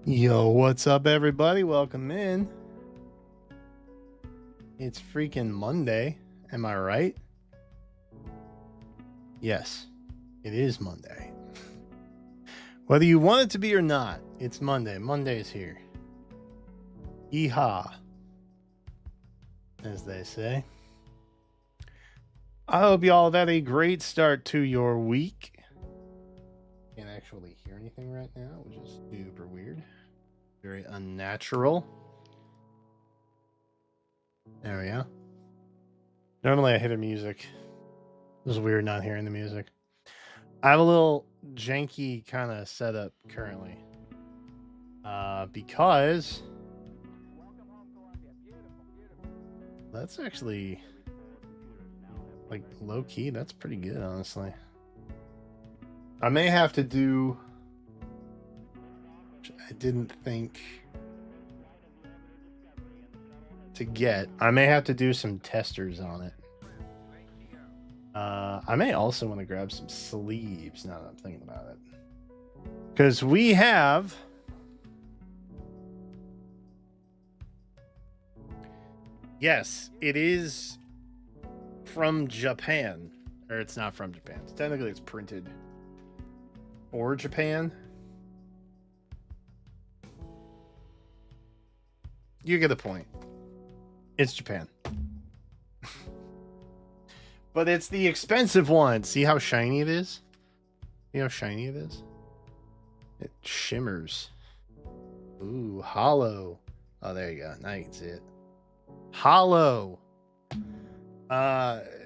Yo, what's up, everybody? Welcome in. It's freaking Monday. Am I right? Yes, it is Monday. Whether you want it to be or not, it's Monday. Monday is here. Yeehaw, as they say. I hope y'all have had a great start to your week. Can't actually hear anything right now, which is super weird. Very unnatural. There we go. Normally I hear music. It was weird not hearing the music. I have a little janky kind of setup currently. Because that's actually like low key. That's pretty good, honestly. I may have to do, which I didn't think to get. I may have to do some testers on it. I may also want to grab some sleeves now that I'm thinking about it. Because we have yes, it is from Japan. Or it's not from Japan. Technically it's printed for Japan. You get the point. It's Japan. But it's the expensive one. See how shiny it is? See how shiny it is? It shimmers. Ooh, hollow. Oh, there you go. Now you can see it. Hollow.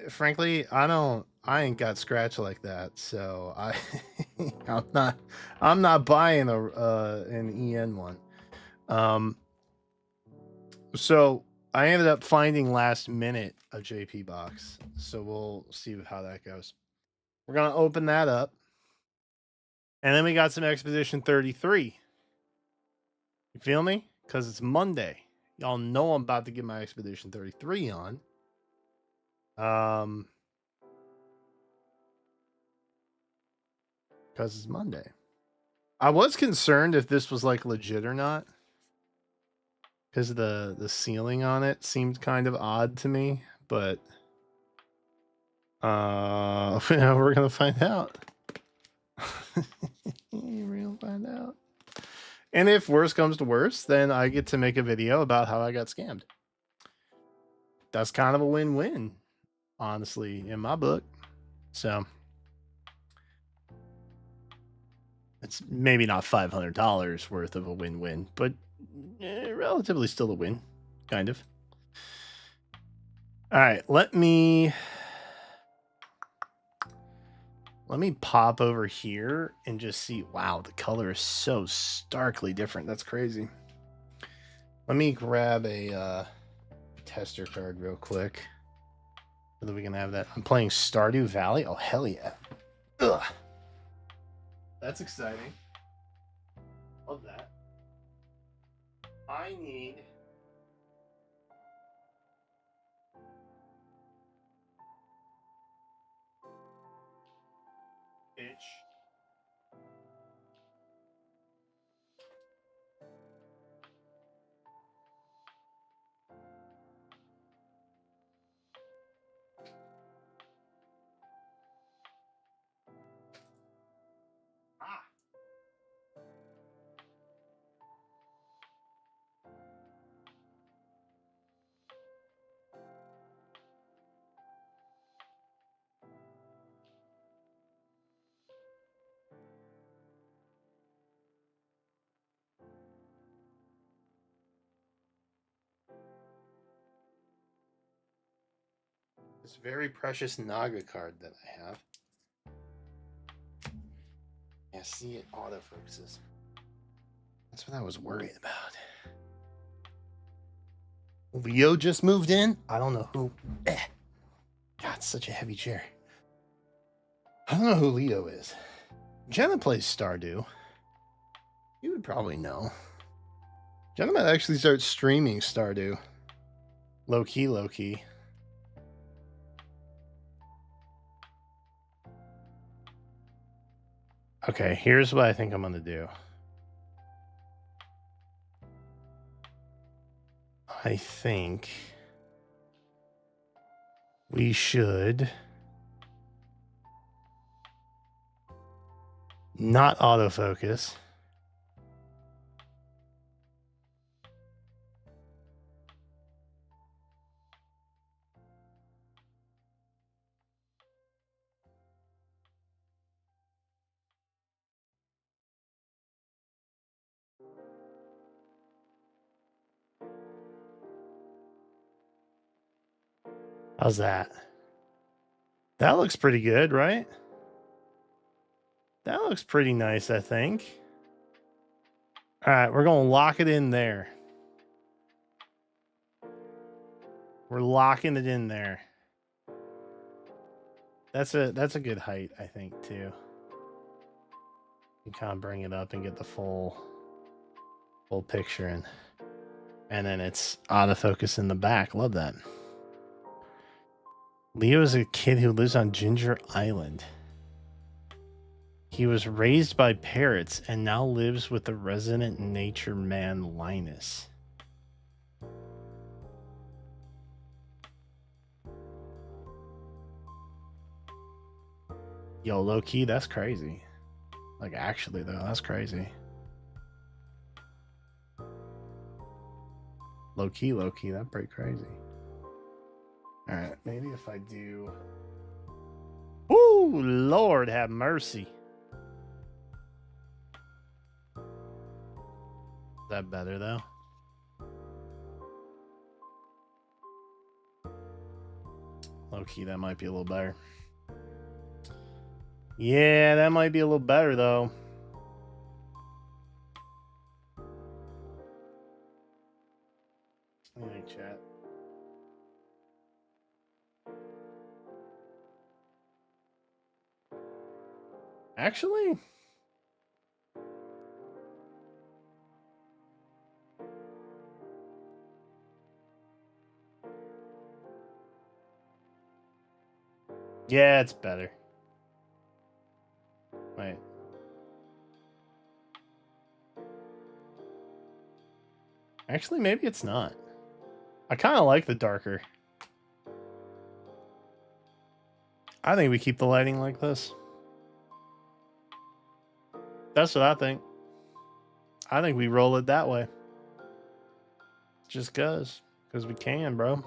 Frankly, I ain't got scratch like that, so I'm not buying an EN one. So I ended up finding last minute a JP box, so we'll see how that goes. We're gonna open that up, and then we got some Expedition 33. You feel me? Because it's Monday. Y'all know I'm about to get my Expedition 33 on. Because it's Monday. I was concerned if this was like legit or not. Because the ceiling on it seemed kind of odd to me, but we're gonna find out. We're gonna find out. And if worse comes to worse, then I get to make a video about how I got scammed. That's kind of a win-win, honestly, in my book. So it's maybe not $500 worth of a win-win, but relatively still a win, kind of. All right, let me pop over here and just see. Wow, the color is so starkly different. That's crazy. Let me grab a tester card real quick so that we can have that. I'm playing Stardew Valley. Oh, hell yeah. Ugh. That's exciting. Love that. I need pitch. Ah. This very precious Naga card that I have. Yeah, see, it autofocuses. That's what I was worried about. Leo just moved in. I don't know who. God, it's such a heavy chair. I don't know who Leo is. Jenna plays Stardew. You would probably know. Jenna might actually start streaming Stardew. Low key, low key. Okay, here's what I think I'm going to do. I think we should not autofocus. How's that? That looks pretty good, right? That looks pretty nice, I think. All right, we're going to lock it in there. We're locking it in there. That's a good height, I think, too. You kind of bring it up and get the full picture in. And then it's autofocus in the back. Love that. Leo is a kid who lives on Ginger Island. He was raised by parrots and now lives with the resident nature man Linus. Yo, low key, that's crazy. Like, actually, though, that's crazy. Low key, that's pretty crazy. All right, maybe if I do. Ooh, Lord have mercy. Is that better, though? Low key, that might be a little better. Yeah, that might be a little better, though. Let me chat. Actually, yeah, it's better. Wait. Actually, maybe it's not. I kind of like the darker. I think we keep the lighting like this. That's what I think. I think we roll it that way. Just because we can, bro.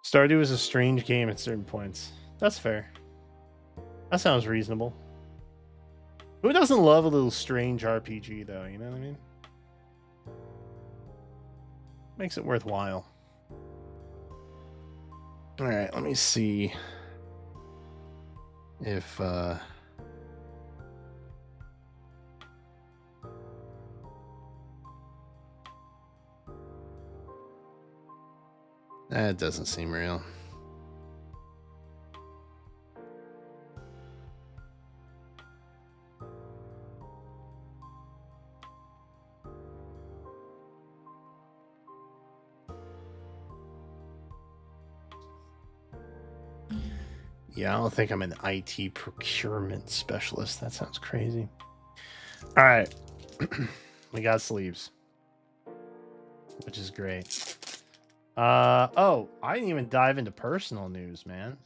Stardew is a strange game at certain points. That's fair. That sounds reasonable. Who doesn't love a little strange RPG, though? You know what I mean? Makes it worthwhile. All right, let me see if that doesn't seem real. Yeah, I don't think I'm an IT procurement specialist. That sounds crazy. All right. We got sleeves, which is great. Oh, I didn't even dive into personal news, man.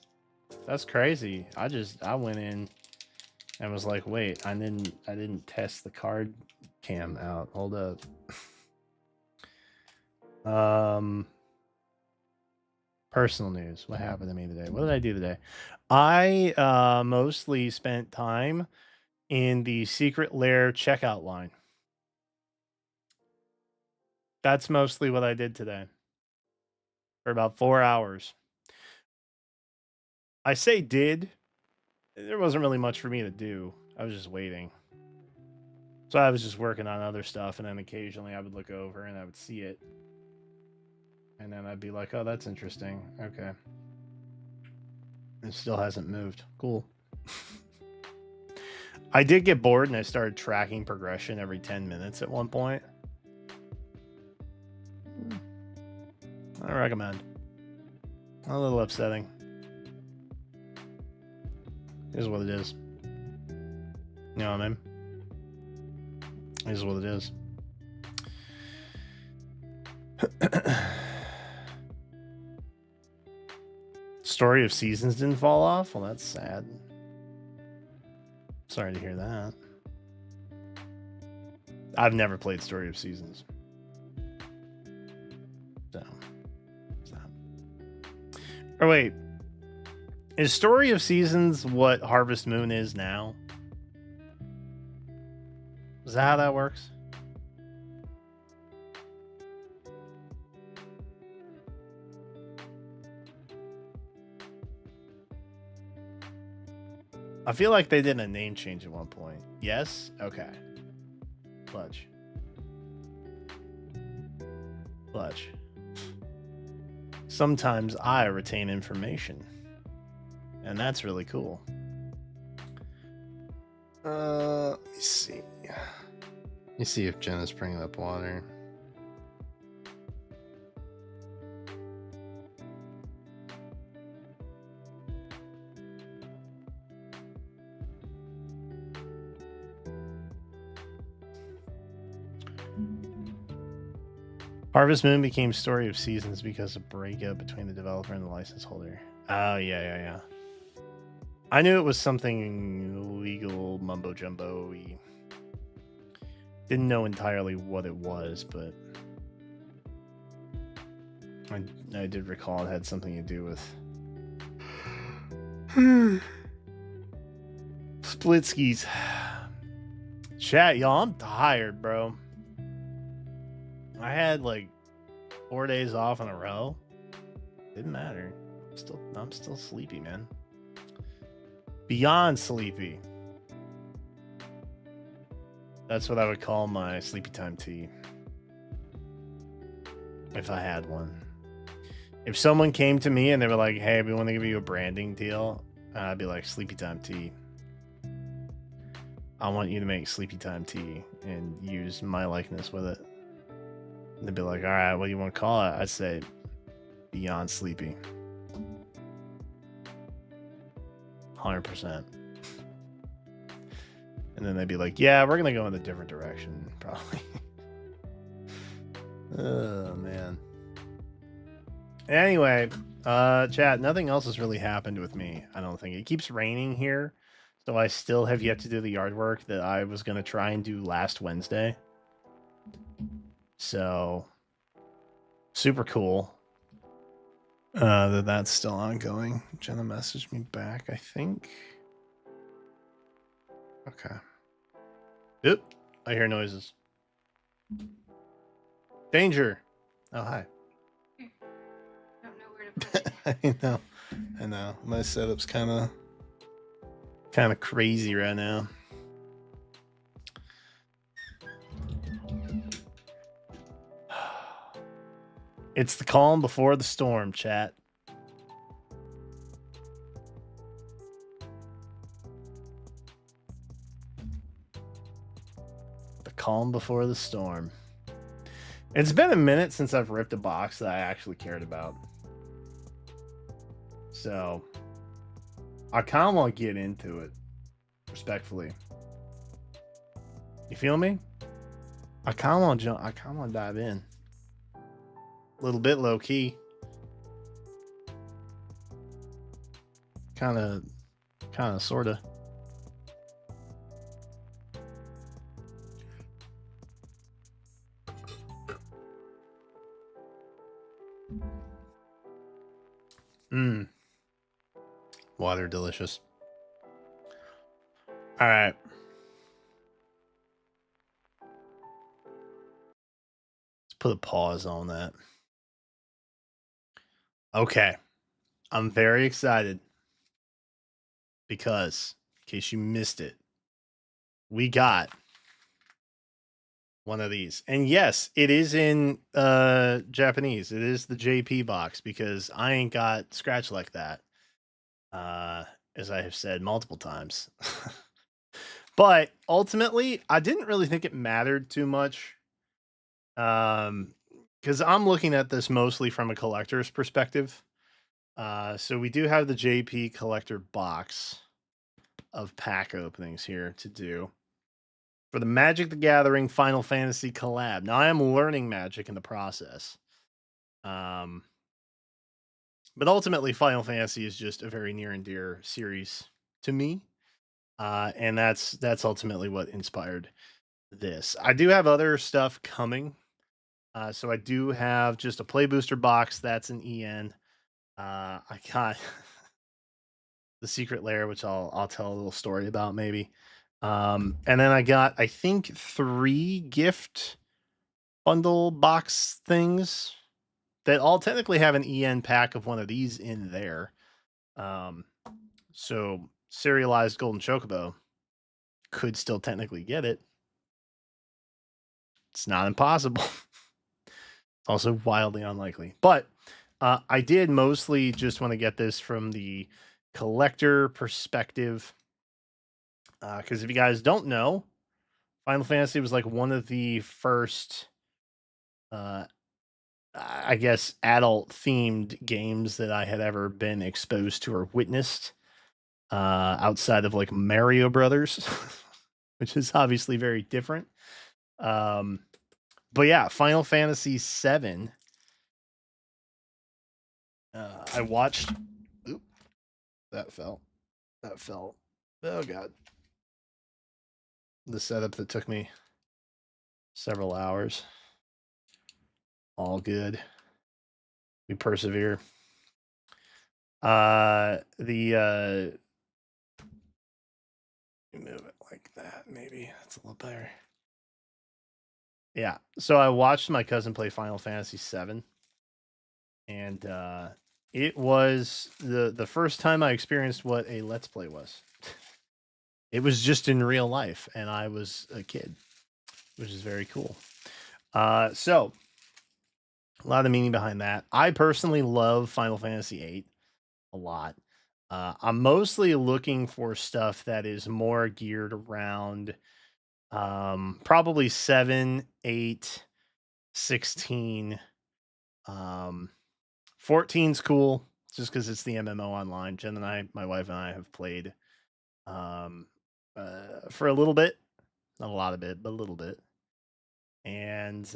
That's crazy. I went in and was like, wait, I didn't test the card cam out. Hold up. Personal news. What happened to me today? What did I do today? I mostly spent time in the secret lair checkout line. That's mostly what I did today. For about 4 hours. I say did. There wasn't really much for me to do. I was just waiting. So I was just working on other stuff, and then occasionally I would look over and I would see it. And then I'd be like, oh, that's interesting. Okay. It still hasn't moved. Cool. I did get bored and I started tracking progression every 10 minutes at one point. I recommend. A little upsetting. Here's what it is. You know what I mean? Here's what it is. Story of Seasons didn't fall off? Well, that's sad. Sorry to hear that. I've never played Story of Seasons. So. Or wait. Is Story of Seasons what Harvest Moon is now? Is that how that works? I feel like they did a name change at one point. Yes? Okay. Clutch. Sometimes I retain information. And that's really cool. Let me see. Let me see if Jenna's bringing up water. Harvest Moon became Story of Seasons because of breakup between the developer and the license holder. Oh, yeah. I knew it was something legal mumbo jumbo. Didn't know entirely what it was, but I did recall it had something to do with split skis. Chat, y'all, I'm tired, bro. I had like 4 days off in a row. Didn't matter. I'm still sleepy, man. Beyond sleepy. That's what I would call my sleepy time tea. If I had one. If someone came to me and they were like, hey, we want to give you a branding deal, I'd be like, sleepy time tea. I want you to make sleepy time tea and use my likeness with it. And they'd be like, all right, what do you want to call it? I'd say Beyond Sleepy. 100%. And then they'd be like, yeah, we're going to go in a different direction, probably. Oh, man. Anyway, chat, nothing else has really happened with me, I don't think. It keeps raining here, so I still have yet to do the yard work that I was going to try and do last Wednesday. So, super cool that's still ongoing. Jenna messaged me back, I think. Okay. Yep, I hear noises. Danger. Oh, hi. I don't know where to put it. I know. My setup's kind of crazy right now. It's the calm before the storm, chat. The calm before the storm. It's been a minute since I've ripped a box that I actually cared about. So, I kind of want to get into it, respectfully. You feel me? I kind of want to dive in. A little bit low key. Kind of, sort of. Water delicious. All right. Let's put a pause on that. Okay. I'm very excited because, in case you missed it, we got one of these. And yes, it is in Japanese. It is the JP box because I ain't got scratch like that. As I have said multiple times. But ultimately, I didn't really think it mattered too much. Because I'm looking at this mostly from a collector's perspective. So we do have the JP collector box of pack openings here to do for the Magic the Gathering Final Fantasy collab. Now I am learning Magic in the process. Um, but ultimately, Final Fantasy is just a very near and dear series to me, and that's ultimately what inspired this. I do have other stuff coming, so I do have just a play booster box that's an EN. I got the secret lair, which I'll tell a little story about maybe. And then I got I think 3 gift bundle box things that all technically have an EN pack of one of these in there. Um, so serialized golden chocobo could still technically get it. It's not impossible. Also wildly unlikely. But I did mostly just want to get this from the collector perspective. Because if you guys don't know, Final Fantasy was like one of the first, uh, I guess, adult themed games that I had ever been exposed to or witnessed outside of like Mario Brothers, which is obviously very different. But yeah, Final Fantasy VII. I watched. Oop, that fell. That fell. Oh god, the setup that took me several hours. All good. We persevere. The move it like that. Maybe that's a little better. Yeah. So I watched my cousin play Final Fantasy VII, and it was the first time I experienced what a let's play was. It was just in real life, and I was a kid, which is very cool. So a lot of meaning behind that. I personally love Final Fantasy VIII a lot. I'm mostly looking for stuff that is more geared around probably 7, 8, 16. 14's cool just because it's the MMO online. Jen and I, my wife and I, have played um, for a little bit, not a lot of it, but a little bit. And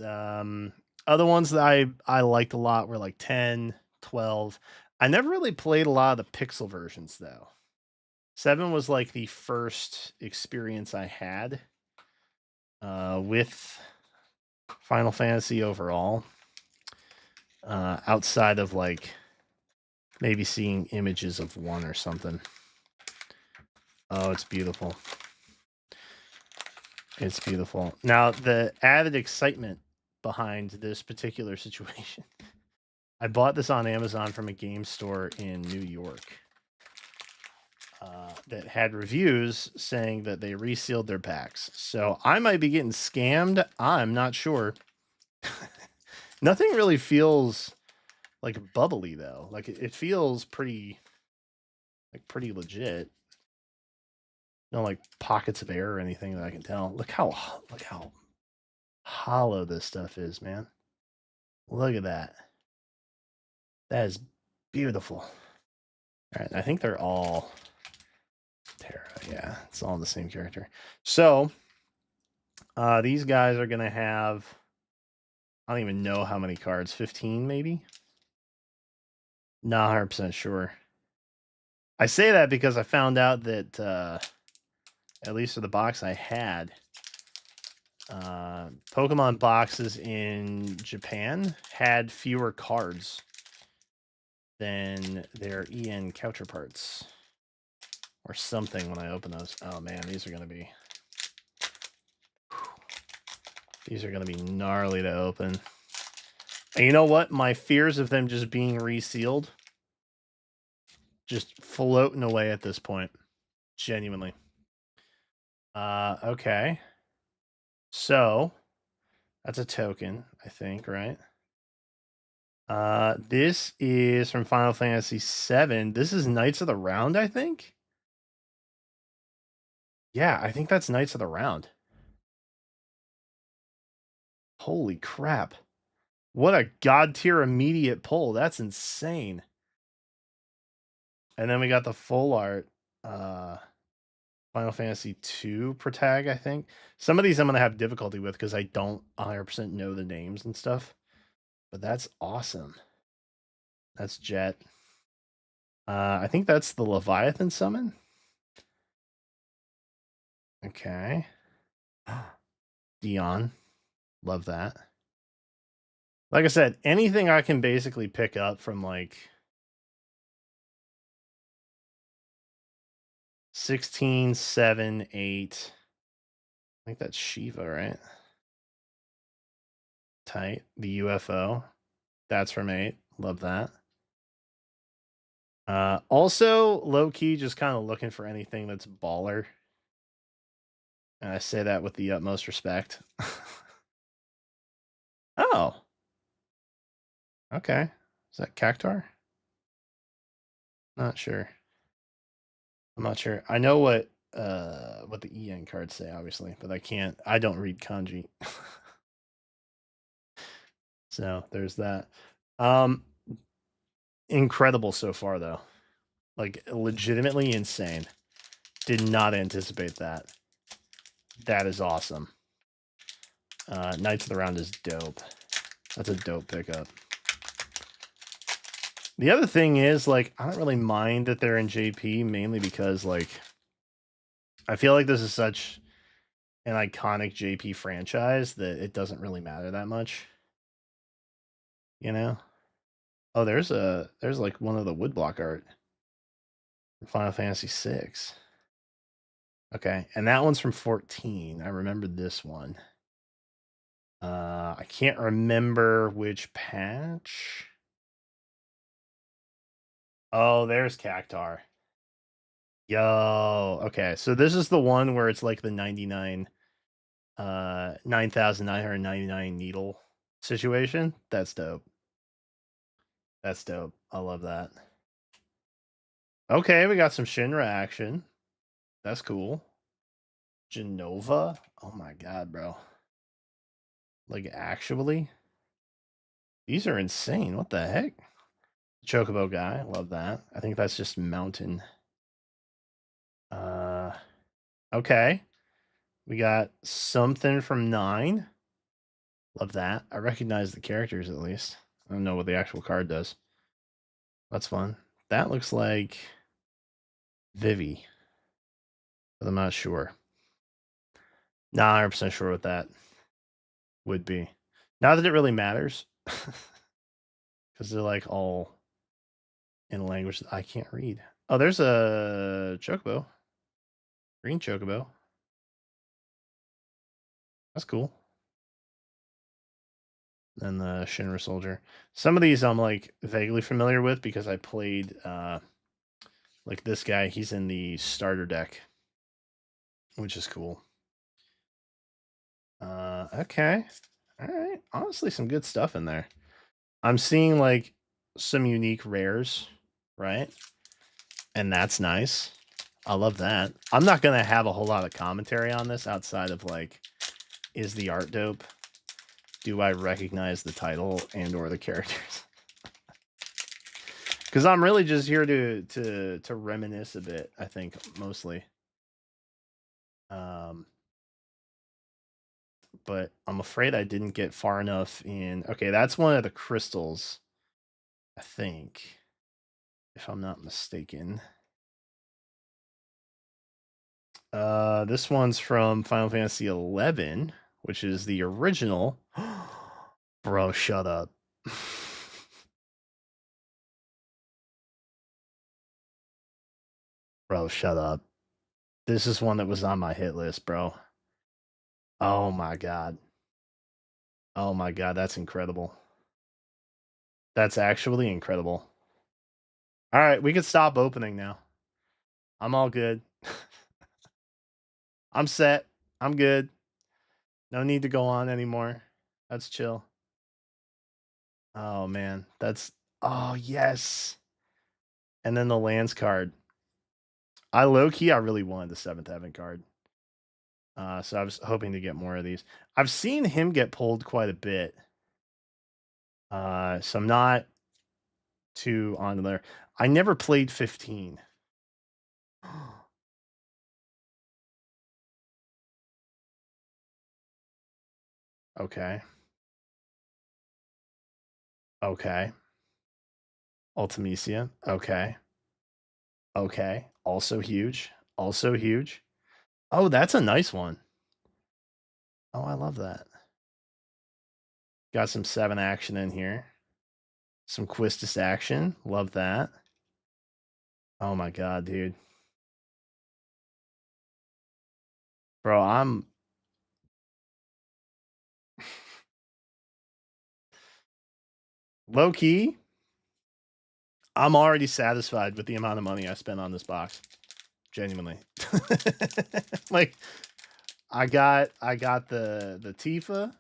other ones that I liked a lot were like 10, 12. I never really played a lot of the pixel versions though. 7 was like the first experience I had with Final Fantasy overall. Outside of like maybe seeing images of 1 or something. Oh, it's beautiful. It's beautiful. Now, the added excitement behind this particular situation. I bought this on Amazon from a game store in New York that had reviews saying that they resealed their packs. So I might be getting scammed. I'm not sure. Nothing really feels like bubbly though. Like it feels pretty legit. No like pockets of air or anything that I can tell. Look how hollow this stuff is, man. Look at that. That is beautiful. All right, I think they're all Terra. Yeah, it's all the same character. So these guys are gonna have I don't even know how many cards. 15 maybe? Not 100% sure. I say that because I found out that at least for the box I had, Pokemon boxes in Japan had fewer cards than their EN counterparts or something when I open those. Oh man, these are gonna be gnarly to open. And you know what? My fears of them just being resealed just floating away at this point. Genuinely. Okay. So that's a token, I think, right? This is from Final Fantasy VII. This is Knights of the Round, I think. Yeah, I think that's Knights of the Round. Holy crap. What a god tier immediate pull. That's insane. And then we got the full art Final Fantasy 2 protag, I think. Some of these I'm going to have difficulty with because I don't 100% know the names and stuff. But that's awesome. That's Jet. I think that's the Leviathan summon. Okay. Dion. Love that. Like I said, anything I can basically pick up from like 16, 7, 8. I think that's Shiva, right? Tight. The UFO. That's from 8. Love that. Also, low key, just kind of looking for anything that's baller. And I say that with the utmost respect. Oh. Okay. Is that Cactar? Not sure. I'm not sure. I know what the EN cards say, obviously, but I don't read kanji. So there's that. Um Incredible so far though. Like legitimately insane. Did not anticipate that. That is awesome. Knights of the Round is dope. That's a dope pickup. The other thing is, like, I don't really mind that they're in JP, mainly because, like, I feel like this is such an iconic JP franchise that it doesn't really matter that much. You know? Oh, there's like one of the woodblock art from Final Fantasy VI. Okay, and that one's from 14. I remember this one. I can't remember which patch. Oh, there's Cactar. Yo, okay. So this is the one where it's like the 9,999 needle situation. That's dope. That's dope. I love that. Okay, we got some Shinra action. That's cool. Genova? Oh my god, bro. Like actually? These are insane. What the heck? Chocobo guy. Love that. I think that's just mountain. Okay. We got something from 9. Love that. I recognize the characters at least. I don't know what the actual card does. That's fun. That looks like Vivi, but I'm not sure. Not 100% sure what that would be. Not that it really matters, because they're like all in a language that I can't read. Oh, there's a Chocobo. Green Chocobo. That's cool. And the Shinra Soldier. Some of these I'm like vaguely familiar with because I played like this guy. He's in the starter deck, which is cool. Okay. All right. Honestly, some good stuff in there. I'm seeing like some unique rares, right? And that's nice. I love that. I'm not gonna have a whole lot of commentary on this outside of like, is the art dope? Do I recognize the title and or the characters? Because I'm really just here to reminisce a bit. I think mostly. But I'm afraid I didn't get far enough in. Okay, that's one of the crystals, I think, if I'm not mistaken. This one's from Final Fantasy 11, which is the original. Bro, shut up. Bro, shut up. This is one that was on my hit list, bro. Oh my god. Oh my god, that's incredible. That's actually incredible. All right, we can stop opening now. I'm all good. I'm set. I'm good. No need to go on anymore. That's chill. Oh man, that's oh yes. And then the lands card. I low key, I really wanted the Seventh Heaven card. So I was hoping to get more of these. I've seen him get pulled quite a bit. So I'm not too on there. I never played 15. Okay. Okay. Ultimecia. Okay. Okay. Also huge. Also huge. Oh, that's a nice one. Oh, I love that. Got some 7 action in here. Some Quistis action. Love that. Oh my god, dude. Bro, I'm low key. I'm already satisfied with the amount of money I spent on this box. Genuinely. Like I got the Tifa.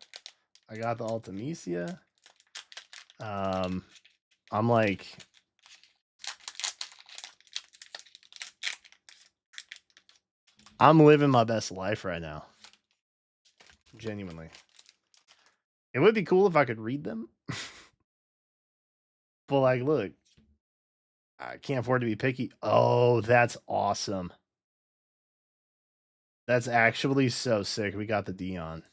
I got the Ultimecia. I'm like I'm living my best life right now. Genuinely. It would be cool if I could read them. But like, look, I can't afford to be picky. Oh, that's awesome. That's actually so sick. We got the Dion.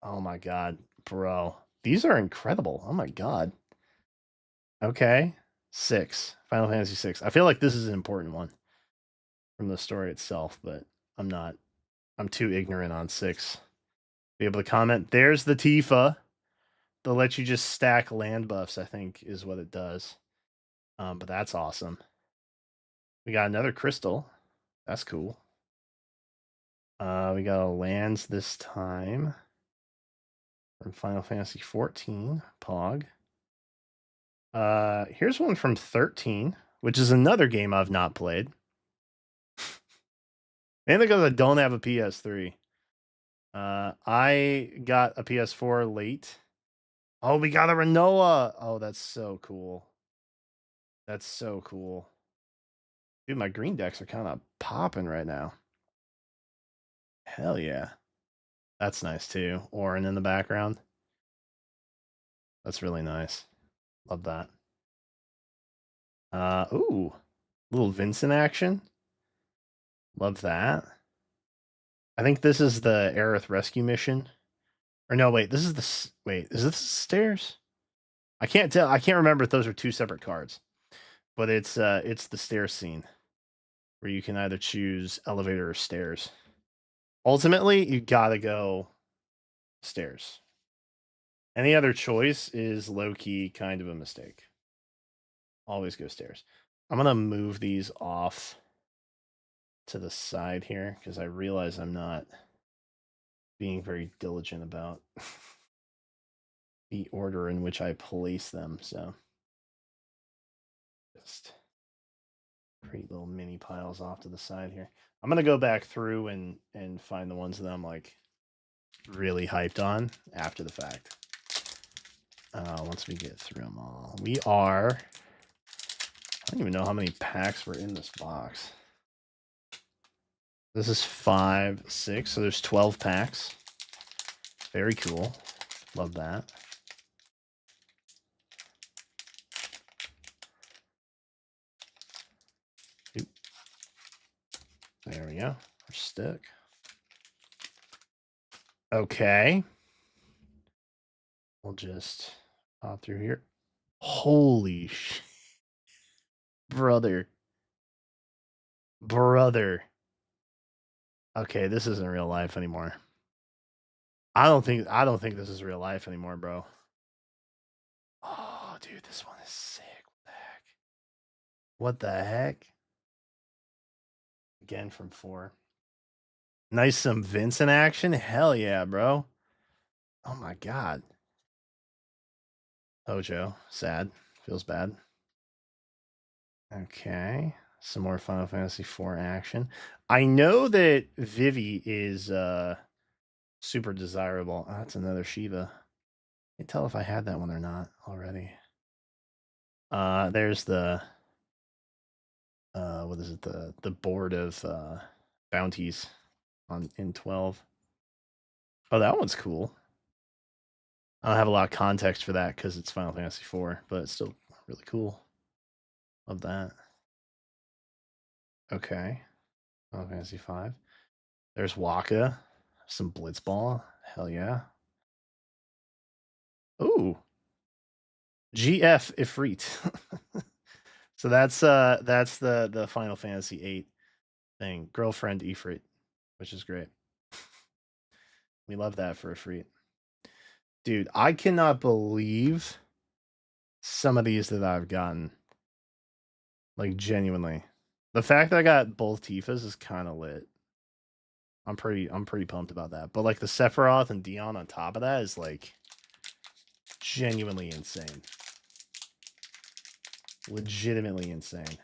Oh my god, bro. These are incredible. Oh my god. Okay. 6. Final Fantasy 6. I feel like this is an important one from the story itself, but I'm not. I'm too ignorant on 6. Be able to comment. There's the Tifa. They'll let you just stack land buffs, I think, is what it does. But that's awesome. We got another crystal. That's cool. We got a lands this time from Final Fantasy 14. Pog. Here's one from 13, which is another game I've not played. Mainly because I don't have a PS3. I got a PS4 late. Oh, we got a Renoa. Oh, that's so cool. That's so cool. Dude, my green decks are kind of popping right now. Hell yeah. That's nice too. Orin in the background. That's really nice. Love that. Ooh. Little Vincent action. Love that. I think this is the Aerith rescue mission. Or no, wait, this is the wait, is this the stairs? I can't tell. I can't remember if those are two separate cards. But it's the stairs scene where you can either choose elevator or stairs. Ultimately, you got to go stairs. Any other choice is low key kind of a mistake. Always go stairs. I'm going to move these off to the side here because I realize I'm not being very diligent about the order in which I place them. So just create little mini piles off to the side here. I'm gonna go back through and find the ones that I'm like really hyped on after the fact. Once we get through them all, we are. I don't even know how many packs were in this box. This is 5, 6, so there's 12 packs. Very cool. Love that. Oop. There we go. Our stick. Okay. We'll just pop through here. Holy sh! Brother. Brother. Okay, this isn't real life anymore. I don't think this is real life anymore, bro. Oh, dude, this one is sick. What the heck? What the heck? Again from 4. Nice some Vincent action. Hell yeah, bro. Oh my god. Hojo, sad. Feels bad. Okay. Some more Final Fantasy 4 action. I know that Vivi is super desirable. Oh, that's another Shiva. Can't tell if I had that one or not already. There's the what is it? The board of bounties on in 12. Oh, that one's cool. I don't have a lot of context for that because it's Final Fantasy 4, but it's still really cool. Love that. Okay. Final Fantasy 5. There's Waka. Some Blitzball. Hell yeah. Ooh. GF Ifrit. So that's the Final Fantasy VIII thing. Girlfriend Ifrit, which is great. We love that for Ifrit. Dude, I cannot believe some of these that I've gotten. Like genuinely. The fact that I got both Tifas is kind of lit. I'm pretty pumped about that. But like the Sephiroth and Dion on top of that is like genuinely insane. Legitimately insane.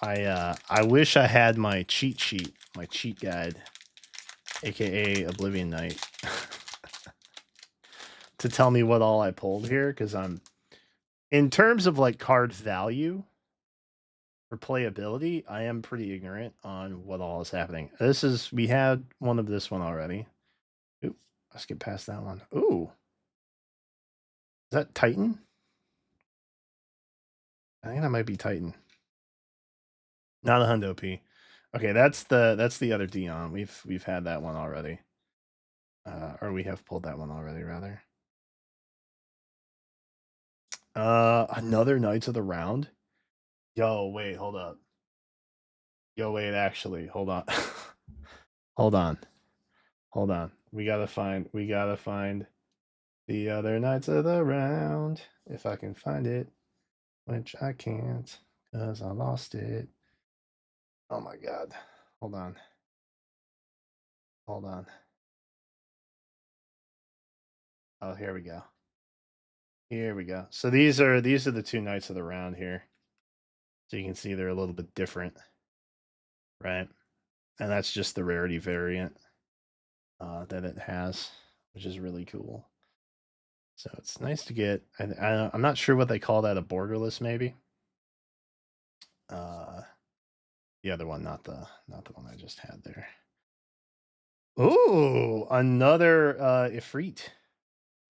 I wish I had my cheat sheet, my cheat guide, aka Oblivion Knight, to tell me what all I pulled here, because I'm in terms of like card value for playability, I am pretty ignorant on what all is happening. We had one of this one already. Ooh, let's get past that one. Ooh. Is that Titan? I think that might be Titan. Not a Hundo P. Okay, that's the other Dion. We've had that one already. Or we have pulled that one already, rather. Another Knights of the Round. Yo, wait, hold up. Yo, wait, actually, hold on. Hold on. Hold on. We gotta find the other Knights of the Round. If I can find it. Which I can't, because I lost it. Oh my god. Hold on. Hold on. Oh, here we go. Here we go. So these are the two Knights of the Round here. So you can see they're a little bit different, right? And that's just the rarity variant that it has, which is really cool. So it's nice to get. I'm not sure what they call that, a borderless maybe. The other one, not the one I just had there. Ooh, another Ifrit,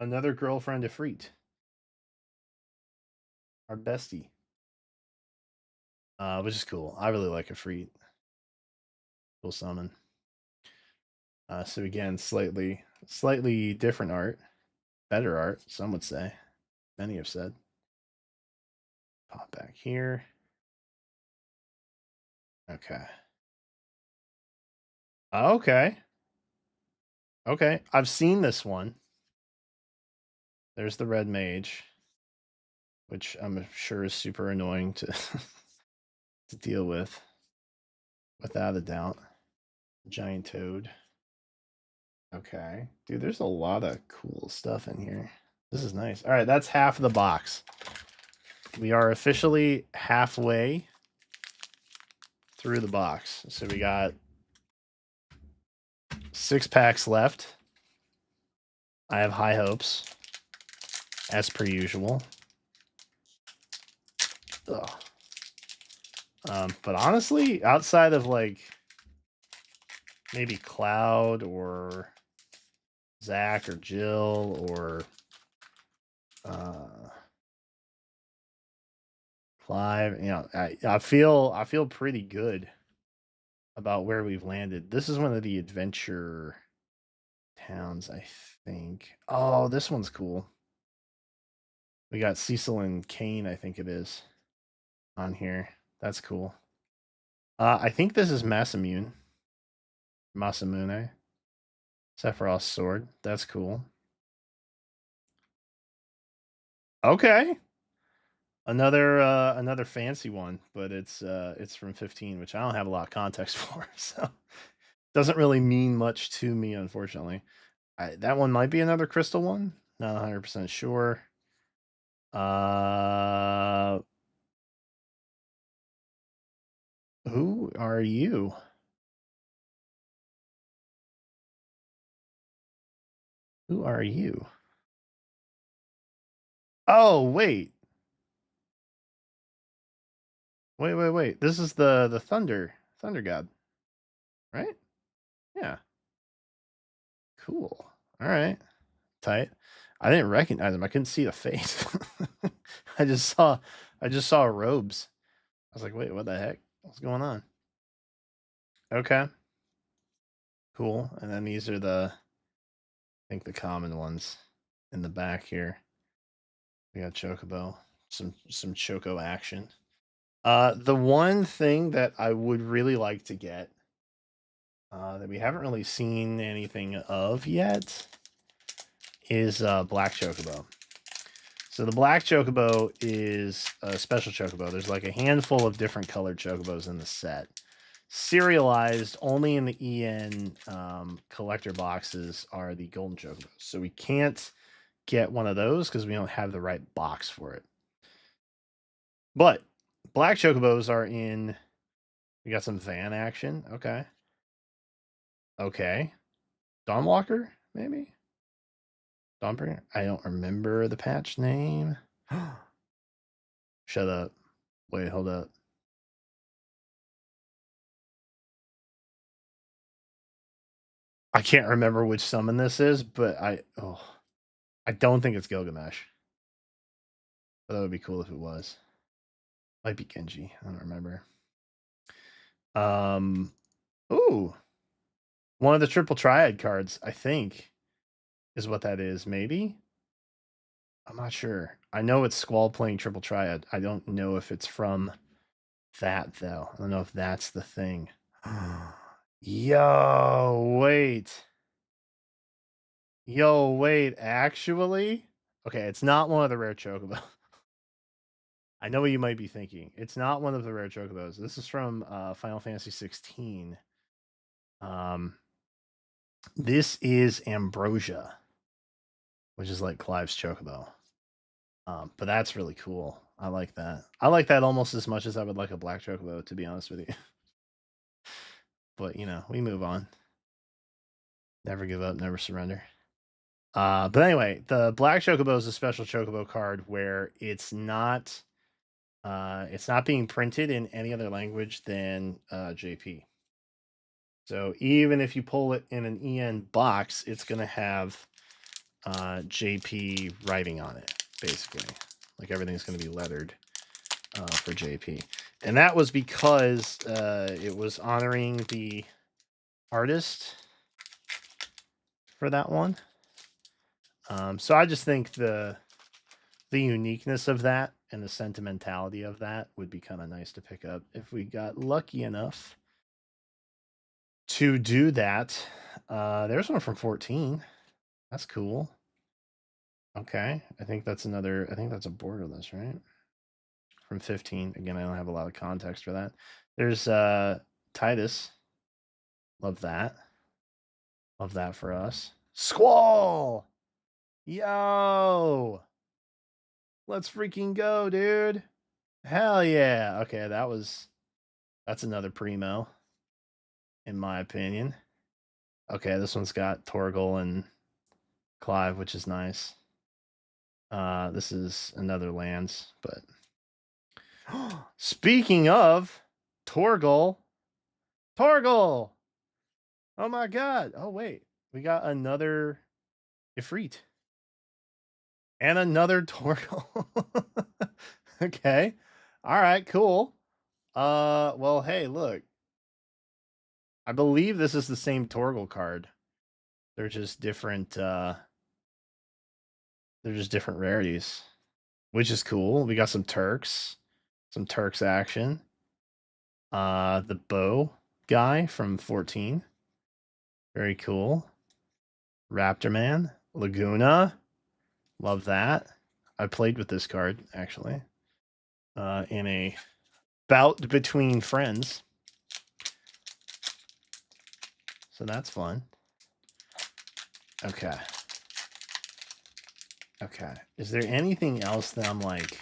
another girlfriend Ifrit, our bestie, which is cool. I really like Ifrit. Cool summon. So again, slightly different art, better art, some would say. Many have said. Pop back here. Okay. Okay. Okay. I've seen this one. There's the red mage, which I'm sure is super annoying to to deal with, without a doubt. Giant toad. Okay. Dude, there's a lot of cool stuff in here. This is nice. All right, that's half of the box. We are officially halfway through the box. So we got 6 packs left. I have high hopes, as per usual. Ugh. But honestly, outside of like maybe Cloud or Zach or Jill or Clive, you know, I feel pretty good about where we've landed. This is one of the adventure towns, I think. Oh, this one's cool. We got Cecil and Kane, I think it is, on here. That's cool. I think this is Masamune. Masamune. Sephiroth's sword. That's cool. Okay. Another fancy one, but it's from 15, which I don't have a lot of context for, so doesn't really mean much to me, unfortunately. That one might be another crystal one. Not 100% sure. Who are you? Who are you? Oh, wait. Wait. This is the thunder god, right? Yeah. Cool. All right. Tight. I didn't recognize him. I couldn't see the face. I just saw robes. I was like, wait, what the heck? What's going on? Okay. Cool. And then these are the think the common ones in the back here. We got Chocobo, some Choco action. The one thing that I would really like to get that we haven't really seen anything of yet is Black Chocobo. So the Black Chocobo is a special Chocobo. There's like a handful of different colored Chocobos in the set. Serialized only in the EN collector boxes are the golden Chocobos. So we can't get one of those because we don't have the right box for it. But Black Chocobos are in. We got some van action. Okay. Okay. Dawnwalker, maybe? Dawnbringer? I don't remember the patch name. Shut up. Wait, hold up. I can't remember which summon this is, but I don't think it's Gilgamesh. But that would be cool if it was. Might be Genji. I don't remember. Ooh. One of the triple triad cards, I think, is what that is. Maybe? I'm not sure. I know it's Squall playing triple triad. I don't know if it's from that though. I don't know if that's the thing. Yo, wait. Yo, wait, actually? Okay, it's not one of the rare Chocobo. I know what you might be thinking. It's not one of the rare Chocobos. This is from Final Fantasy 16. This is Ambrosia, which is like Clive's Chocobo. But that's really cool. I like that. I like that almost as much as I would like a black Chocobo, to be honest with you. But you know, we move on. Never give up, never surrender. But anyway, the black Chocobo is a special Chocobo card where it's not being printed in any other language than JP. So even if you pull it in an EN box, it's going to have JP writing on it, basically. Like everything's going to be lettered for JP. And that was because it was honoring the artist for that one. So I just think the uniqueness of that and the sentimentality of that would be kind of nice to pick up if we got lucky enough to do that. There's one from 14. That's cool. Okay. I think that's a borderless, right? From 15. Again, I don't have a lot of context for that. There's Titus. Love that. Love that for us. Squall! Yo! Let's freaking go, dude. Hell yeah. Okay, that's another primo, in my opinion. Okay, this one's got Torgal and Clive, which is nice. This is another Lance, but speaking of Torgal. Oh my god. Oh wait. We got another Ifrit. And another Torgal. Okay. All right, cool. Well, hey, look. I believe this is the same Torgal card. They're just different rarities, which is cool. We got some Turks action. The bow guy from 14. Very cool. Raptor Man, Laguna. Love that. I played with this card actually. In a bout between friends. So that's fun. Okay. Okay. Is there anything else that I'm like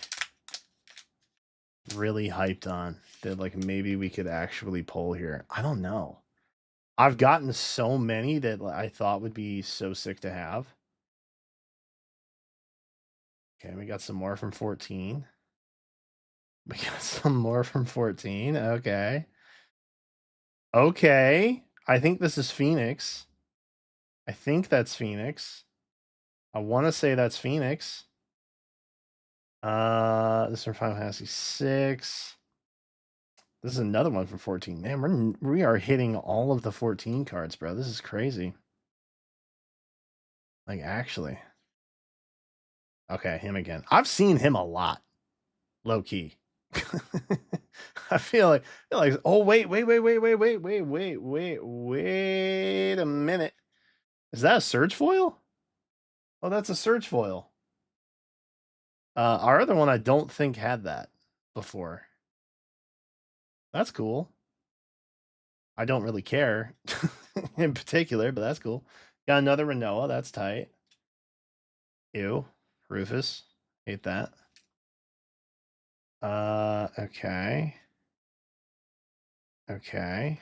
really hyped on that like maybe we could actually pull here? I don't know. I've gotten so many that I thought would be so sick to have. Okay, we got some more from 14. We got some more from 14. Okay. Okay. I think this is Phoenix. I think that's Phoenix. I want to say that's Phoenix. This is from Final Fantasy 6. This is another one from 14. Man, we are hitting all of the 14 cards, bro. This is crazy. Like, actually. Okay, him again. I've seen him a lot. Low key. I feel like oh wait a minute. Is that a surge foil? Oh, that's a surge foil. Our other one I don't think had that before. That's cool. I don't really care in particular, but that's cool. Got another Renoa, that's tight. Ew. Rufus. Hate that. Okay. Okay.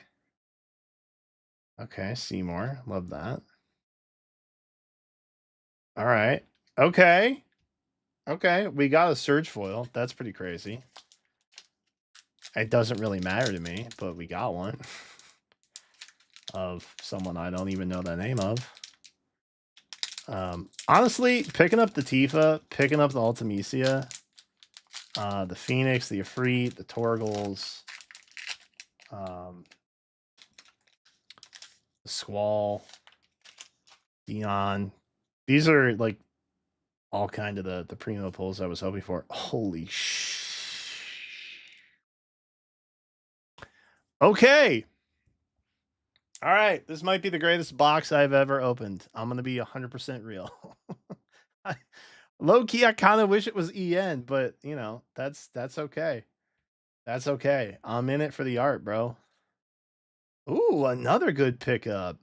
Okay, Seymour. Love that. All right. Okay. Okay. We got a surge foil. That's pretty crazy. It doesn't really matter to me, but we got one. Of someone I don't even know the name of. Honestly, picking up the Tifa, picking up the Ultimecia, the Phoenix, the Ifrit, the Torgles, the Squall, Dion. These are like all kind of the primo pulls I was hoping for. Holy sh! Okay. All right, this might be the greatest box I've ever opened. I'm gonna be 100% real. Low key, I kind of wish it was EN, but you know that's okay. That's okay. I'm in it for the art, bro. Ooh, another good pickup.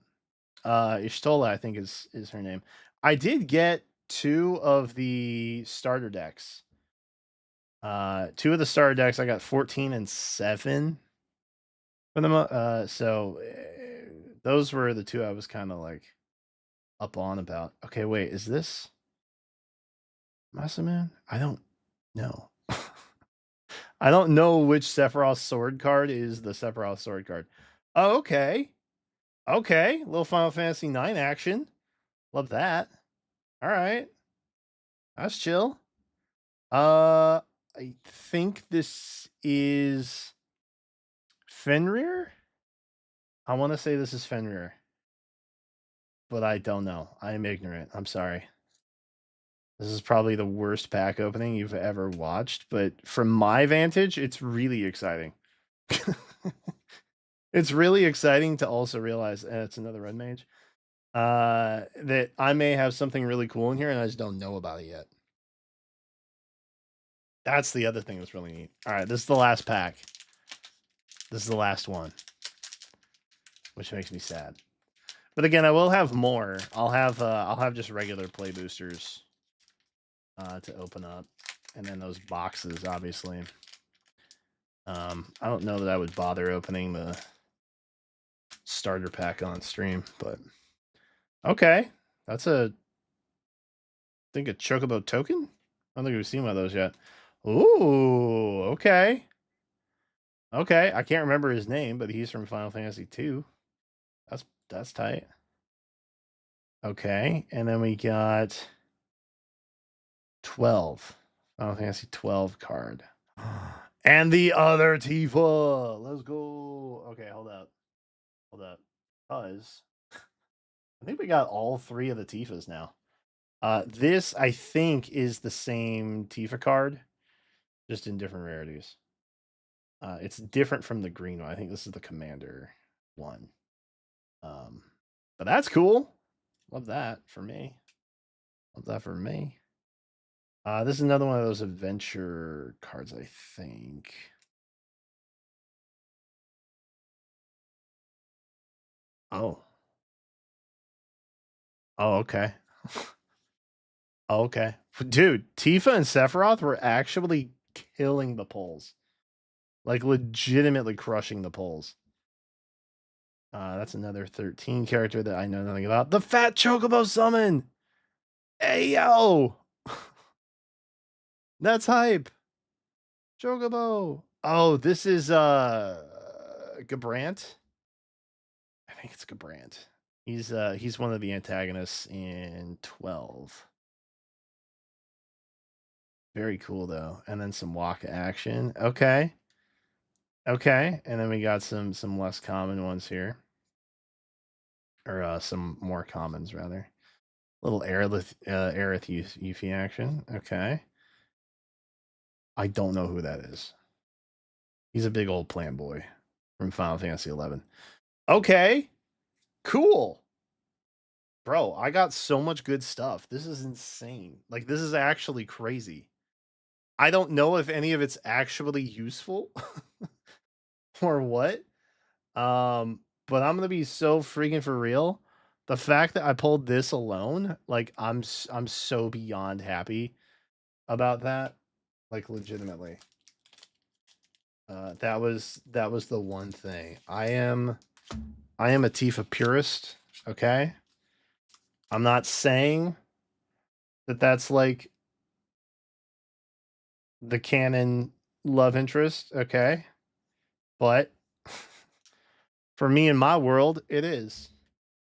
Ishtola, I think is her name. I did get 2 of the starter decks. 2 of the starter decks. I got 14 and 7 for them. Those were the 2 I was kind of like up on about. Okay, wait, is this Masaman? I don't know. I don't know which Sephiroth sword card is the Sephiroth sword card. Oh, okay. Okay, little Final Fantasy 9 action. Love that. All right. That's chill. I think this is Fenrir. I want to say this is Fenrir, but I don't know. I am ignorant. I'm sorry. This is probably the worst pack opening you've ever watched, but from my vantage, it's really exciting. It's really exciting to also realize, and it's another red mage, that I may have something really cool in here and I just don't know about it yet. That's the other thing that's really neat. All right, this is the last pack. This is the last one, which makes me sad. But again, I will have more. I'll have just regular play boosters to open up, and then those boxes, obviously. I don't know that I would bother opening the starter pack on stream, but okay, that's I think a Chocobo token. I don't think we've seen one of those yet. Ooh, okay. Okay, I can't remember his name, but he's from Final Fantasy 2. That's tight. Okay, and then we got 12. Final Fantasy 12 card. And the other Tifa. Let's go. Okay, hold up. Hold up. Cuz I think we got all 3 of the Tifas now. This I think is the same Tifa card, just in different rarities. It's different from the green one. I think this is the commander one. But that's cool. Love that for me. Love that for me. This is another one of those adventure cards, I think. Oh. Oh, okay. Oh, okay. Dude, Tifa and Sephiroth were actually killing the polls. Like legitimately crushing the polls. That's another 13 character that I know nothing about. The Fat Chocobo Summon! Hey yo! That's hype. Chocobo. Oh, this is Gabrant. I think it's Gabrant. He's one of the antagonists in 12. Very cool though. And then some walk action. Okay. Okay. And then we got some less common ones here. Or some more commons rather. Little Aerith Yuffie action. Okay. I don't know who that is. He's a big old plant boy from Final Fantasy 11. Okay. Cool. Bro, I got so much good stuff. This is insane. Like, this is actually crazy. I don't know if any of it's actually useful or what. But I'm gonna be so freaking for real. The fact that I pulled this alone, like I'm so beyond happy about that. Like legitimately. That was the one thing. I am a Tifa purist, okay? I'm not saying that that's like the canon love interest, okay? But for me in my world, it is.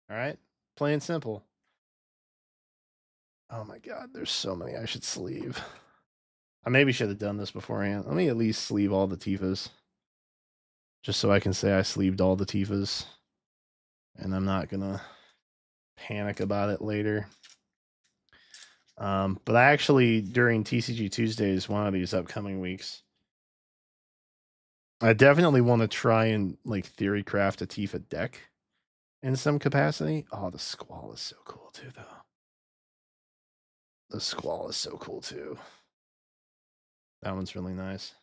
All right? Plain simple. Oh my god, there's so many I should sleeve. I maybe should have done this beforehand. Let me at least sleeve all the Tifas. Just so I can say I sleeved all the Tifas. And I'm not gonna panic about it later. But I actually, during TCG Tuesdays, one of these upcoming weeks, I definitely want to try and like theory craft a Tifa deck in some capacity. Oh, the Squall is so cool too, though. The Squall is so cool too. That one's really nice.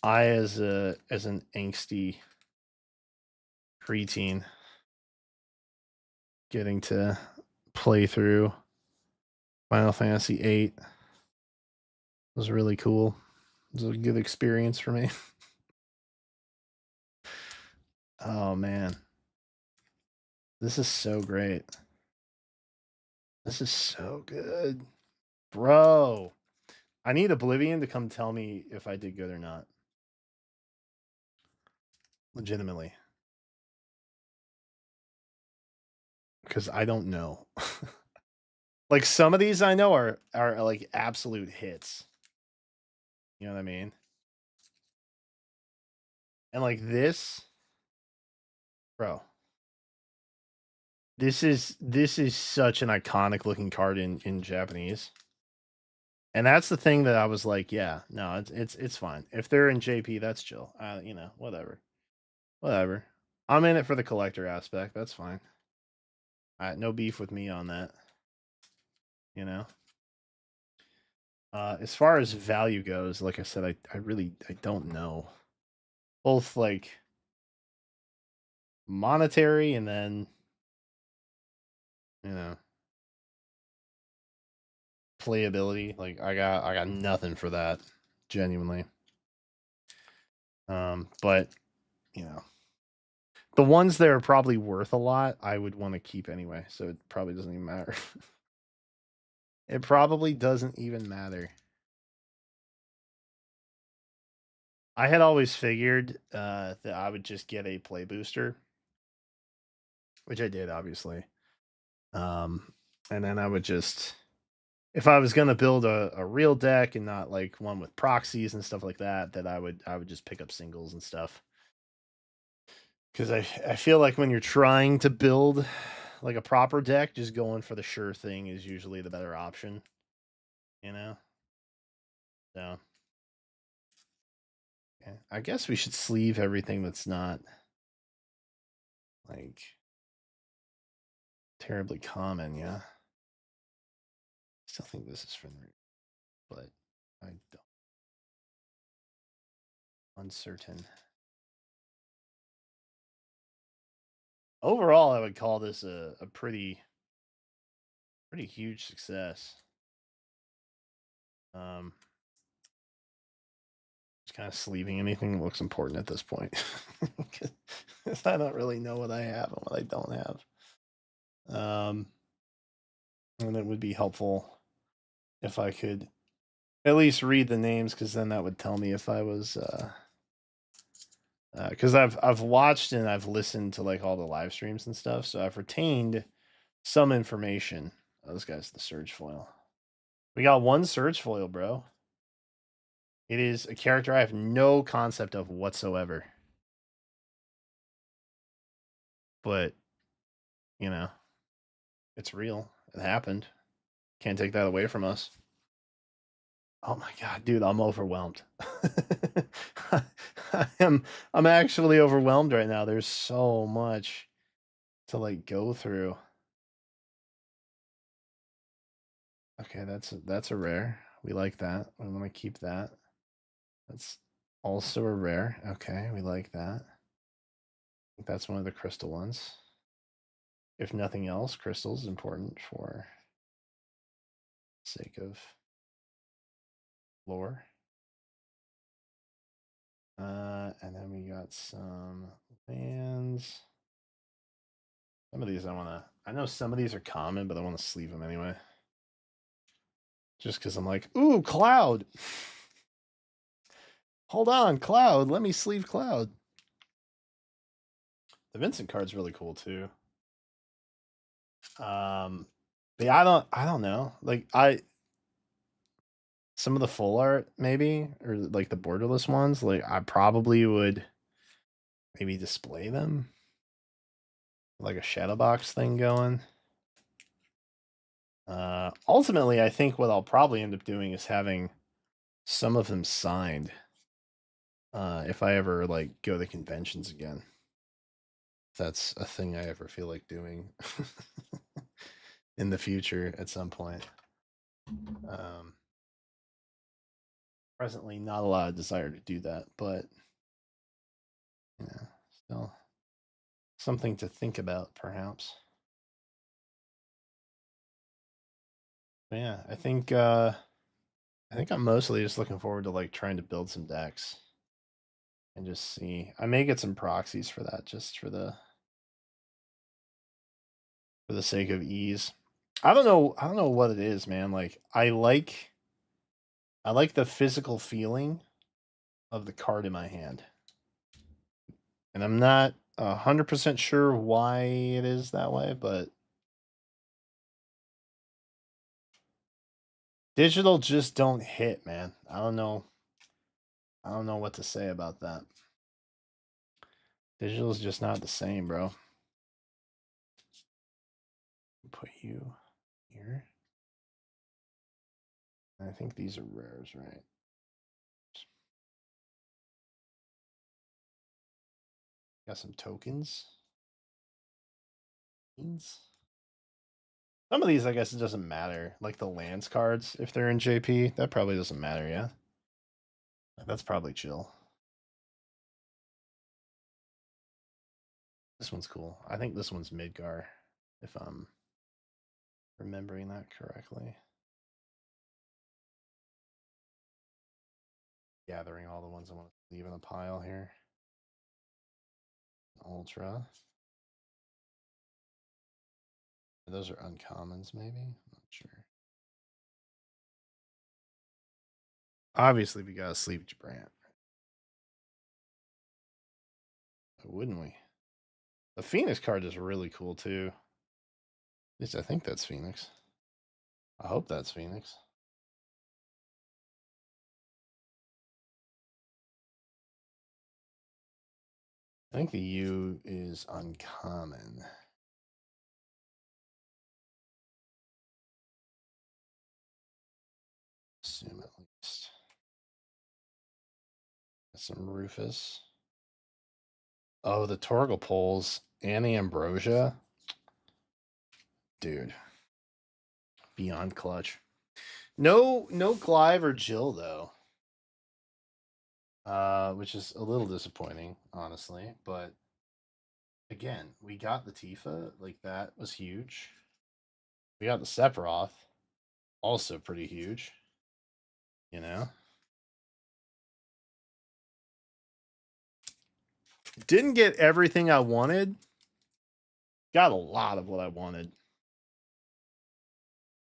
I, as an angsty preteen, getting to play through Final Fantasy VIII was really cool. It was a good experience for me. Oh man, this is so great. This is so good, bro. I need Oblivion to come tell me if I did good or not. Legitimately, because I don't know. Like some of these I know are like absolute hits. You know what I mean? And like this, bro. This is such an iconic looking card in Japanese. And that's the thing that I was like, yeah, no, it's fine. If they're in JP, that's chill. Whatever. Whatever. I'm in it for the collector aspect. That's fine. No beef with me on that. You know. As far as value goes, like I said, I really I don't know. Both like monetary and then you know playability. Like I got nothing for that, genuinely. But you know, the ones that are probably worth a lot, I would want to keep anyway. So it probably doesn't even matter. It probably doesn't even matter. I had always figured that I would just get a play booster, which I did, obviously. And then I would just, if I was gonna build a real deck and not like one with proxies and stuff like that, that I would just pick up singles and stuff. Because I feel like when you're trying to build like a proper deck, just going for the sure thing is usually the better option. You know? So yeah, I guess we should sleeve everything that's not like terribly common, yeah. Still think this is from the but I don't uncertain. Overall, I would call this a pretty huge success. Um, just kind of sleeving anything that looks important at this point. I don't really know what I have and what I don't have. And it would be helpful if I could at least read the names, because then that would tell me if I was because I've watched and I've listened to like all the live streams and stuff, so I've retained some information. Oh, this guy's the Surge foil. We got one Surge foil, bro. It is a character I have no concept of whatsoever. But, you know, It's real. It happened. Can't take that away from us. Oh my god, dude, I'm overwhelmed. I'm actually overwhelmed right now. There's so much to like go through. Okay, that's a rare. We like that. We want to keep that. That's also a rare. Okay, we like that. I think that's one of the crystal ones. If nothing else, crystal's important for sake of lore. And then we got some lands. Some of these I know some of these are common, but I want to sleeve them anyway. Just because I'm like, ooh, Cloud. Hold on, Cloud. Let me sleeve Cloud. The Vincent card's really cool too. But yeah, I don't know. Like some of the full art maybe, or like the borderless ones, like I probably would maybe display them. Like a shadow box thing going. Ultimately, I think what I'll probably end up doing is having some of them signed. If I ever like go to conventions again, that's a thing I ever feel like doing in the future at some point. Um, Presently, not a lot of desire to do that, but yeah, still something to think about, perhaps. But yeah, I think I'm mostly just looking forward to like trying to build some decks and just see. I may get some proxies for that, just for the sake of ease. I don't know. I don't know what it is, man. Like I like the physical feeling of the card in my hand, and I'm not 100% sure why it is that way, but digital just don't hit, man. I don't know. I don't know what to say about that. Digital is just not the same, bro. Put you here. I think these are rares, right? Got some tokens. Some of these, I guess, it doesn't matter. Like the lands cards, if they're in JP, that probably doesn't matter. Yeah, that's probably chill. This one's cool. I think this one's Midgar, if I'm remembering that correctly. Gathering all the ones I want to leave in a pile here. Ultra. Those are uncommons, maybe? Not sure. Obviously, we gotta sleep Jabrant. Wouldn't we? The Phoenix card is really cool too. At least I think that's Phoenix. I hope that's Phoenix. I think the U is uncommon. Assume at least. Some Rufus. Oh, the Torgal poles. Annie Ambrosia. Dude. Beyond clutch. No Clive or Jill though. Which is a little disappointing, honestly. But again, we got the Tifa, like that was huge. We got the Sephiroth, also pretty huge. You know? Didn't get everything I wanted. Got a lot of what I wanted.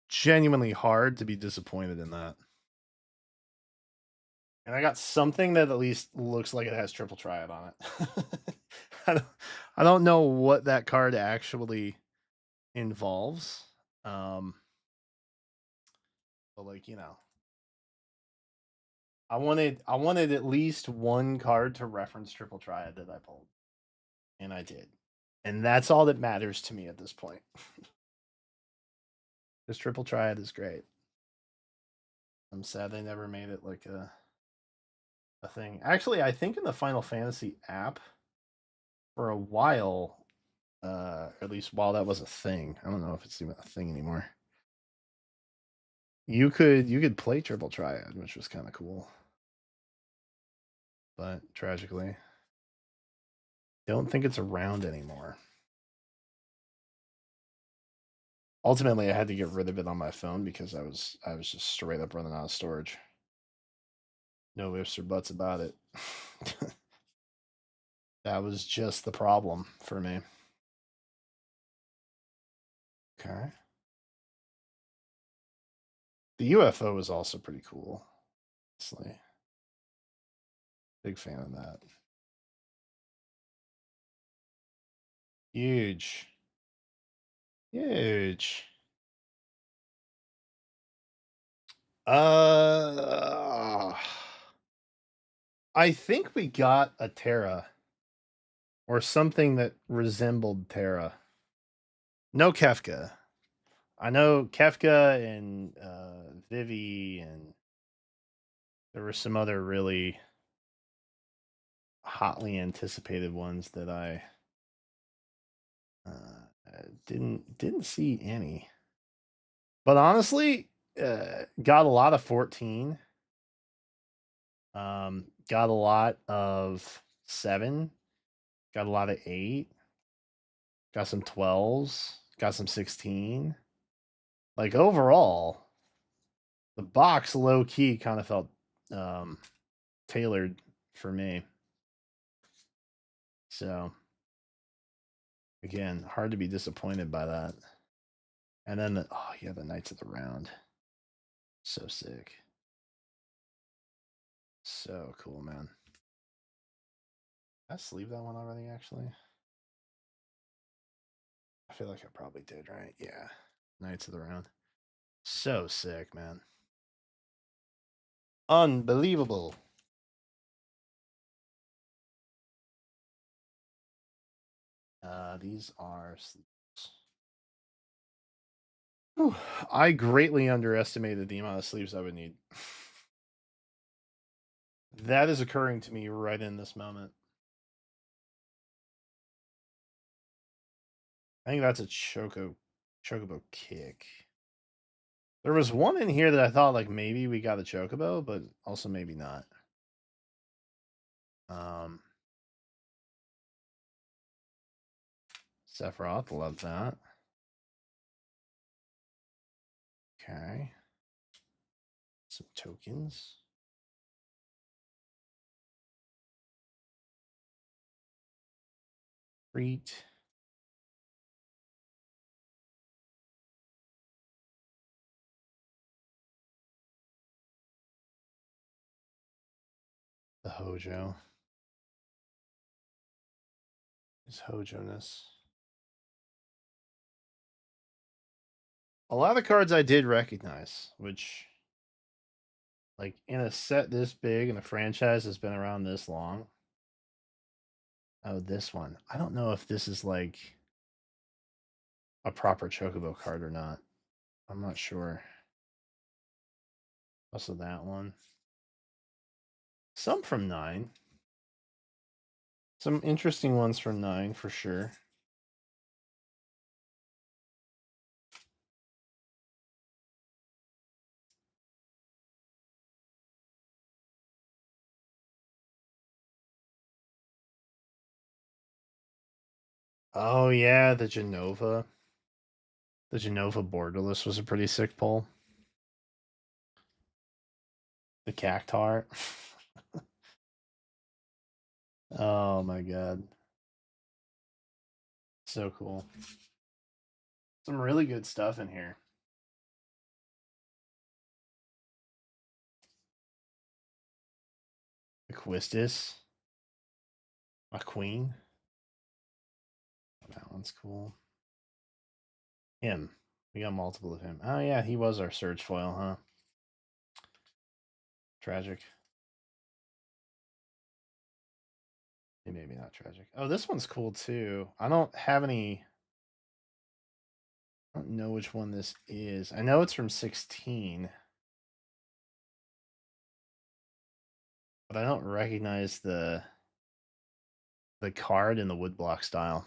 Genuinely hard to be disappointed in that. And I got something that at least looks like it has triple triad on it. I don't, I don't know what that card actually involves. But like, you know, I wanted at least one card to reference triple triad that I pulled. And I did. And that's all that matters to me at this point. This triple triad is great. I'm sad they never made it like a thing. Actually, I think in the Final Fantasy app for a while, at least while that was a thing. I don't know if it's even a thing anymore. You could play triple triad, which was kind of cool. But tragically, don't think it's around anymore. Ultimately, I had to get rid of it on my phone because I was just straight up running out of storage. No ifs or buts about it. That was just the problem for me. Okay. The UFO was also pretty cool. Honestly. Big fan of that. Huge. Huge. Uh I think we got a Terra or something that resembled Terra. No Kefka. I know Kefka and Vivi, and there were some other really hotly anticipated ones that I didn't see any. But honestly, got a lot of 14. Got a lot of 7. Got a lot of 8. Got some 12s. Got some 16. Like overall, the box low key kind of felt um, tailored for me. So again, hard to be disappointed by that. And then oh yeah, the Knights of the Round, so sick, so cool, man. Did I sleeve that one already? Actually, I feel like I probably did, right? Yeah, Knights of the Round, so sick, man, unbelievable. These are sleeves. Whew, I greatly underestimated the amount of sleeves I would need. That is occurring to me right in this moment. I think that's a chocobo kick. There was one in here that I thought like maybe we got a chocobo, but also maybe not. Sephiroth, love that. Okay. Some tokens. Treat. The Hojo. His Hojo-ness. A lot of the cards I did recognize, which, like, in a set this big and a franchise has been around this long. Oh, this one. I don't know if this is, like, a proper Chocobo card or not. I'm not sure. Also, that one. Some from 9. Some interesting ones from 9 for sure. Oh yeah, the Genova. The Genova borderless was a pretty sick pull. The Cactar. Oh my god. So cool. Some really good stuff in here. Aquistus. A queen. That one's cool. Him. We got multiple of him. Oh yeah, he was our search foil, huh? Tragic. Maybe not tragic. Oh, this one's cool too. I don't have any I don't know which one this is. I know it's from 16. But I don't recognize the card in the woodblock style.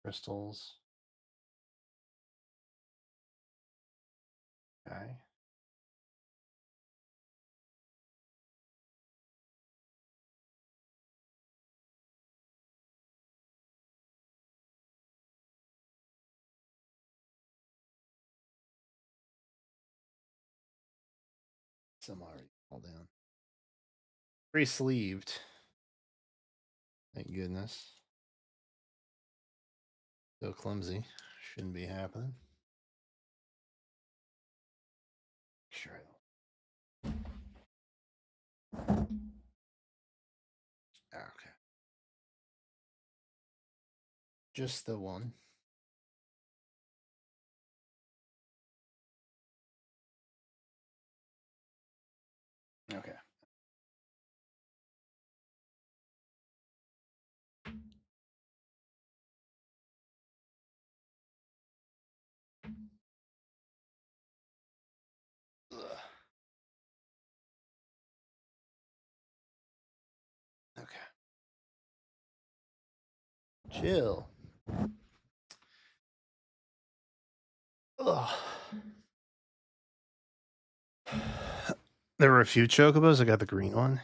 Crystals. Okay. Some already fall down. Free sleeved. Thank goodness. So clumsy. Shouldn't be happening. Sure. Okay. Just the one. Okay. Ugh. Okay. Chill. Ugh. There were a few chocobos. I got the green one.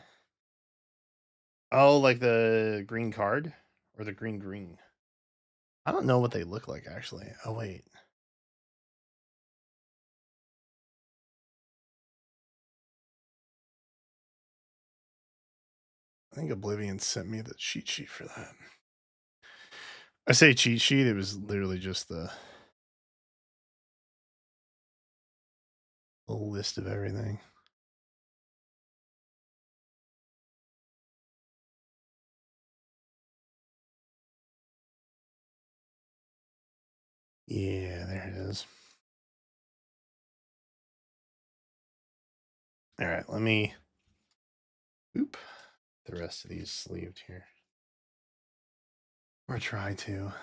Oh, like the green card? Or the green? I don't know what they look like, actually. Oh, wait. I think Oblivion sent me the cheat sheet for that. I say cheat sheet, it was literally just the list of everything. Yeah, there it is. All right, let me oop the rest of these sleeved here. Or try to.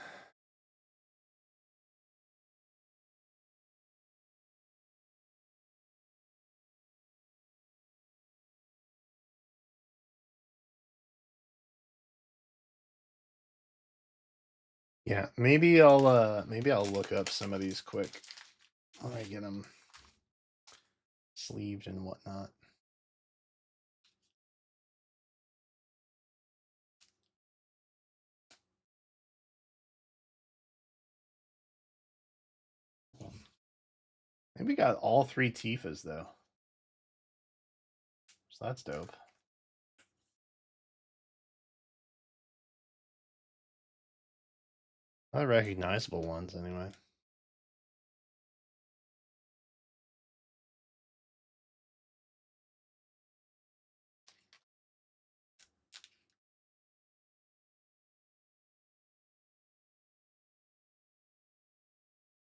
Yeah, maybe I'll look up some of these quick when I get them sleeved and whatnot. Maybe got all 3 Tifas though. So that's dope. Not recognizable ones anyway.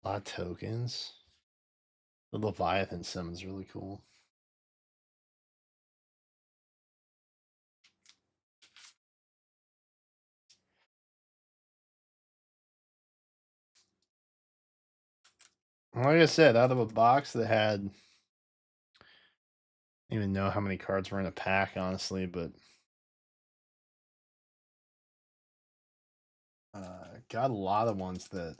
A lot of tokens. The Leviathan summon's really cool. Like I said, out of a box that had, I don't even know how many cards were in a pack, honestly, but got a lot of ones that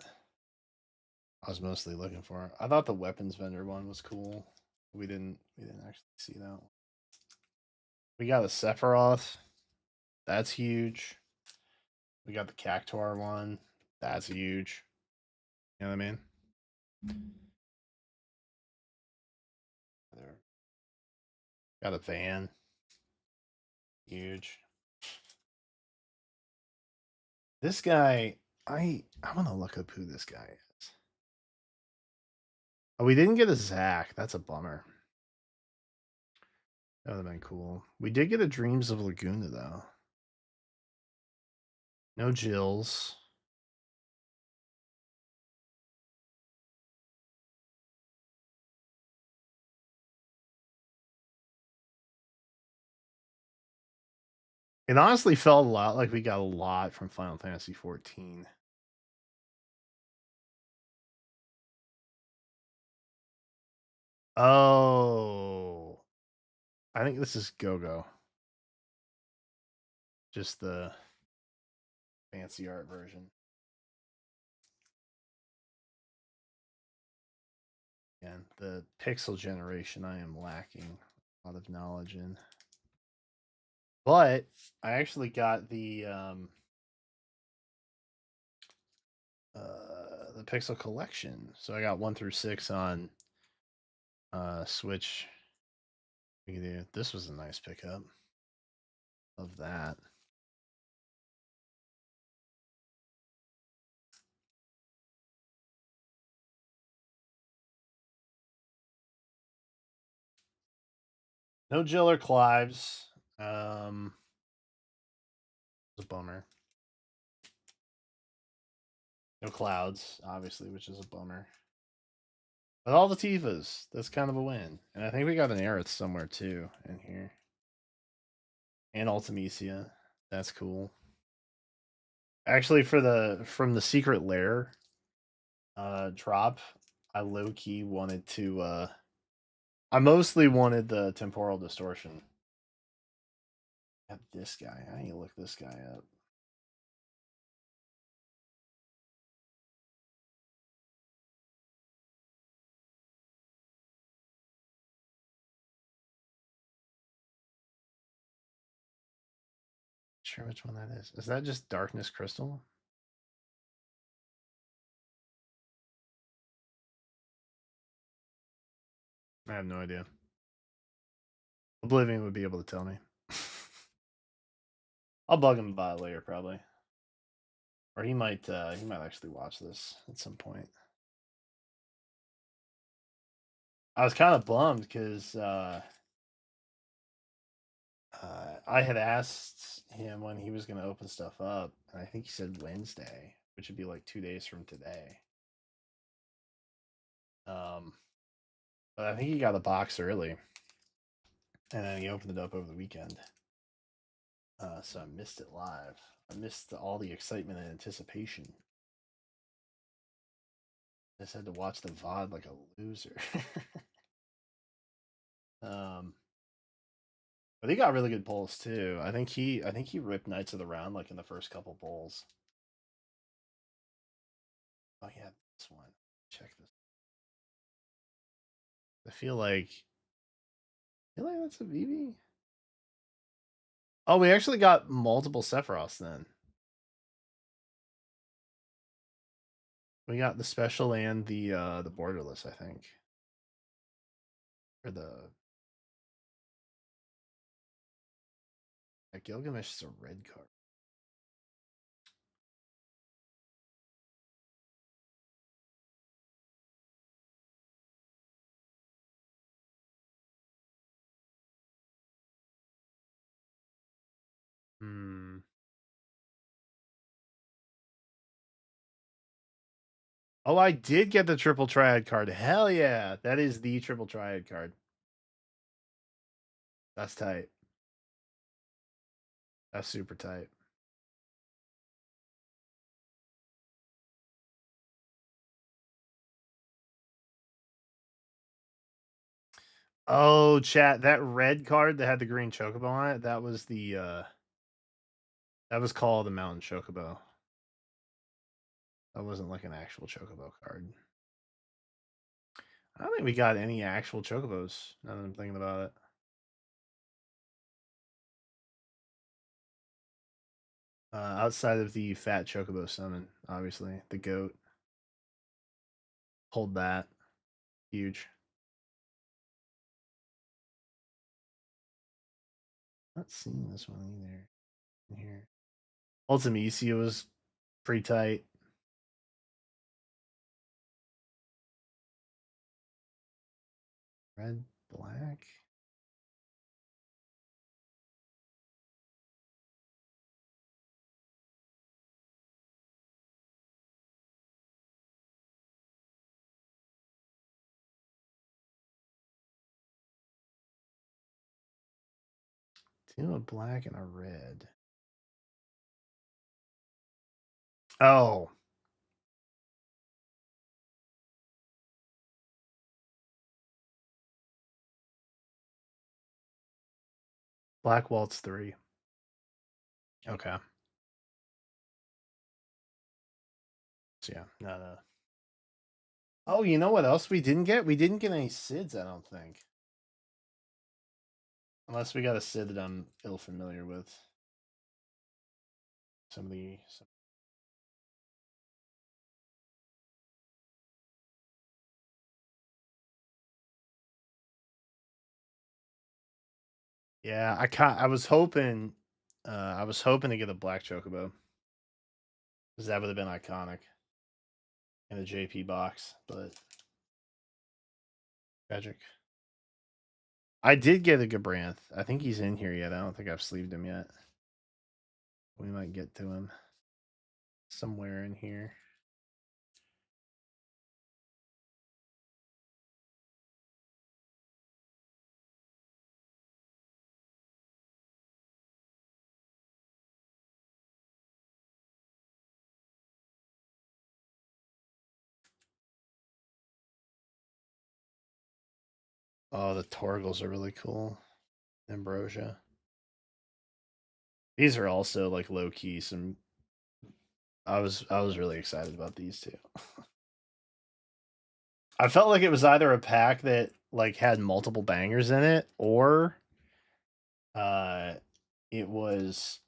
I was mostly looking for. I thought the weapons vendor one was cool. We didn't actually see that one. We got a Sephiroth. That's huge. We got the Cactuar one. That's huge. You know what I mean? There. Got a van. Huge. This guy, I'm gonna look up who this guy is. Oh, we didn't get a Zack. That's a bummer. That would have been cool. We did get a Dreams of Laguna though. No Jills. It honestly felt a lot like we got a lot from Final Fantasy 14. Oh, I think this is Go-Go. Just the fancy art version. And the pixel generation I am lacking a lot of knowledge in. But I actually got the pixel collection. So I got 1 through 6 on Switch. This was a nice pickup of that. No Jill or Clives. It's a bummer. No Clouds, obviously, which is a bummer. But all the Tifas, that's kind of a win. And I think we got an Aerith somewhere too in here. And Ultimecia. That's cool. Actually, from the secret lair drop, I low key wanted to I mostly wanted the temporal distortion. Got this guy. I need to look this guy up. Sure which one that is. Is that just Darkness Crystal? I have no idea. Oblivion would be able to tell me. I'll bug him about it later, probably. Or he might actually watch this at some point. I was kind of bummed because I had asked him when he was going to open stuff up, and I think he said Wednesday, which would be like 2 days from today. But I think he got the box early, and then he opened it up over the weekend. So I missed it live. I missed all the excitement and anticipation. I just had to watch the VOD like a loser. But he got really good polls too. I think he ripped Knights of the Round like in the first couple polls. Oh yeah, this one. Check this. I feel like that's a Vivi. Oh, we actually got multiple Sephiroths then. We got the special and the borderless, I think. Or the Gilgamesh is a red card. Hmm. Oh, I did get the triple triad card. Hell yeah. That is the triple triad card. That's tight. That's super tight. Oh, chat, that red card that had the green chocobo on it, that was that was called the Mountain Chocobo. That wasn't like an actual chocobo card. I don't think we got any actual chocobos, now that I'm thinking about it. Outside of the fat chocobo summon, obviously. The goat. Hold that. Huge. Not seeing this one either in here. Ultimecia was pretty tight. Red, black. Two, a black, and a red. Oh. Black Waltz 3. Okay. So yeah, no. Oh, you know what else we didn't get? We didn't get any SIDs, I don't think. Unless we got a SID that I'm ill familiar with. Some of the. Yeah, I was hoping. I was hoping to get a black chocobo. Because that would have been iconic in a JP box, but tragic. I did get a Gabranth. I think he's in here yet. I don't think I've sleeved him yet. We might get to him somewhere in here. Oh, the Torgles are really cool. Ambrosia. These are also like low key. Some. I was really excited about these two. I felt like it was either a pack that like had multiple bangers in it, or uh, it was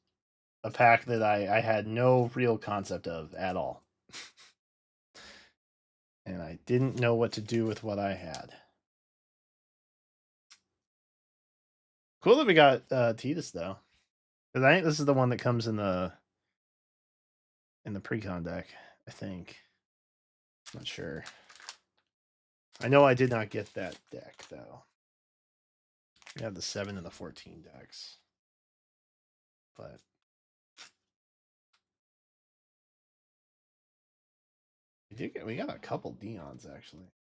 a pack that I had no real concept of at all, and I didn't know what to do with what I had. Cool that we got TTS though, because I think this is the one that comes in the precon deck. I think. Not sure. I know I did not get that deck though. We have the 7 and the 14 decks, but we got a couple Deons actually.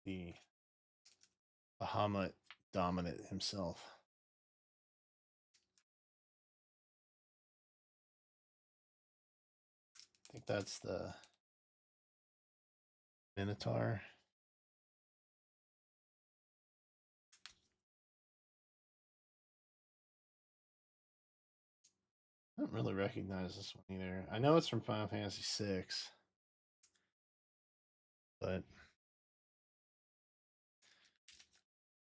The Bahamut dominant himself. I think that's the Minotaur. I don't really recognize this one either. I know it's from Final Fantasy VI, but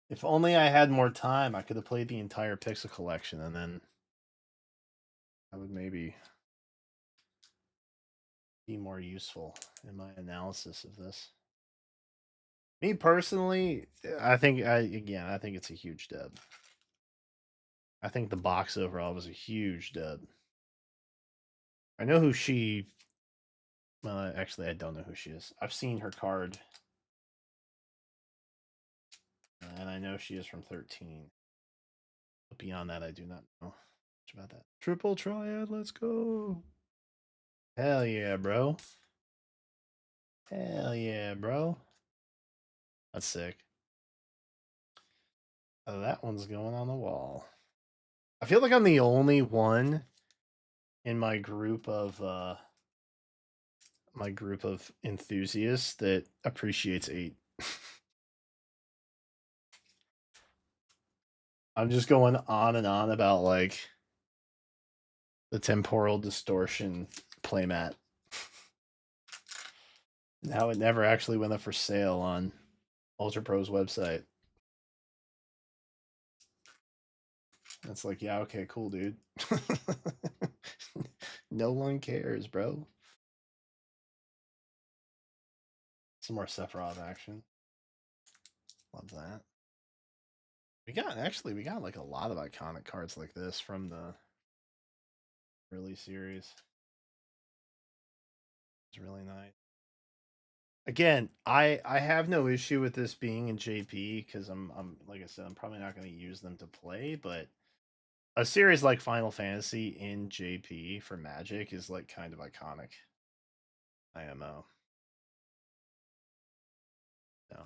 if only I had more time, I could have played the entire Pixel collection, and then I would maybe be more useful in my analysis of this. Me personally, I think I think it's a huge dub. I think the box overall was a huge dub. I know who she. Well, actually, I don't know who she is. I've seen her card, and I know she is from 13. But beyond that, I do not know much about that. Triple triad, let's go! Hell yeah, bro! Hell yeah, bro! That's sick. Oh, that one's going on the wall. I feel like I'm the only one in my group of enthusiasts that appreciates 8. I'm just going on and on about like the temporal distortion playmat. And how it never actually went up for sale on Ultra Pro's website. It's like, yeah, okay, cool, dude. No one cares, bro. Some more Sephiroth action. Love that. We got like a lot of iconic cards like this from the early series. It's really nice. Again, I have no issue with this being in JP because I'm like I said, I'm probably not going to use them to play, but a series like Final Fantasy in JP for Magic is like kind of iconic. IMO. No.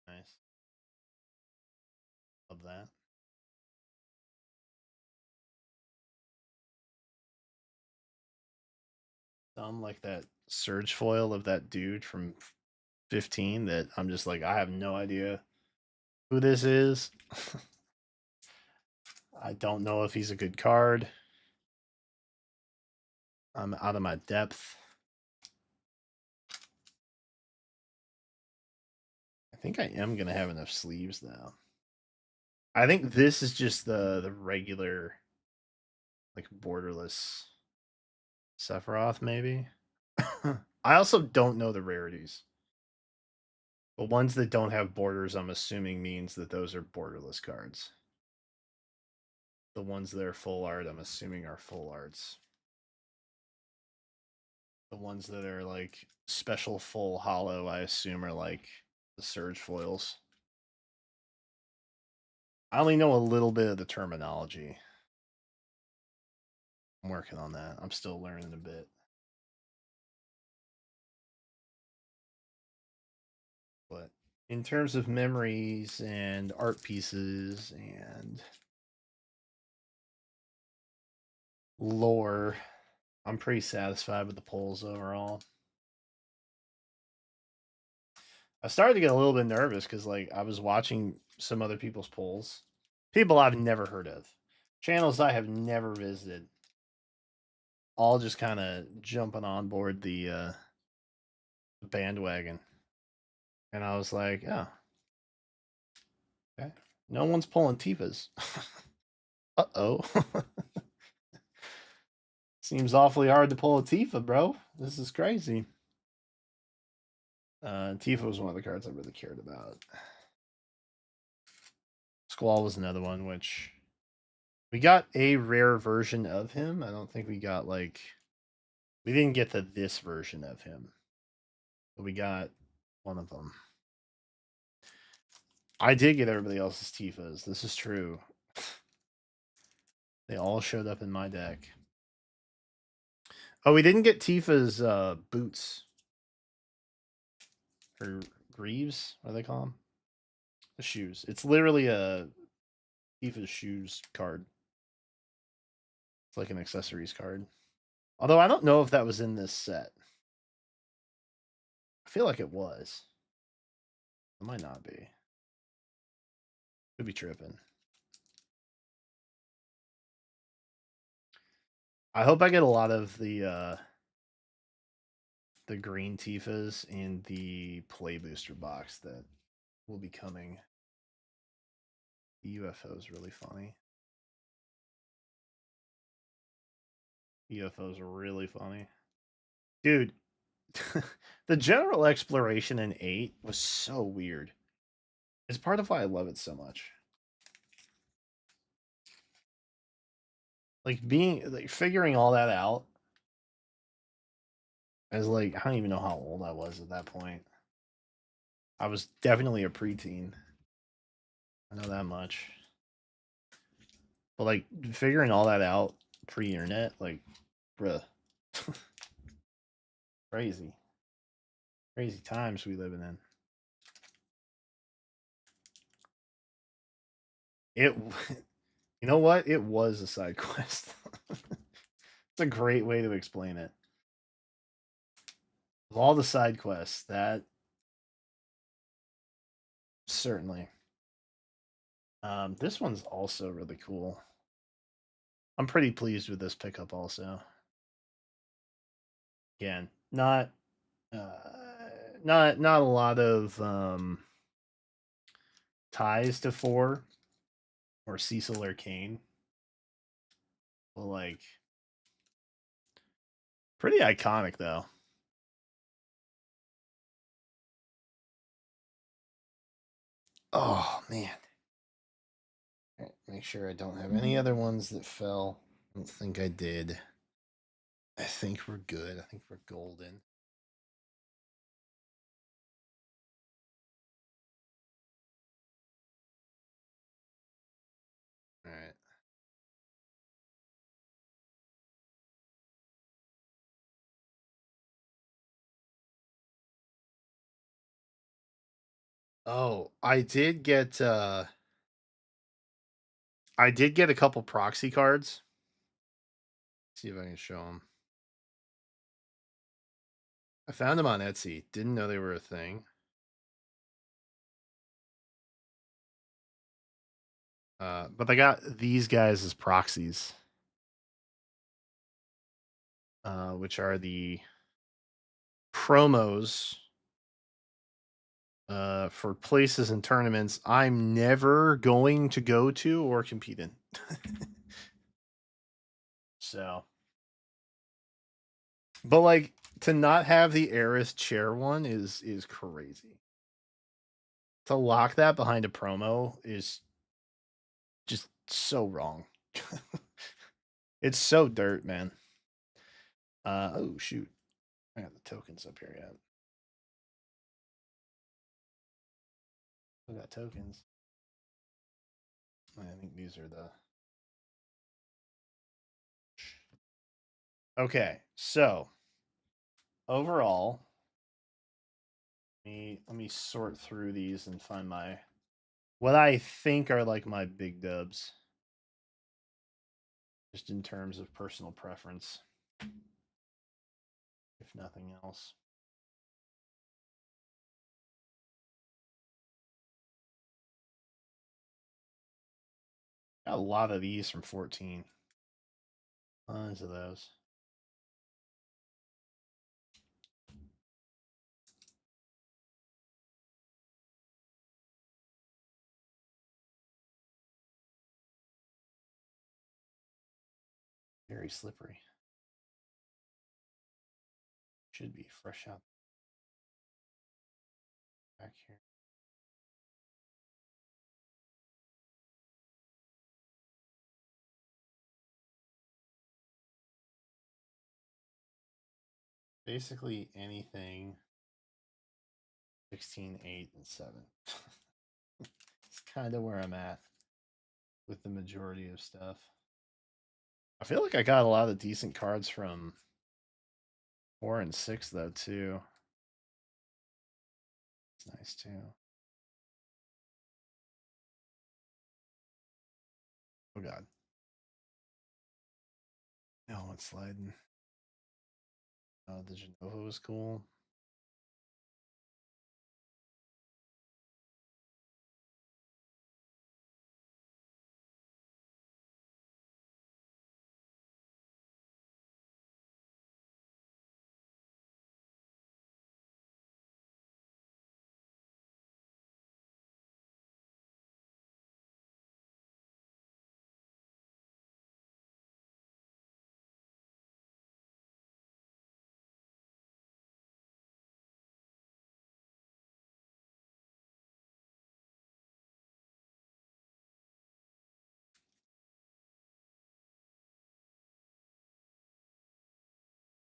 Nice. love that. Some like that surge foil of that dude from 15 that I'm just like, I have no idea who this is. I don't know if he's a good card. I'm out of my depth. I think I am gonna have enough sleeves though. I think this is just the regular like borderless Sephiroth, maybe. I also don't know the rarities. The ones that don't have borders, I'm assuming means that those are borderless cards. The ones that are full art, I'm assuming are full arts. The ones that are like special full hollow, I assume are like the surge foils. I only know a little bit of the terminology. I'm working on that. I'm still learning a bit. But in terms of memories and art pieces and lore, I'm pretty satisfied with the polls overall. I started to get a little bit nervous because like I was watching some other people's polls, people I've never heard of, channels I have never visited, all just kind of jumping on board the bandwagon, and I was like, oh, okay, no one's pulling Tifa's. Uh-oh. Seems awfully hard to pull a Tifa, bro. This is crazy. Tifa was one of the cards I really cared about. Squall was another one, which we got a rare version of him. I don't think we got like we didn't get the this version of him, but we got one of them. I did get everybody else's Tifas. This is true. They all showed up in my deck. Oh, we didn't get Tifa's boots or greaves. What do they call them? The shoes. It's literally a Tifa's shoes card. It's like an accessories card. Although I don't know if that was in this set. I feel like it was. It might not be. Could be tripping. I hope I get a lot of the green Tifas in the play booster box that will be coming. The UFO is really funny. UFOs are really funny. Dude, the general exploration in 8 was so weird. It's part of why I love it so much. Like being like figuring all that out as like I don't even know how old I was at that point. I was definitely a preteen. I know that much. But like figuring all that out pre-internet, like, bruh, crazy, crazy times we living in. It, you know what? It was a side quest. It's a great way to explain it. Of all the side quests, that certainly. This one's also really cool. I'm pretty pleased with this pickup. Also, again, not a lot of ties to 4 or Cecil or Kane, but like pretty iconic though. Oh man. Right, make sure I don't have any other ones that fell. I don't think I did. I think we're good. I think we're golden. All right. Oh, I did get I did get a couple proxy cards. See if I can show them. I found them on Etsy. Didn't know they were a thing. But I got these guys as proxies, which are the promos for places and tournaments I'm never going to go to or compete in. So, but like to not have the Eris chair one is crazy. To lock that behind a promo is just so wrong. It's so dirt, man. Oh shoot. I got the tokens up here yet. I got tokens. I think these are the Okay, so overall, let me sort through these and find my what I think are like my big dubs, just in terms of personal preference, if nothing else. Got a lot of these from 14. Tons of those. Very slippery. Should be fresh out back here. Basically anything 16, 8, and 7. It's kind of where I'm at with the majority of stuff. I feel like I got a lot of decent cards from 4 and 6 though too. It's nice too. Oh god. No, it's sliding. The Genova was cool.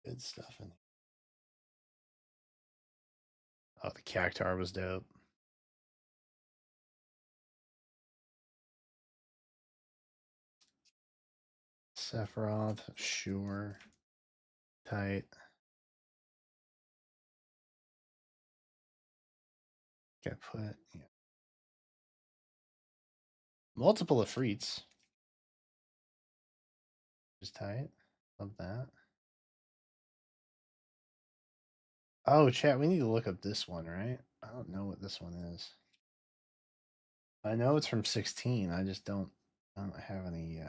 Good stuff in. Oh, the Cactar was dope. Sephiroth, sure. Tight. Got put. Yeah. Multiple Afrits. Just tight. Love that. Oh, chat, we need to look up this one, right? I don't know what this one is. I know it's from 16. I just don't have any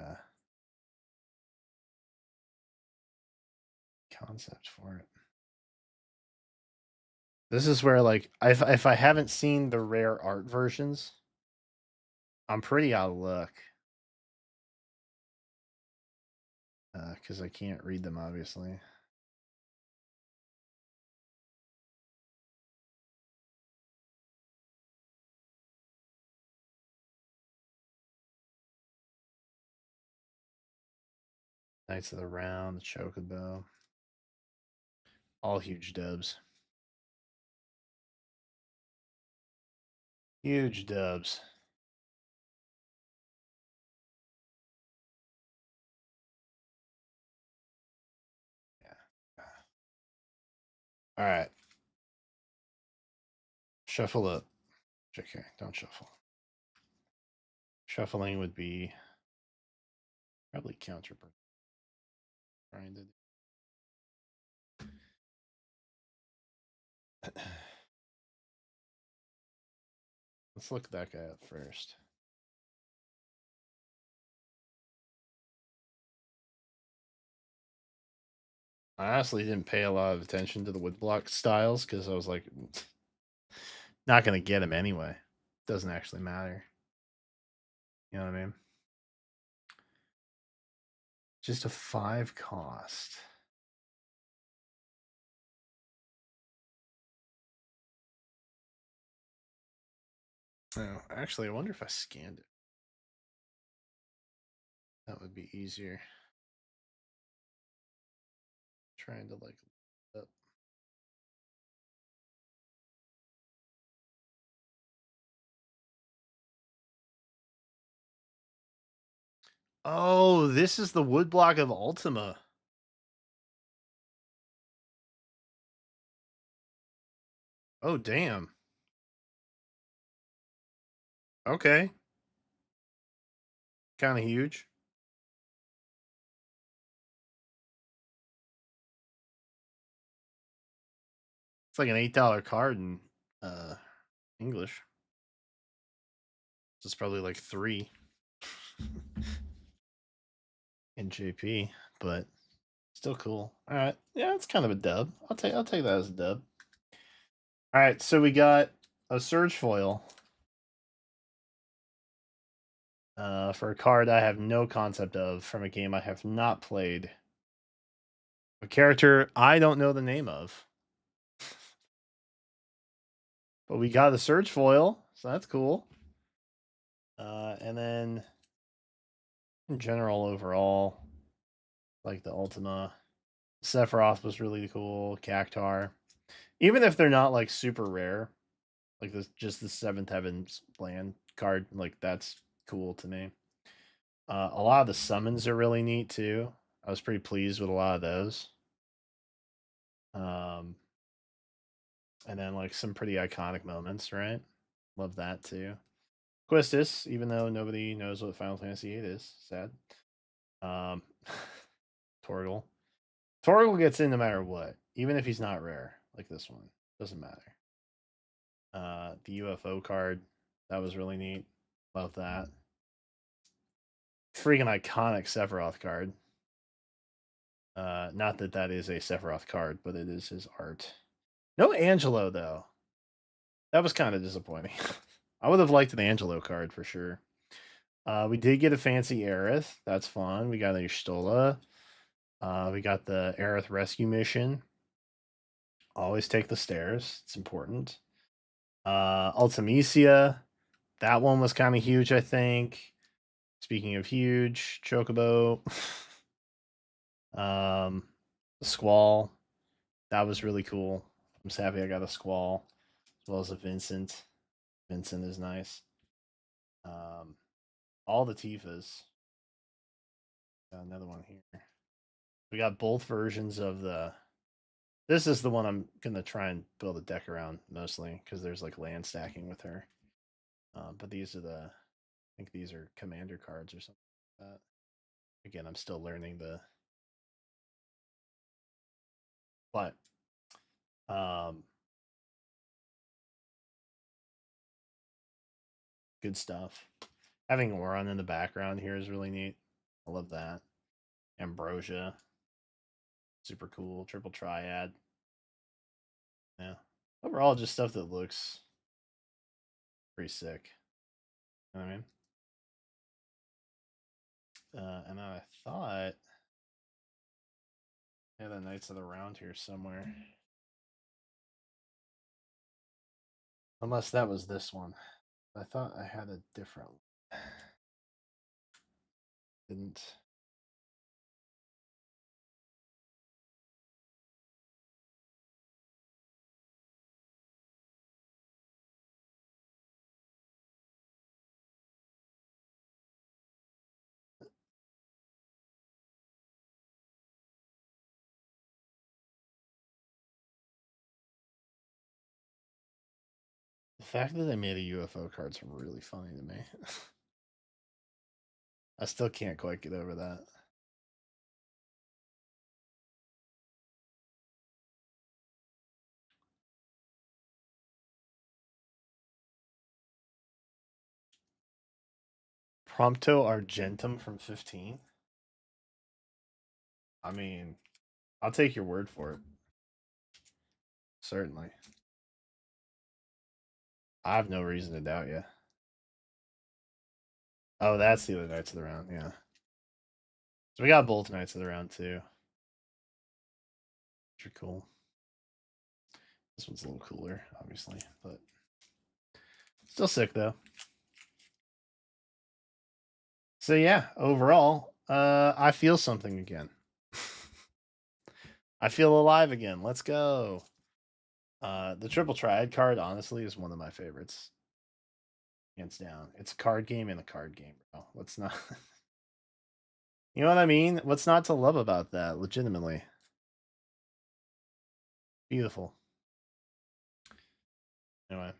concept for it. This is where like if I haven't seen the rare art versions, I'm pretty out of luck. Because I can't read them obviously. Knights of the Round, the Chocobo. All huge dubs. Huge dubs. Yeah. All right. Shuffle up. Okay, don't shuffle. Shuffling would be Probably counter trying to let's look that guy up first. I honestly didn't pay a lot of attention to the woodblock styles because I was like, not gonna get him anyway. Doesn't actually matter. You know what I mean? Just a 5 cost. Oh, actually, I wonder if I scanned it. That would be easier. Trying to like up. Oh, this is the woodblock of Ultima. Oh, damn. Okay. Kind of huge. It's like an $8 card in uh, English. So it's probably like 3 in JP, but still cool. All right. Yeah, it's kind of a dub. I'll take that as a dub. All right, so we got a Surge Foil for a card I have no concept of from a game I have not played. A character I don't know the name of. But we got a Surge Foil, so that's cool. And then in general, overall, like the Ultima, Sephiroth was really cool. Cactar, even if they're not like super rare, like this just the Seventh Heavens land card, like that's cool to me. A lot of the summons are really neat too. I was pretty pleased with a lot of those. Um, and then like some pretty iconic moments, right? Love that too. Quistis, even though nobody knows what Final Fantasy VIII is, sad. Um, Torgal. Torgal gets in no matter what, even if he's not rare, like this one. Doesn't matter. The UFO card, that was really neat. Love that. Freaking iconic Sephiroth card. Not that that is a Sephiroth card, but it is his art. No Angelo though. That was kind of disappointing. I would have liked an Angelo card for sure. We did get a fancy Aerith. That's fun. We got a Stola. We got the Aerith rescue mission. Always take the stairs. It's important. Ultimecia. That one was kind of huge, I think. Speaking of huge, Chocobo. The Squall. That was really cool. I'm just happy I got a Squall as well as a Vincent. Vincent is nice. Um, all the Tifas. Got another one here. We got both versions of the. This is the one I'm gonna try and build a deck around mostly because there's like land stacking with her. But these are the. I think these are commander cards or something like that. Again, I'm still learning the. But um, good stuff. Having Oron in the background here is really neat. I love that. Ambrosia, super cool. Triple Triad. Yeah. Overall, just stuff that looks pretty sick. You know what I mean? And I thought I had the Knights of the Round here somewhere. Unless that was this one. I thought I had a different one. Didn't. The fact that they made a UFO card's really funny to me. I still can't quite get over that. Prompto Argentum from 15. I mean, I'll take your word for it. Certainly. I have no reason to doubt you. Oh, that's the other Knights of the Round, yeah. So we got both Knights of the Round too. Which are cool. This one's a little cooler, obviously, but still sick though. So yeah, overall, I feel something again. I feel alive again. Let's go. The Triple Triad card, honestly, is one of my favorites. Hands down. It's a card game and a card game, bro. Let's not. You know what I mean? What's not to love about that? Legitimately. Beautiful. Anyway,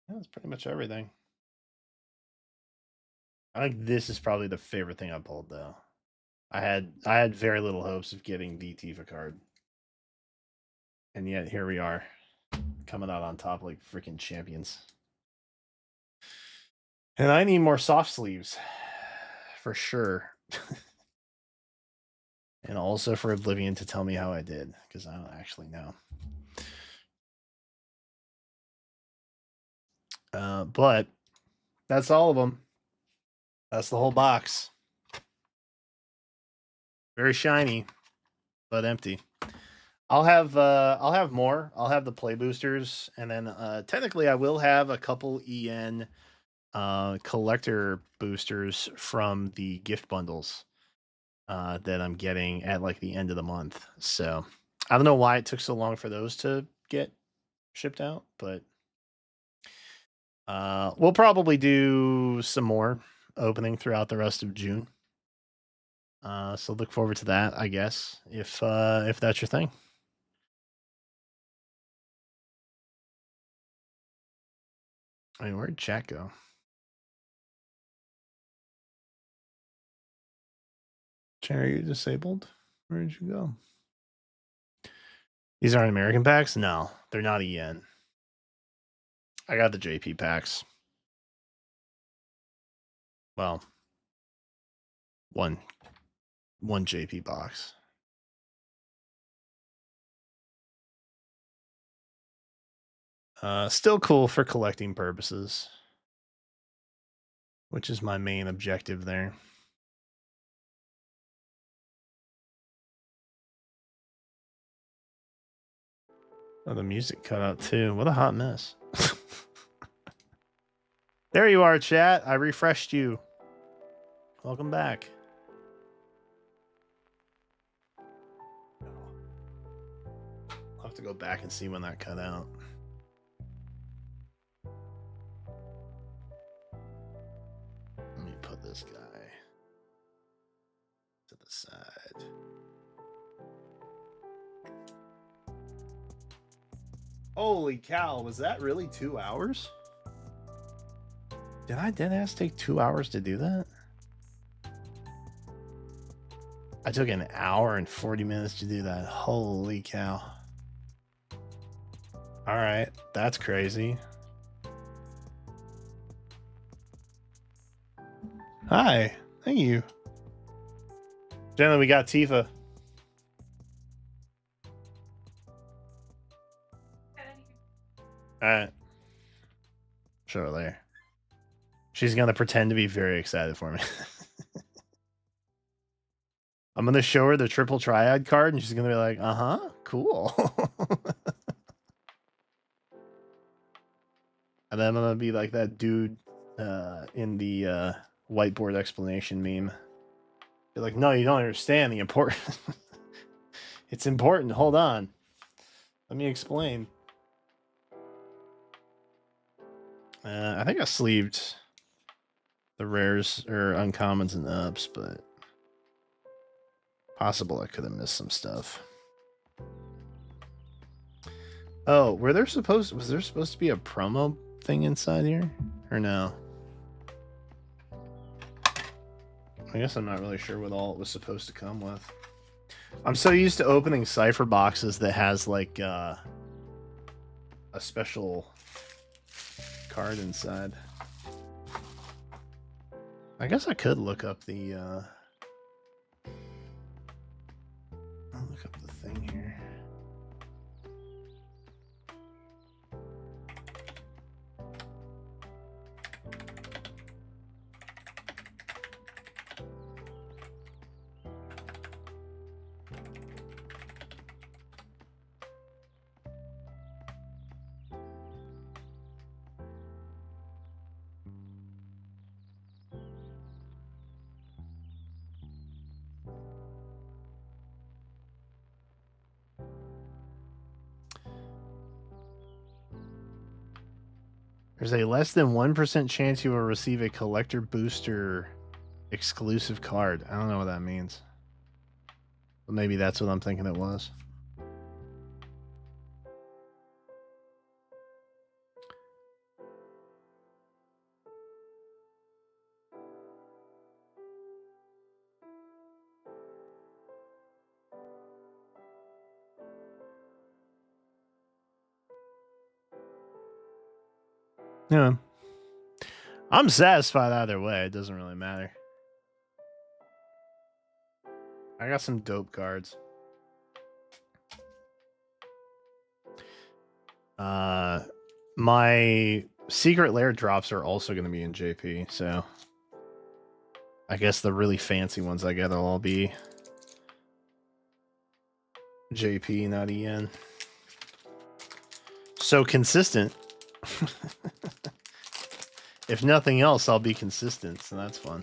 that's pretty much everything. I think this is probably the favorite thing I pulled, though. I had very little hopes of getting the Tifa card, and yet here we are, coming out on top like freaking champions. And I need more soft sleeves, for sure. And also for Oblivion to tell me how I did, because I don't actually know. But that's all of them. That's the whole box. Very shiny, but empty. I'll have more. I'll have the play boosters, and then technically I will have a couple EN collector boosters from the gift bundles that I'm getting at like the end of the month. So I don't know why it took so long for those to get shipped out, but we'll probably do some more opening throughout the rest of June. So look forward to that, I guess, if that's your thing. I mean, where'd chat go? Chat, are you disabled? Where did you go? These aren't American packs? No, they're not EN. I got the JP packs. Well, one JP box. Still cool for collecting purposes, which is my main objective there. Oh, the music cut out too. What a hot mess. There you are, chat. I refreshed you. Welcome back. I'll have to go back and see when that cut out. Let me put this guy to the side. Holy cow, was that really 2 hours? Did I deadass take 2 hours to do that? I took an hour and 40 minutes to do that. Holy cow. All right, that's crazy. Hi, thank you. Gentlemen, we got Tifa. All right. Show her later. She's going to pretend to be very excited for me. I'm going to show her the triple triad card, and she's going to be like, uh-huh, cool. And then I'm going to be like that dude in the whiteboard explanation meme. You're like, no, you don't understand the important. It's important. Hold on. Let me explain. I think I sleeved the rares or uncommons and ups, but possible I could have missed some stuff. Oh, was there supposed to be a promo thing inside here? Or no? I guess I'm not really sure what all it was supposed to come with. I'm so used to opening cipher boxes that has like a special card inside. I guess I could look up the I'll look up the thing here. There's a less than 1% chance you will receive a collector booster exclusive card. I don't know what that means. But maybe that's what I'm thinking it was. Yeah. I'm satisfied either way. It doesn't really matter. I got some dope cards. My secret lair drops are also going to be in JP, so I guess the really fancy ones I get will all be JP, not EN. So consistent. If nothing else, I'll be consistent, so that's fun.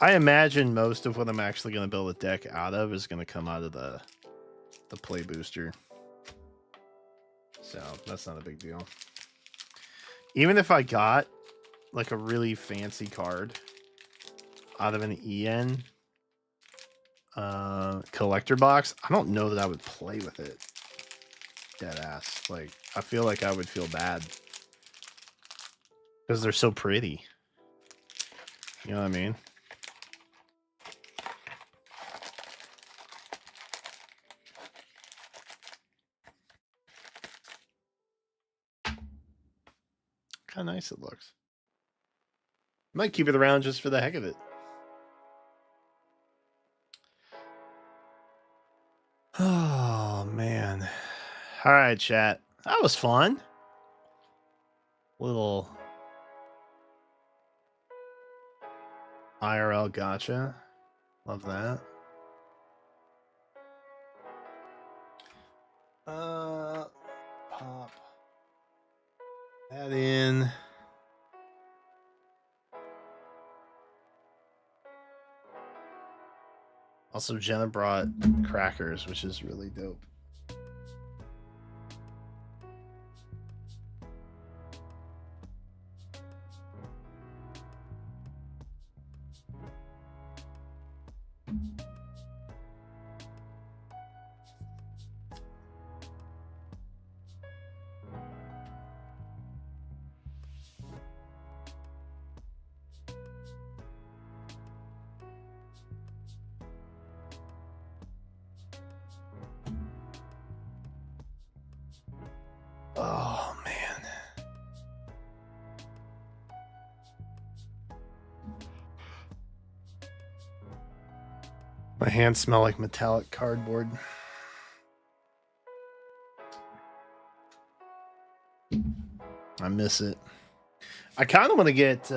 I imagine most of what I'm actually going to build a deck out of is going to come out of the play booster. So that's not a big deal. Even if I got like a really fancy card out of an EN collector box, I don't know that I would play with it. Dead ass. Like, I feel like I would feel bad because they're so pretty. You know what I mean? How nice it looks. Might keep it around just for the heck of it. Oh, man. All right, chat. That was fun. Little IRL gotcha. Love that. Pop that in. Also, Jenna brought crackers, which is really dope. Oh, man. My hands smell like metallic cardboard. I miss it. I kind of want to get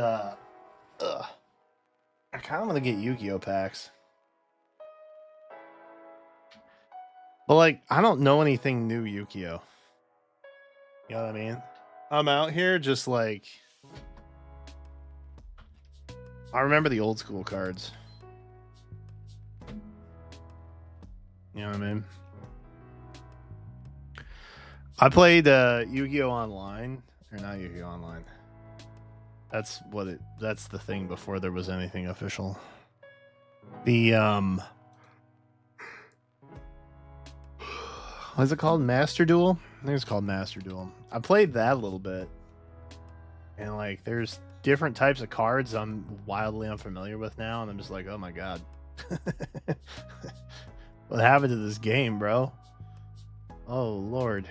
Yu-Gi-Oh packs. But like, I don't know anything new Yu-Gi-Oh. You know what I mean? I'm out here just like, I remember the old school cards. You know what I mean? I played Yu-Gi-Oh Online, or not Yu-Gi-Oh Online. That's the thing before there was anything official. The What's it called? Master Duel? I think it's called Master Duel. I played that a little bit. And like there's different types of cards I'm wildly unfamiliar with now, and I'm just like, oh my god. What happened to this game, bro? Oh lord.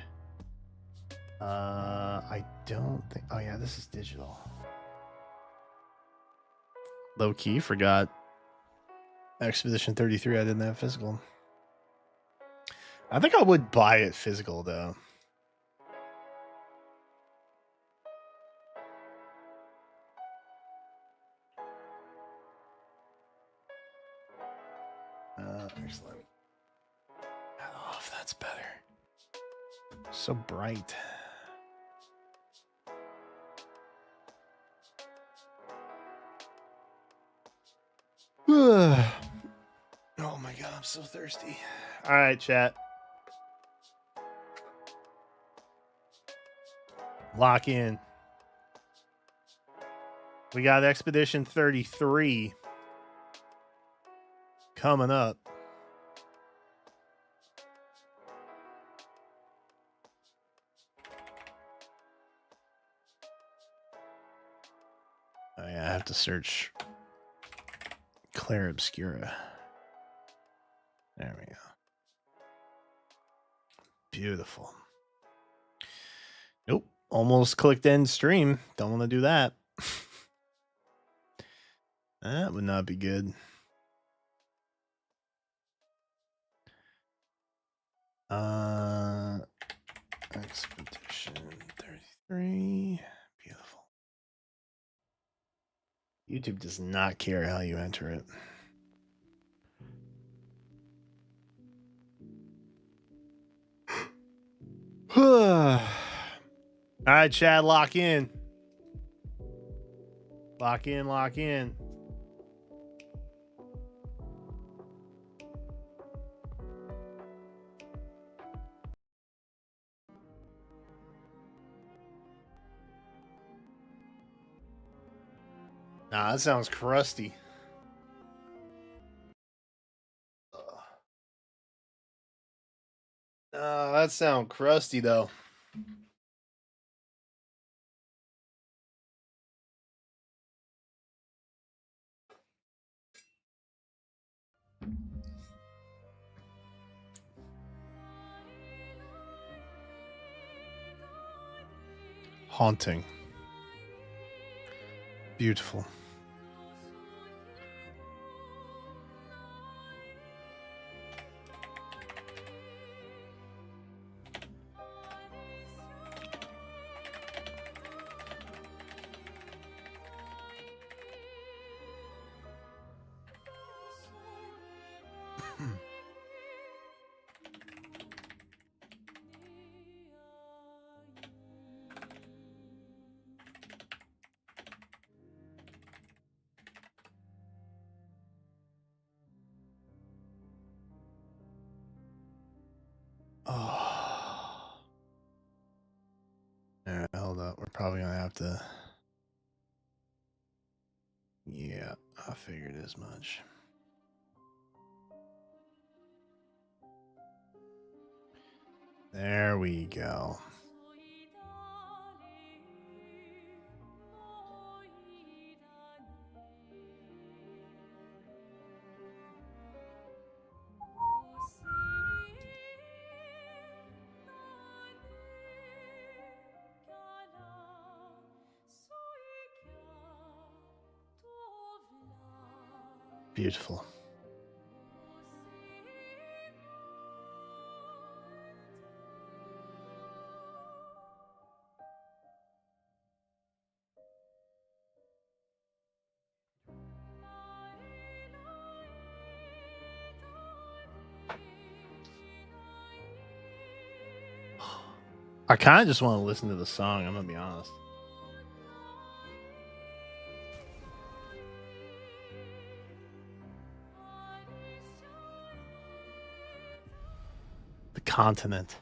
I don't think oh yeah, this is digital. Low key forgot. Expedition 33, I didn't have physical. I think I would buy it physical though. Excellent. Oh, if that's better. So bright. Oh my god, I'm so thirsty. All right, chat. Lock in. We got Expedition 33 coming up. Oh yeah, I have to search Claire Obscura. There we go. Beautiful. Nope. Almost clicked end stream. Don't want to do that. That would not be good. Expedition 33. Beautiful. YouTube does not care how you enter it. All right, Chad, lock in. Lock in, lock in. Nah, that sounds crusty. That sounds crusty though. Haunting. Beautiful. Oh. All right, hold up. We're probably gonna have to. Yeah, I figured as much. There we go. Beautiful. I kind of just want to listen to the song. I'm gonna be honest. The continent.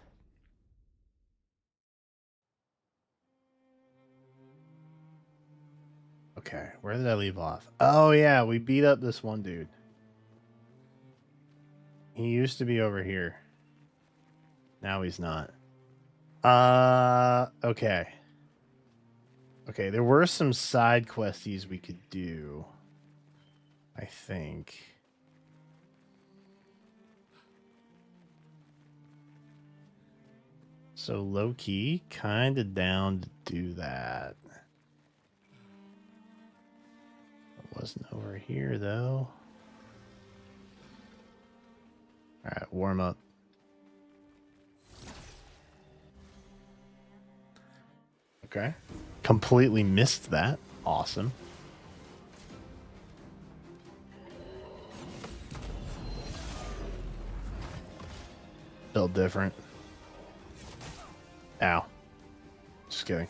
Okay, where did I leave off? Oh yeah, we beat up this one dude. He used to be over here. Now he's not. Okay. Okay, there were some side questies we could do, I think. So low key, kind of down to do that. It wasn't over here though. All right, warm up. Okay. Completely missed that. Awesome. Felt different. Ow. Just kidding.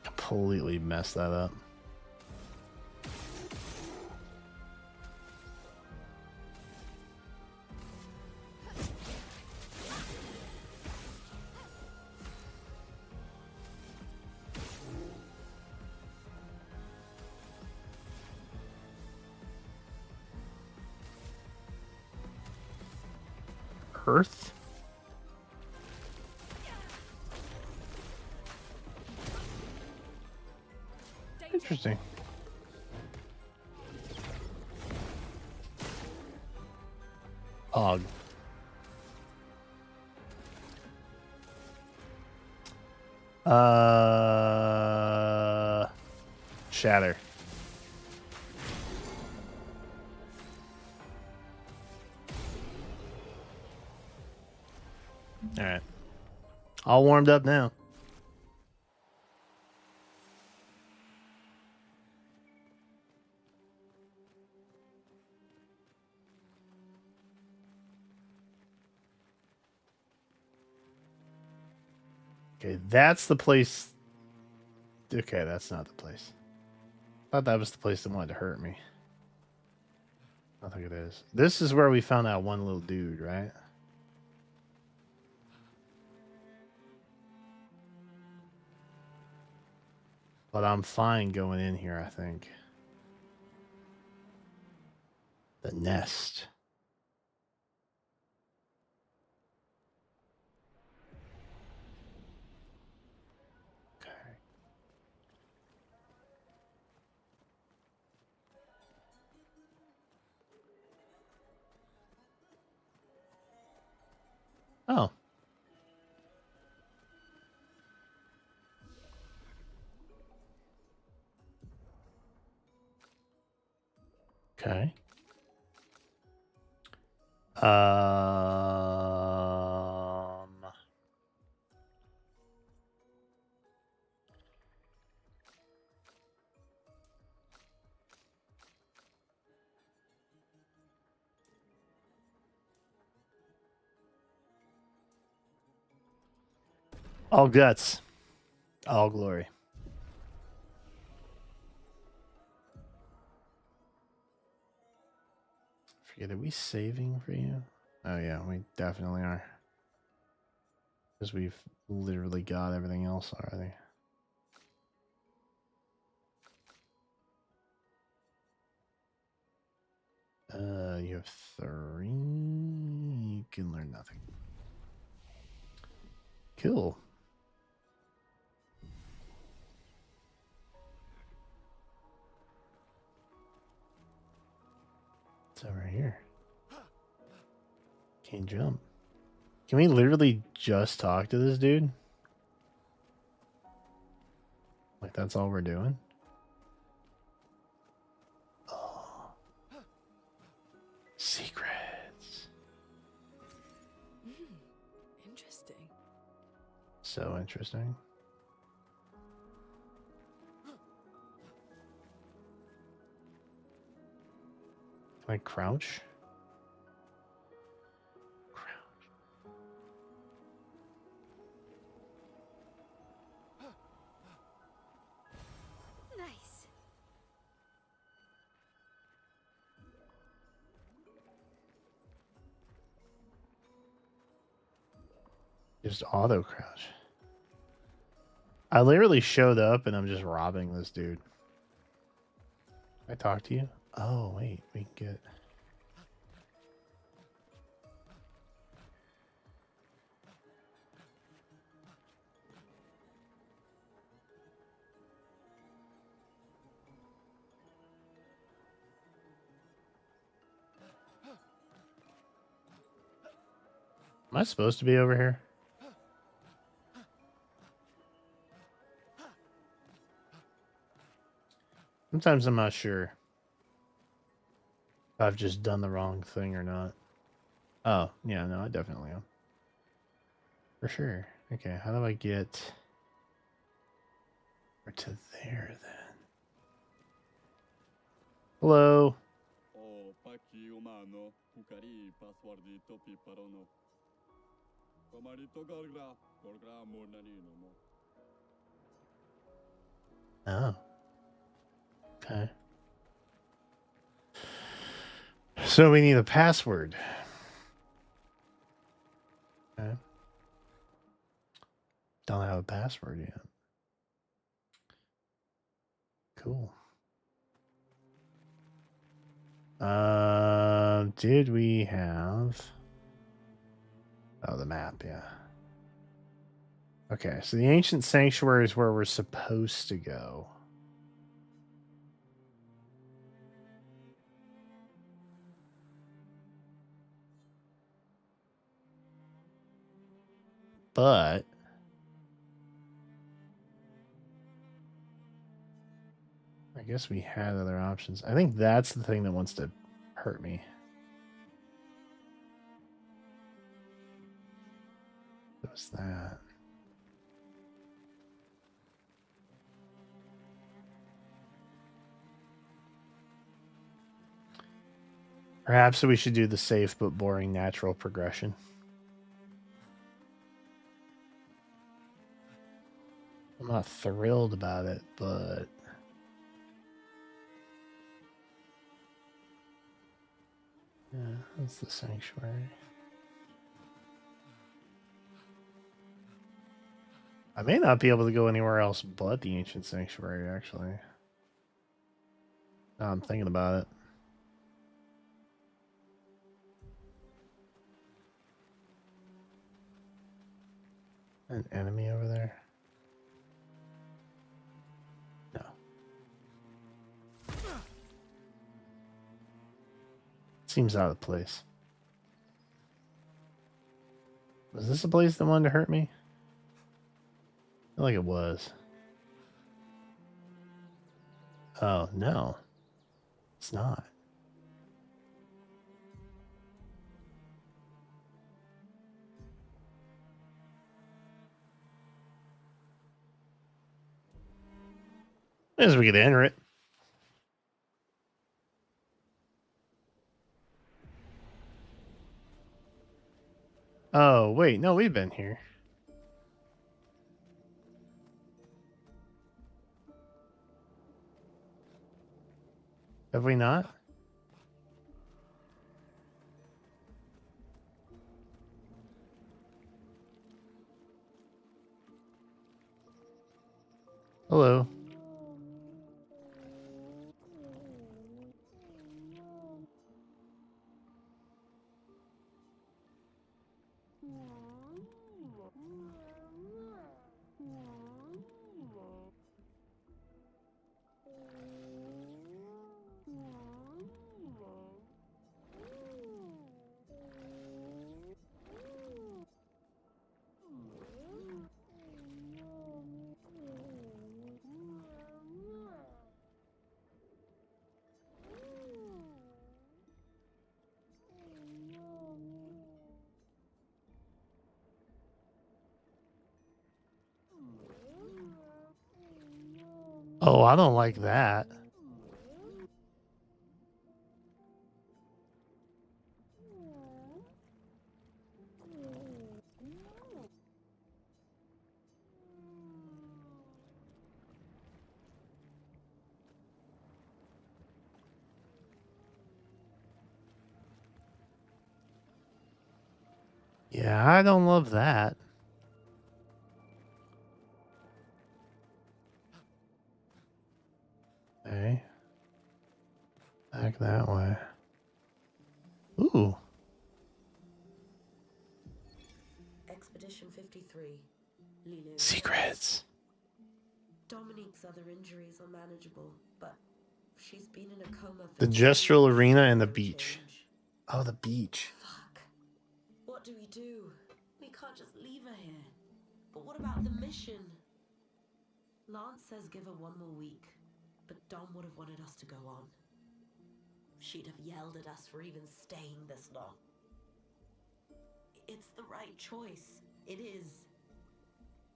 Completely messed that up. Earth? Interesting. Pog. Shatter. All right. All warmed up now. Okay, that's the place. Okay, that's not the place. I thought that was the place that wanted to hurt me. I don't think it is. This is where we found that one little dude, right? But I'm fine going in here, I think. The nest. Okay. Oh. Okay. All guts. All glory. Forget, are we saving for you? Oh yeah, we definitely are. Because we've literally got everything else already. You have 3. You can learn nothing. Cool. It's over here. Can't jump. Can we literally just talk to this dude? Like that's all we're doing? Oh. Secrets. Interesting. So interesting. Can I crouch? Nice. Just auto crouch. I literally showed up and I'm just robbing this dude. I talk to you? Oh, wait. We can get... Am I supposed to be over here? Sometimes I'm not sure if I've just done the wrong thing or not. Oh, yeah, no, I definitely am. For sure. Okay, how do I get to there then? Hello. Oh. Okay. So we need a password. Okay. Don't have a password yet. Cool. Did we have... Oh, the map, yeah. Okay, so the ancient sanctuary is where we're supposed to go. But I guess we had other options. I think that's the thing that wants to hurt me. What was that? Perhaps we should do the safe but boring natural progression. I'm not thrilled about it, but... Yeah, that's the sanctuary. I may not be able to go anywhere else but the ancient sanctuary, actually. Now I'm thinking about it. An enemy over there? No. Seems out of place. Was this a place that wanted to hurt me? I feel like it was. Oh, no. It's not. As we could enter it. Oh, wait. No, we've been here. Have we not? Hello. Oh, I don't like that. Yeah, I don't love that. Okay. Back that way. Ooh. Expedition 53. Lulu. Secrets. Dominique's other injuries are manageable, but she's been in a coma for The 2 gestural weeks, arena and the no beach. change. Oh, the beach. Fuck. What do? We can't just leave her here. But what about the mission? Lance says give her 1 more week, but Dom would have wanted us to go on. She'd have yelled at us for even staying this long. It's the right choice. It is.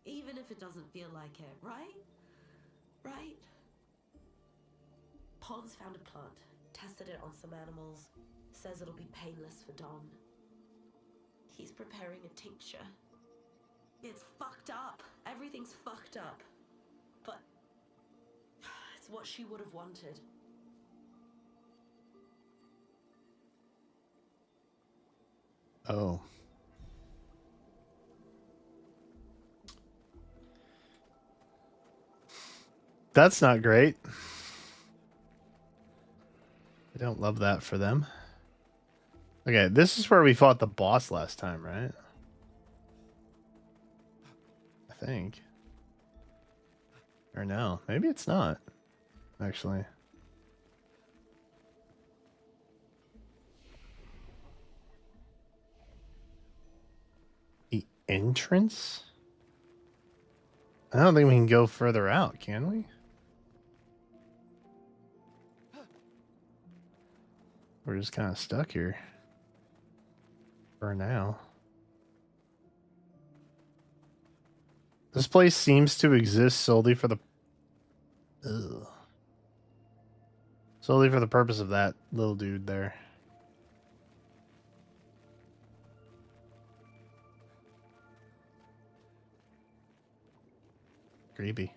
Even if it doesn't feel like it, right? Right? Pons found a plant, tested it on some animals, says it'll be painless for Dom. He's preparing a tincture. It's fucked up. Everything's fucked up. But it's what she would have wanted. Oh. That's not great. I don't love that for them. Okay, this is where we fought the boss last time, right? I think. Or no, maybe it's not, actually. The entrance? I don't think we can go further out, can we? We're just kind of stuck here. For now. This place seems to exist solely for the... Ugh. Solely for the purpose of that little dude there. Creepy.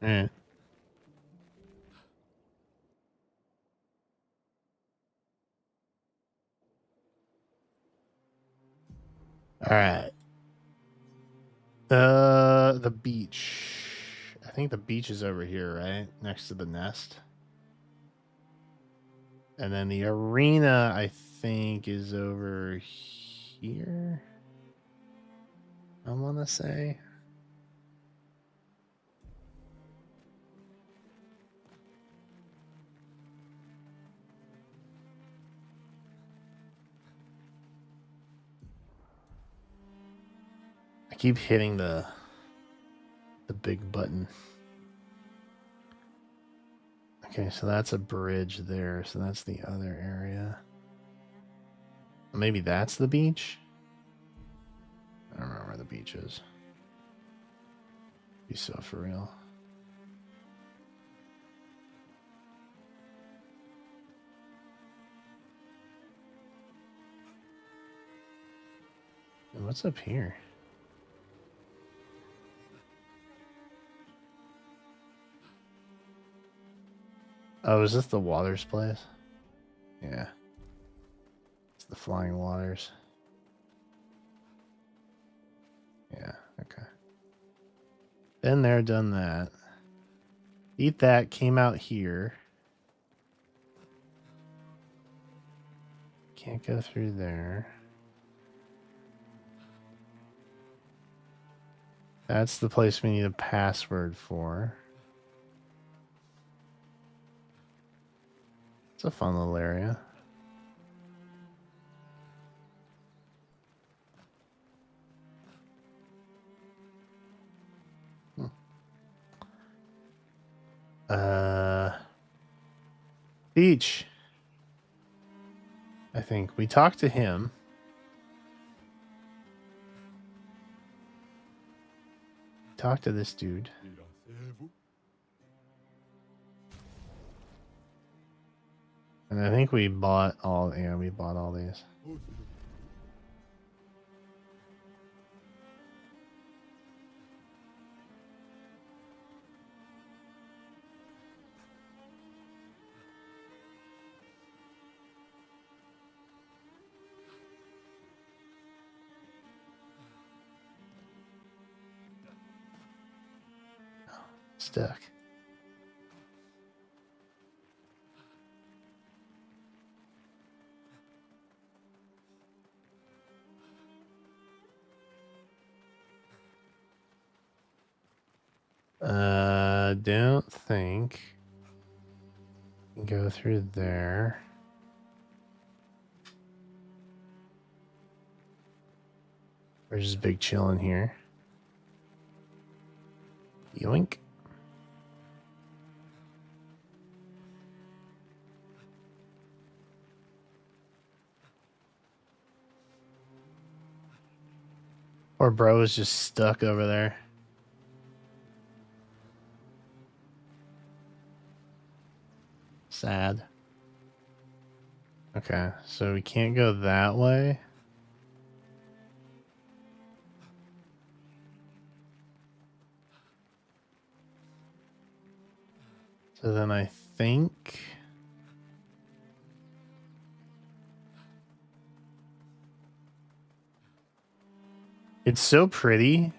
Eh. Alright. The beach. I think the beach is over here, right? Next to the nest. And then the arena, I think, is over here. I want to say. I keep hitting the big button. Okay, so that's a bridge there. So that's the other area. Maybe that's the beach? I don't remember where the beach is. Be so for real. And what's up here? Oh, is this the Waters place? Yeah. It's the Flying Waters. Yeah, okay. Been there, done that. Eat that, came out here. Can't go through there. That's the place we need a password for. It's a fun little area. Beach. I think we talked to him. Talk to this dude. And I think we bought all, yeah, we bought all these. stuck. Don't think. Go through there. We're just big chilling here. Yoink. Or bro is just stuck over there. Sad. Okay, so we can't go that way. So then I think... It's so pretty.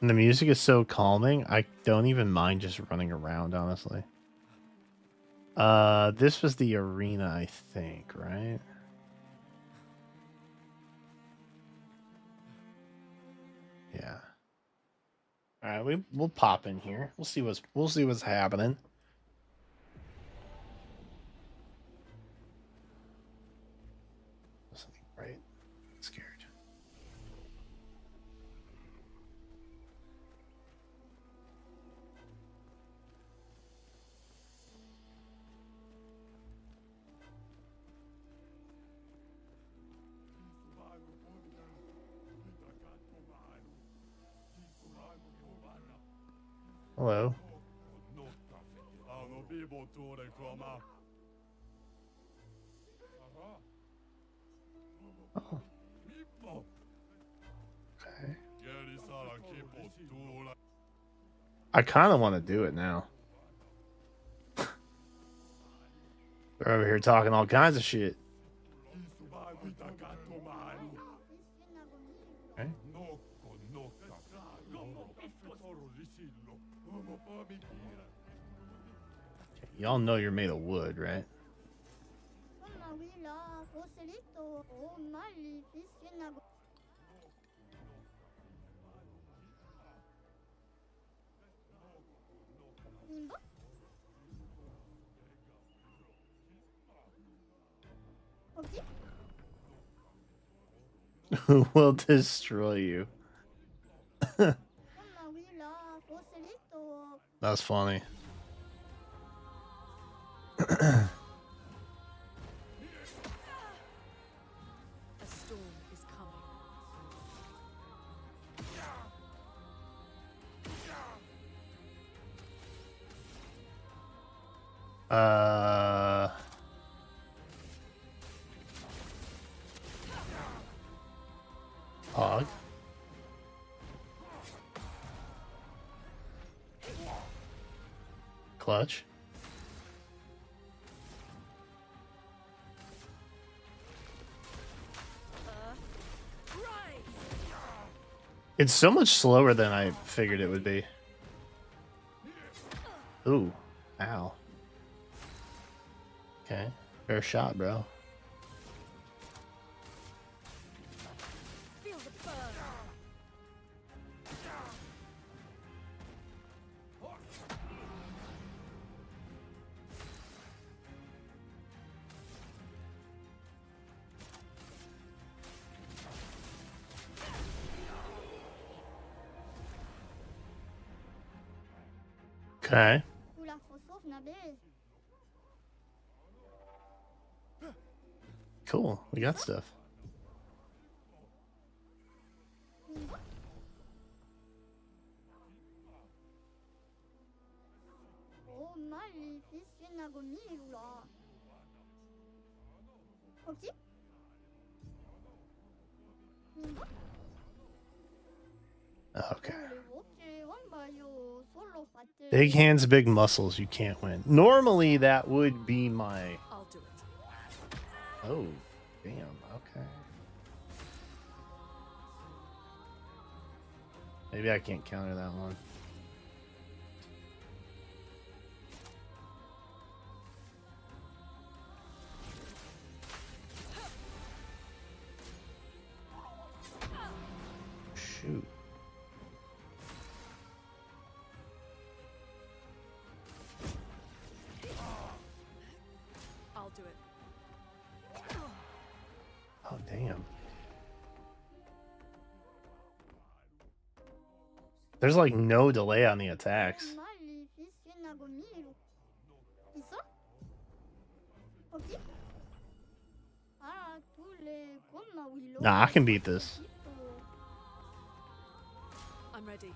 And the music is so calming. I don't even mind just running around, honestly. This was the arena, I think, right? Yeah. All right, we'll pop in here. We'll see what's happening. Something right? Scared. Hello. Oh. Okay. I kind of want to do it now. They're over here talking all kinds of shit. Okay. Y'all know you're made of wood, right? Who will destroy you? That's funny. A storm is coming. Hog. Clutch. It's so much slower than I figured it would be. Ooh. Ow. Okay. Fair shot, bro. Feel the burn. Okay. Cool. We got stuff. Okay. Big hands, big muscles. You can't win. Normally, that would be my... I'll do it. Oh, damn. Okay. Maybe I can't counter that one. shoot. I'll do it. Oh, damn. There's like no delay on the attacks. Nah, I can beat this. I'm ready.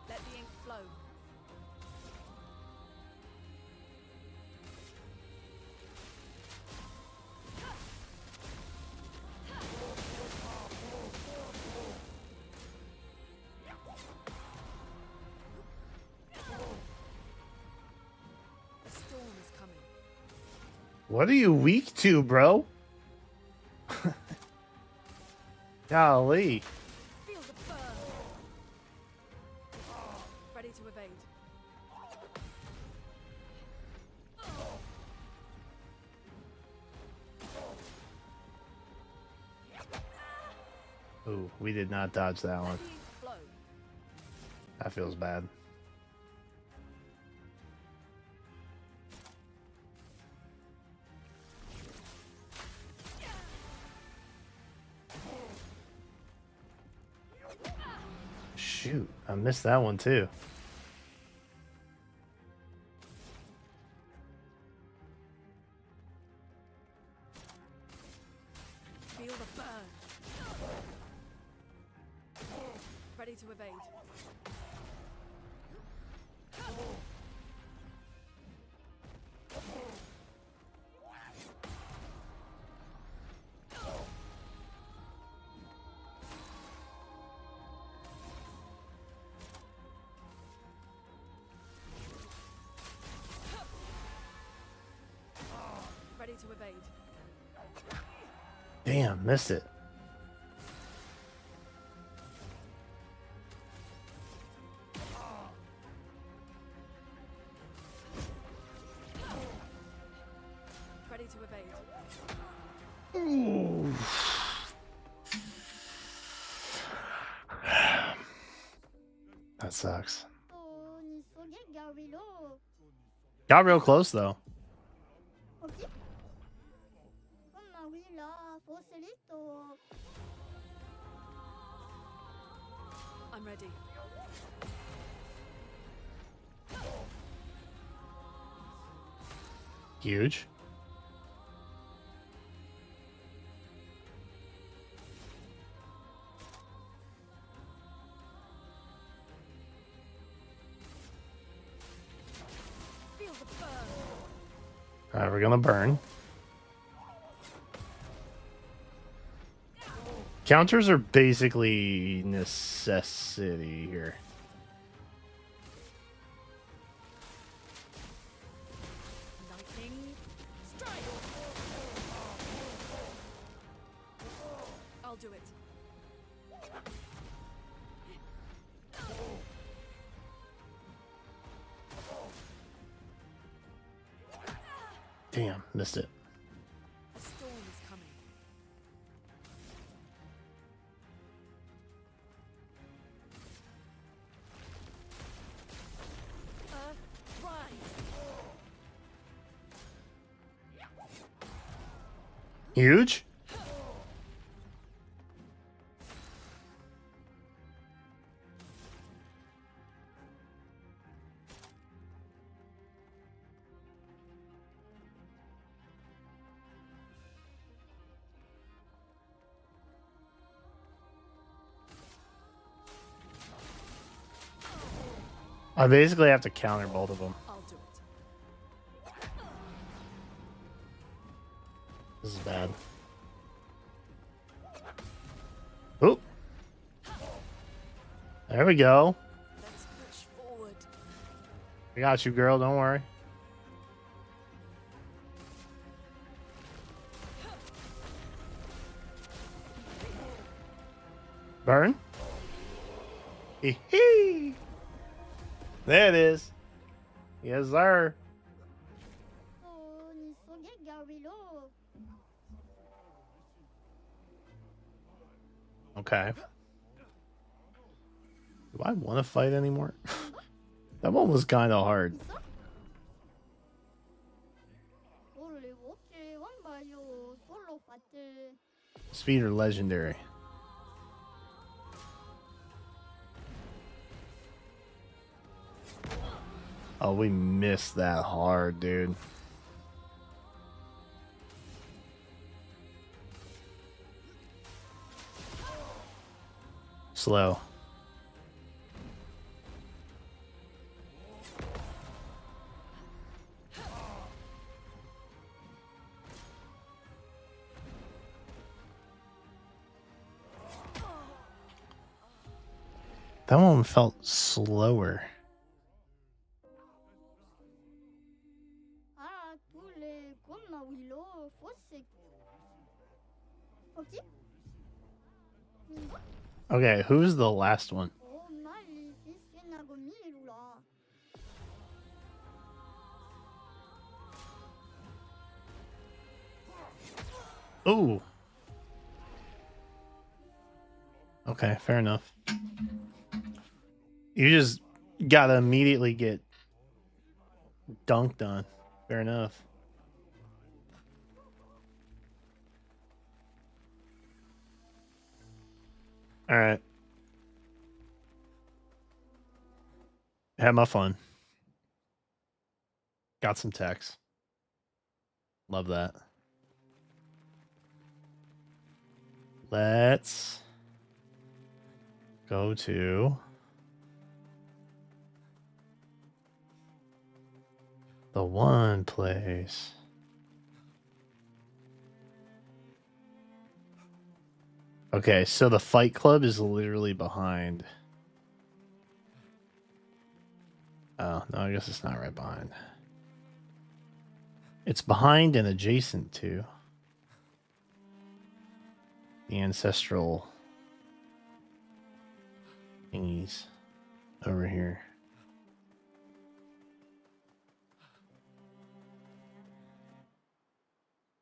Let the ink flow. A storm is coming. What are you weak to, bro? Golly. Feel the burn. Ready to evade. Ooh, we did not dodge that one. Let the ink flow. That feels bad. Shoot, I missed that one too. Feel the burn. Ready to evade. Ready to evade. Damn, missed it. Ready to evade. Ooh. That sucks. Got real close though. I'm ready. Huge. Feel the burn. All right, we're gonna burn. Counters are basically necessity here. Lightning strike. I'll do it. Damn, missed it. A storm is coming. Earth, rise. Huge. I basically have to counter both of them. I'll do it. This is bad. Oop. There we go. Let's push forward. I got you, girl. Don't worry. Burn. Hee. There it is. Yes, sir. Okay. Do I want to fight anymore? That one was kind of hard. Speed or legendary? Oh, we missed that hard, dude. Slow. That one felt slower. Okay, who's the last one? Ooh. Okay, fair enough. You just gotta immediately get dunked on. Fair enough. All right. Had my fun. Got some text. Love that. Let's go to the one place. Okay, so the Fight Club is literally behind. Oh, no, I guess it's not right behind. It's behind and adjacent to the ancestral thingies over here.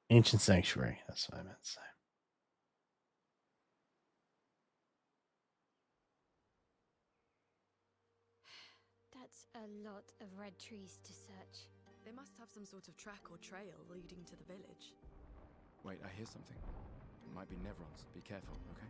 Ancient Sanctuary. That's what I meant to say. That's a lot of red trees to search. They must have some sort of track or trail leading to the village. Wait, I hear something. It might be Nevrons. Be careful, okay?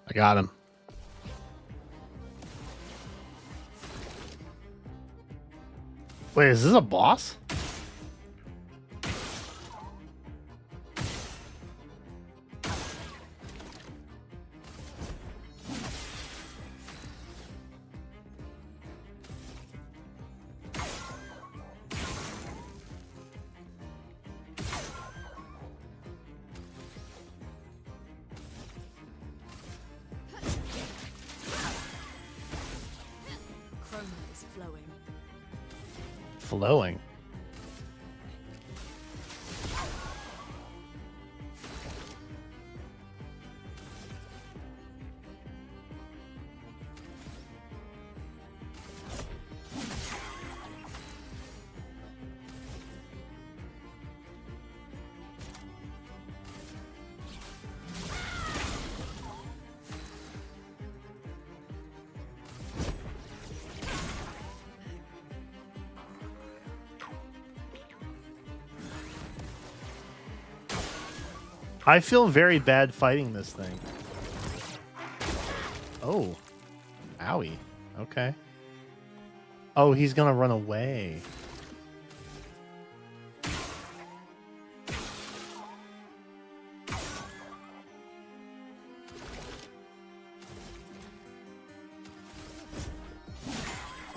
I got him. Wait, is this a boss? Chroma is flowing. Flowing. I feel very bad fighting this thing. Oh. Owie. Okay. Oh, he's gonna run away.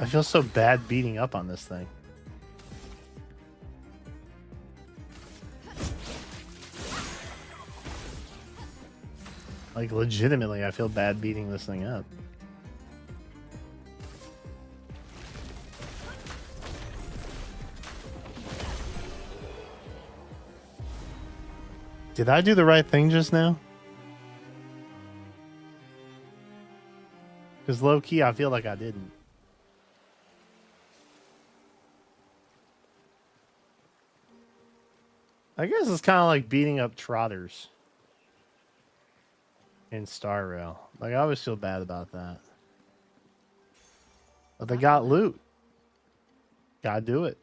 I feel so bad beating up on this thing. Like, legitimately, I feel bad beating this thing up. Did I do the right thing just now? Because low-key, I feel like I didn't. I guess it's kind of like beating up trotters in Star Rail. Like, I always feel bad about that. But they got loot. Gotta do it.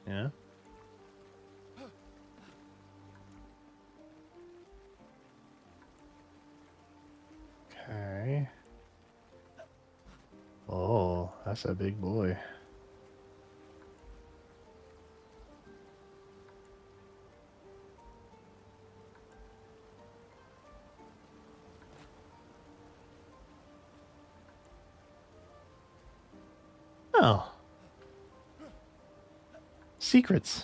Yeah. Okay. Oh, that's a big boy. Oh. Secrets.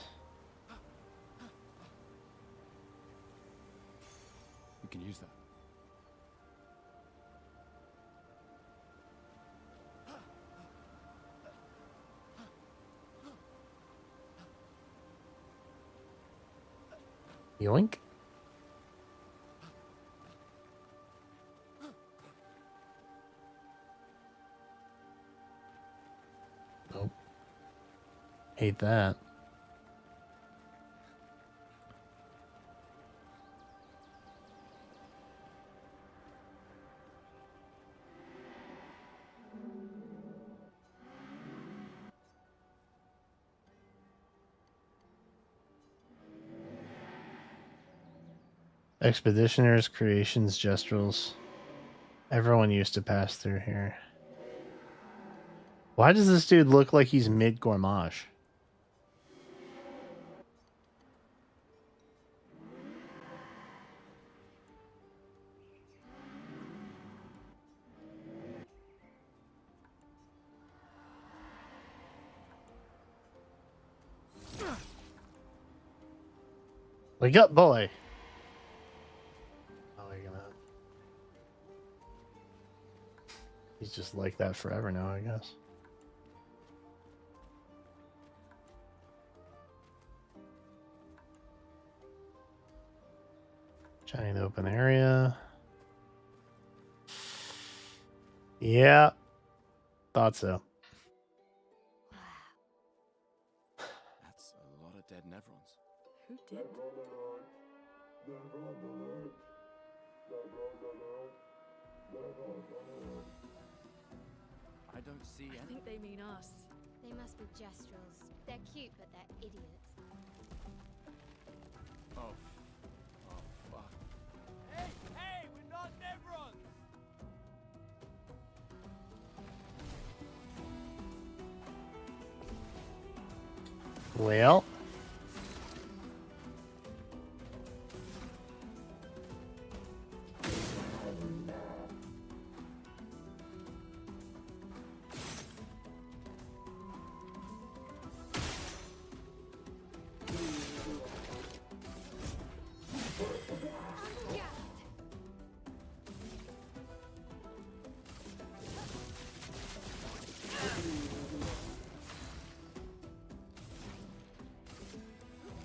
We can use that. Yoink. Nope. Hate that. Expeditioners, creations, gestrels. Everyone used to pass through here. Why does this dude look like he's mid-Gormage? Wake up, boy! Oh, you're gonna... He's just like that forever now, I guess. Giant open area. Yeah. Thought so. That's a lot of dead Nevrons. Who did? I don't see I any. think they mean us. They must be gestrels. They're cute, but they're idiots. Oh. Oh, fuck. Hey, hey, we're not Nevrons! Well.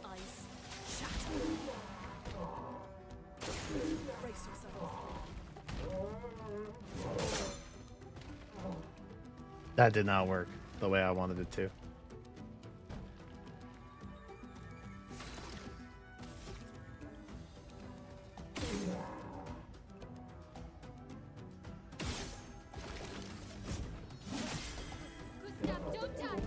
Ice. Shatter. Brace yourself. That did not work the way I wanted it to. Gustav, don't die!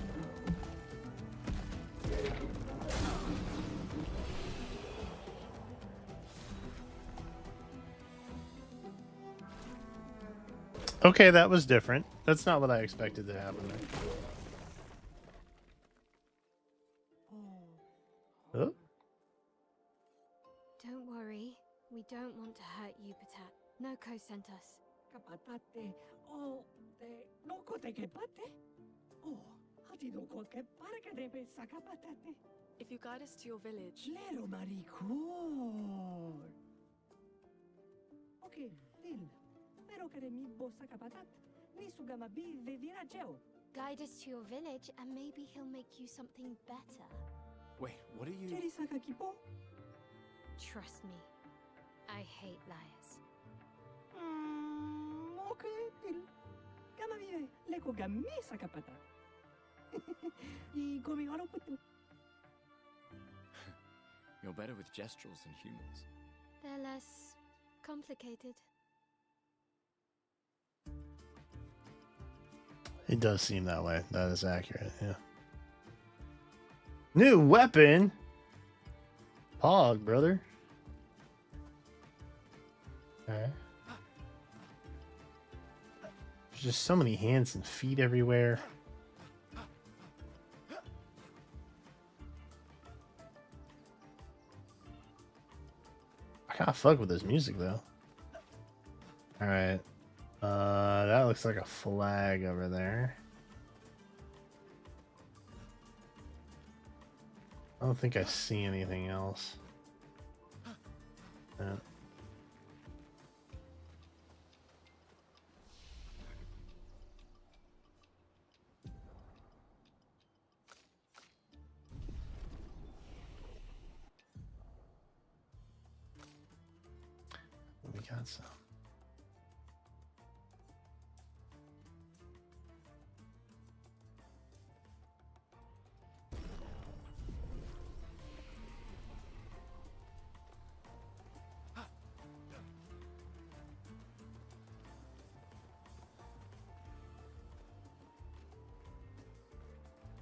Okay, that was different. That's not what I expected to happen there. Oh. Don't worry. We don't want to hurt you, Patat. Noko sent us. sakapatate o de noko te ke pate? Oh, hati noko ke paraka de be sakapatate. If you guide us to your village, Lero maricor. Okay, Phil. Pero kare mi bo sakapatat. Ni sugama bi ve virageo. Guide us to your village and maybe he'll make you something better. Wait, what are you? Jeri sakakipo? Trust me, I hate liars. Okay, Phil. Kama vive, leko gami sakapatat. I gomi haro putu. You're better with gesturals than humans. They're less complicated. It does seem that way. That is accurate, yeah. New weapon? Pog, brother. Okay. There's just so many hands and feet everywhere. I kinda fuck with this music though. Alright. That looks like a flag over there. I don't think I see anything else. Yeah. We got some.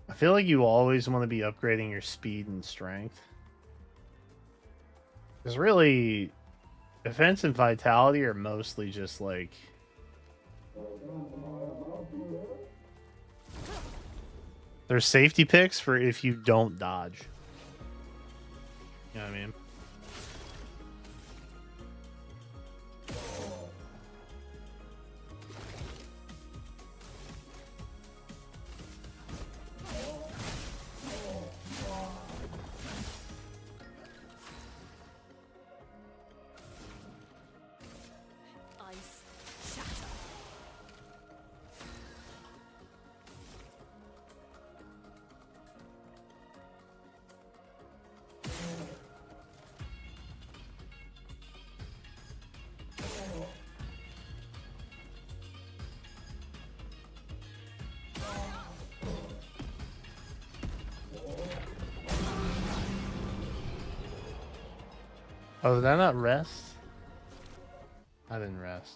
I feel like you always want to be upgrading your speed and strength. Because really, defense and vitality are mostly just like... There's safety picks for if you don't dodge. You know what I mean? ice shatter. Oh, did I not rest? I didn't rest.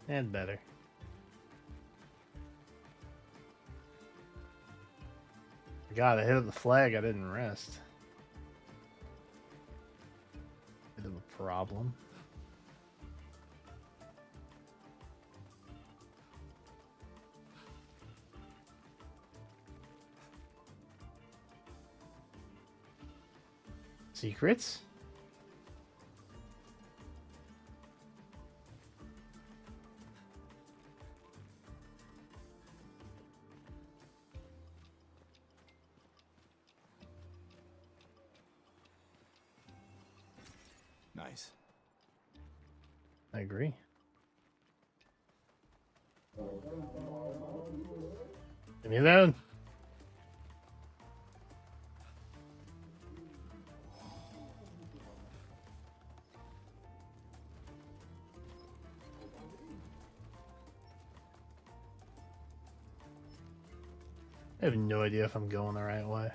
And better. God, I hit the flag. I didn't rest. Bit of a problem. Secrets? Nice. I agree. Leave me alone. I have no idea if I'm going the right way.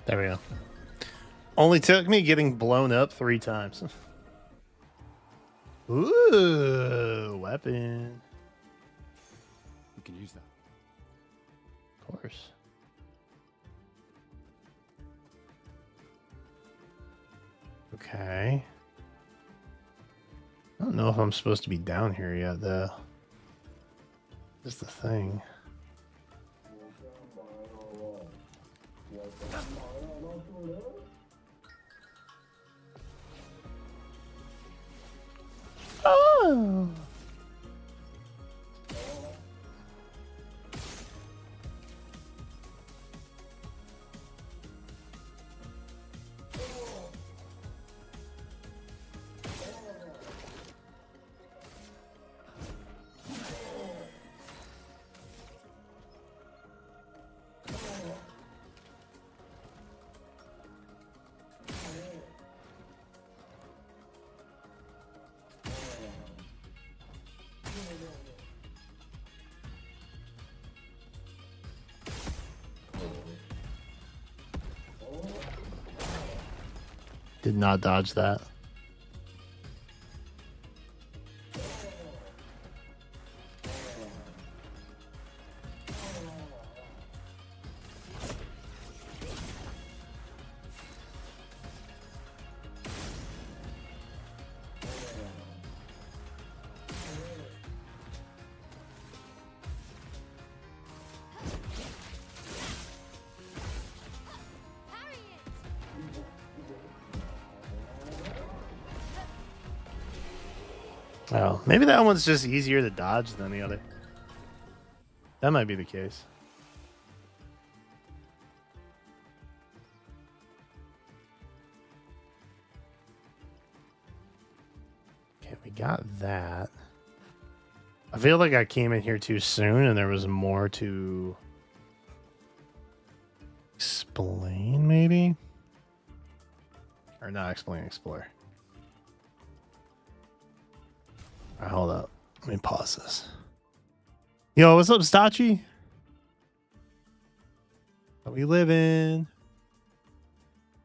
There we go. Only took me getting blown up 3 times. Ooh, weapon. You can use that. Of course. Okay. I don't know if I'm supposed to be down here yet, though. That's the thing. Oh! Did not dodge that. Oh, maybe that one's just easier to dodge than the other. That might be the case. Okay, we got that. I feel like I came in here too soon and there was more to explain, maybe? Or not explain, explore. All right, hold up. Let me pause this. Yo, what's up, Stachi? How we living?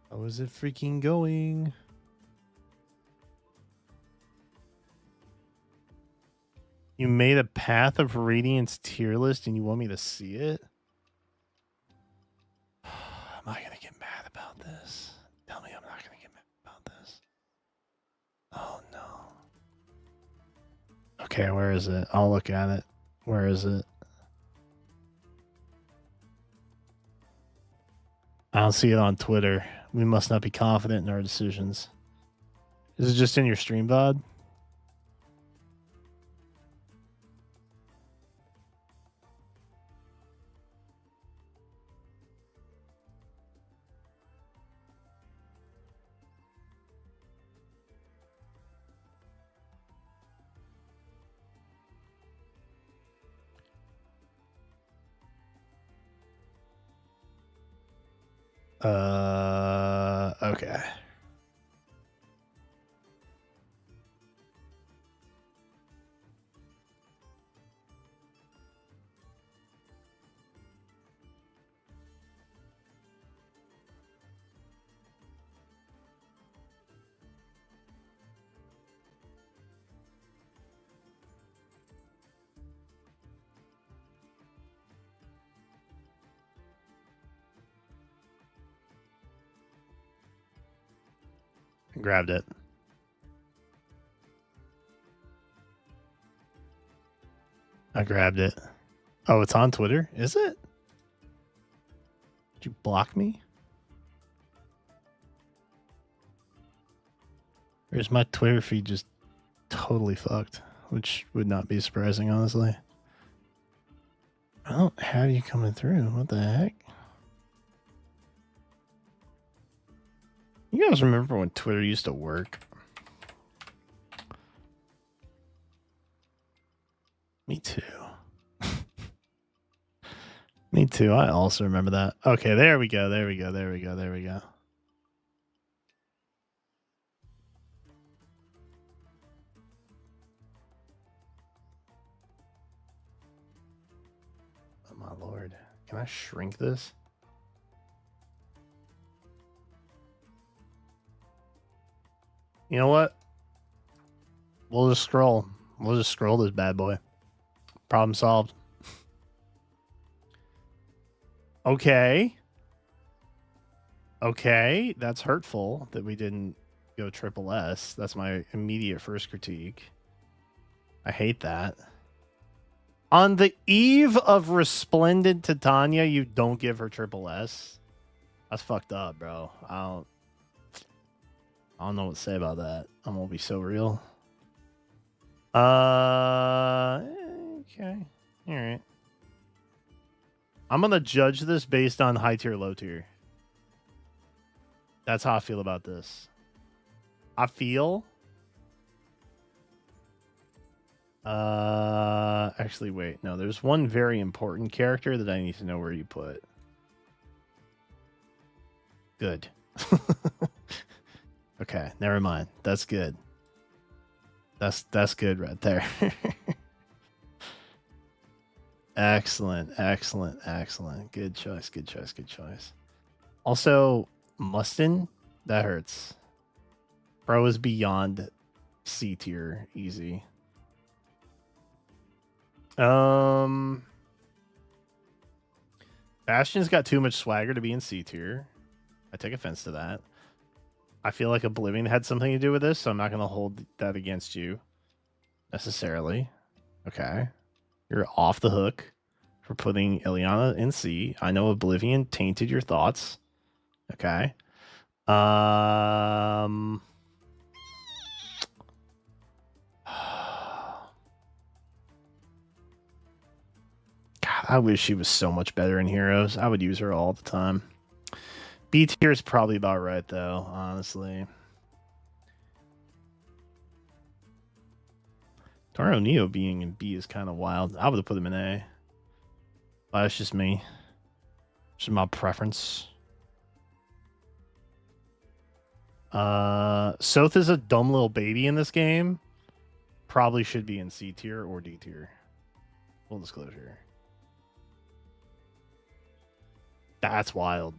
How is it freaking going? You made a Path of Radiance tier list and you want me to see it? Am I going to get mad about this? Tell me I'm not going to get mad about this. Oh, no. Okay, where is it? I'll look at it. Where is it? I don't see it on Twitter. We must not be confident in our decisions. Is it just in your stream VOD? Okay. Grabbed it. I grabbed it. Oh, it's on Twitter? Is it? Did you block me? Or is my Twitter feed just totally fucked? Which would not be surprising, honestly. I don't have you coming through. What the heck? You guys remember when Twitter used to work? Me too. Me too. I also remember that. Okay, there we go. There we go. There we go. There we go. Oh my lord. Can I shrink this? You know what? We'll just scroll. We'll just scroll this bad boy. Problem solved. Okay. Okay, that's hurtful that we didn't go triple S. That's my immediate first critique. I hate that. On the eve of Resplendent Titania, you don't give her triple S. That's fucked up, bro. I don't know what to say about that. I'm gonna be so real. Okay. All right. I'm gonna judge this based on high tier, low tier. That's how I feel about this. I feel. Actually, wait. No, there's one very important character that I need to know where you put. Good. Okay, never mind. That's good. That's good right there. Excellent, excellent, excellent. Good choice, good choice, good choice. Also, Mustin, that hurts. Bro is beyond C tier, easy. Bastion's got too much swagger to be in C tier. I take offense to that. I feel like Oblivion had something to do with this, so I'm not going to hold that against you necessarily. Okay. You're off the hook for putting Ileana in C. I know Oblivion tainted your thoughts. Okay. God, I wish she was so much better in Heroes. I would use her all the time. B tier is probably about right, though, honestly. Taro Neo being in B is kind of wild. I would have put him in A. But that's just me. Just my preference. Soth is a dumb little baby in this game. Probably should be in C tier or D tier. Full disclosure. That's wild.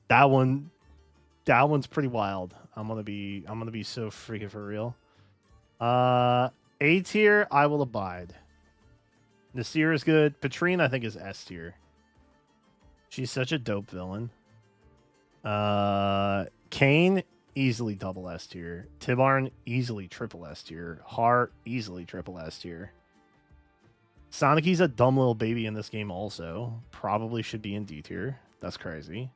That one's pretty wild. I'm gonna be so freaking for real. A tier, I will abide. Nasir is good. Patrine, I think, is S tier. She's such a dope villain. Kane, easily double S tier. Tibarn, easily triple S tier. Hart, easily triple S tier. Sonicy's a dumb little baby in this game also. Probably should be in D tier. That's crazy.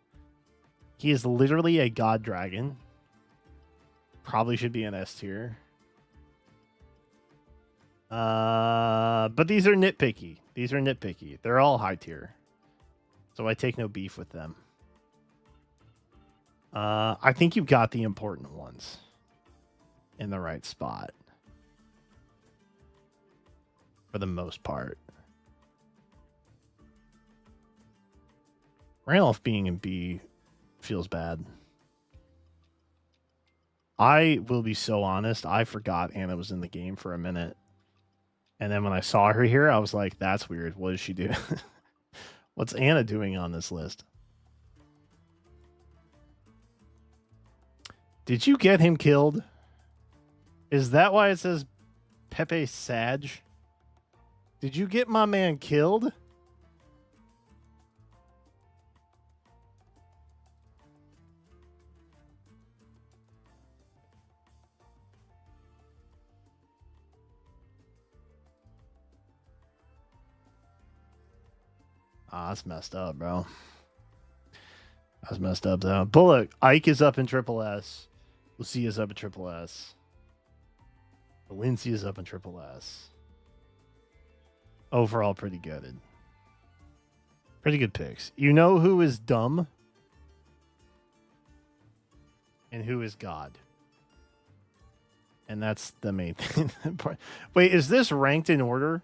He is literally a god dragon. Probably should be in S tier. But these are nitpicky. These are nitpicky. They're all high tier. So I take no beef with them. I think you've got the important ones in the right spot. For the most part. Randolph being in B feels bad. I will be so honest, I forgot Anna was in the game for a minute. And then when I saw her here, I was like, that's weird. What does she do? What's Anna doing on this list? Did you get him killed? Is that why it says Pepe Sag? Did you get my man killed? Ah, that's messed up, bro. That's messed up, though. But look, Ike is up in triple S. Lucia is up in triple S. Valencia is up in triple S. Overall, pretty good. Pretty good picks. You know who is dumb? And who is God? And that's the main thing. Wait, is this ranked in order?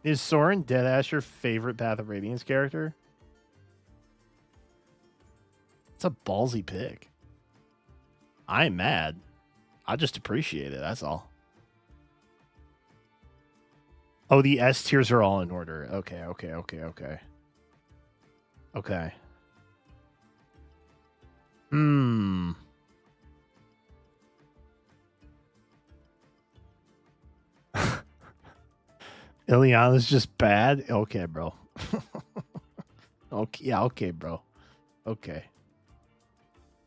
Is Soren Deadass your favorite Path of Radiance character? It's a ballsy pick. I'm mad. I just appreciate it. That's all. Oh, the S tiers are all in order. Okay. Hmm. Ileana's just bad? Okay, bro. Okay, yeah, okay, bro. Okay.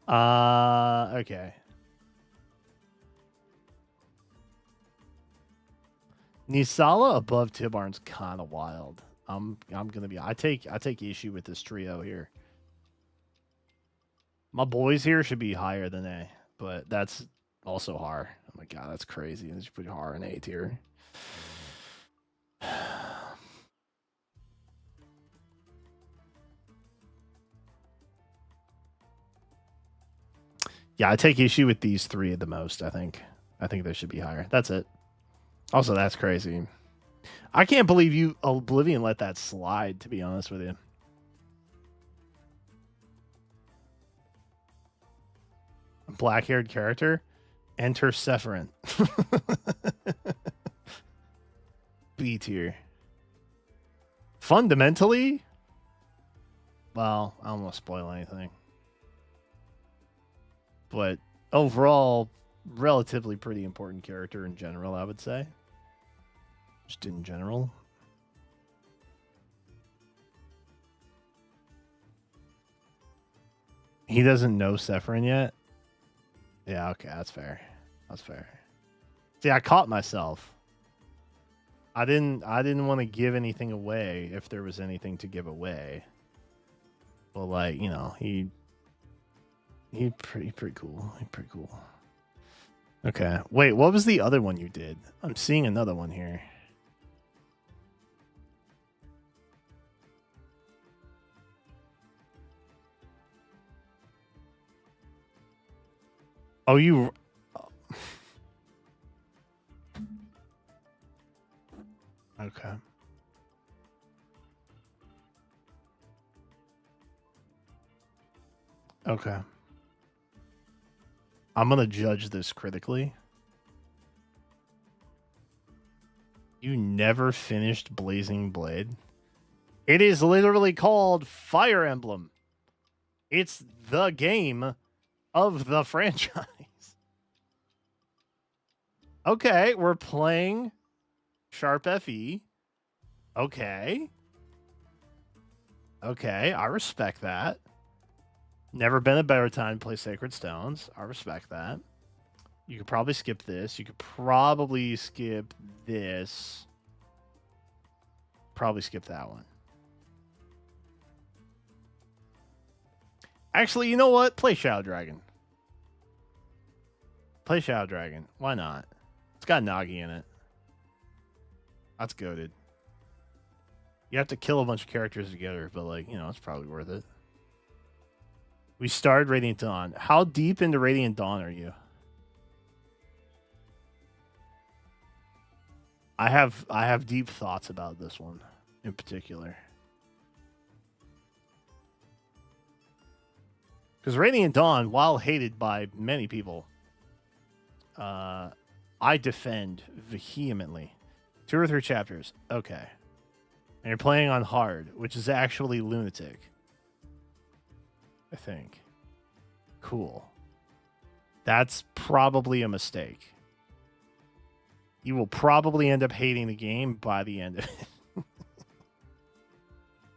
Okay. Nisala above Tibarn's kind of wild. I'm gonna be. I take issue with this trio here. My boys here should be higher than A, but that's also Har. Oh my god, that's crazy. They should put Har in A tier. Yeah, I take issue with these three the most. I think they should be higher. That's it. Also, that's crazy. I can't believe you Oblivion let that slide. To be honest with you. Black-haired character, enter Sephiroth. B tier. Fundamentally, well, I don't want to spoil anything, but overall, relatively pretty important character in general, I would say. Just in general. He doesn't know Sephiroth yet. Yeah, okay, that's fair. That's fair. See, I caught myself. I didn't want to give anything away if there was anything to give away. But like, you know, he pretty cool. He pretty cool. Okay. Wait, what was the other one you did? I'm seeing another one here. Oh, you okay. Okay. I'm going to judge this critically. You never finished Blazing Blade? It is literally called Fire Emblem. It's the game of the franchise. Okay, we're playing Sharp FE. Okay. Okay, I respect that. Never been a better time to play Sacred Stones. I respect that. You could probably skip this. You could probably skip this. Probably skip that one. Actually, you know what? Play Shadow Dragon. Play Shadow Dragon. Why not? It's got Nagi in it. That's goated. You have to kill a bunch of characters together, but like, you know, it's probably worth it. We started Radiant Dawn. How deep into Radiant Dawn are you? I have deep thoughts about this one in particular. Because Radiant Dawn, while hated by many people, I defend vehemently. 2 or 3 chapters. Okay. And you're playing on hard, which is actually lunatic. I think. Cool. That's probably a mistake. You will probably end up hating the game by the end of it.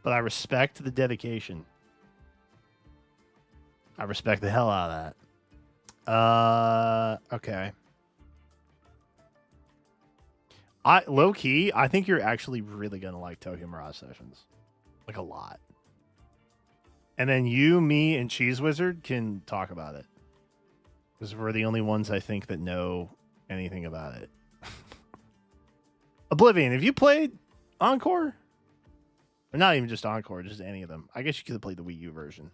But I respect the dedication. I respect the hell out of that. Okay. Low key, I think you're actually really gonna like Tokyo Mirage Sessions. Like a lot. And then you, me, and Cheese Wizard can talk about it. Because we're the only ones I think that know anything about it. Oblivion, have you played Encore? Or not even just Encore, just any of them. I guess you could have played the Wii U version.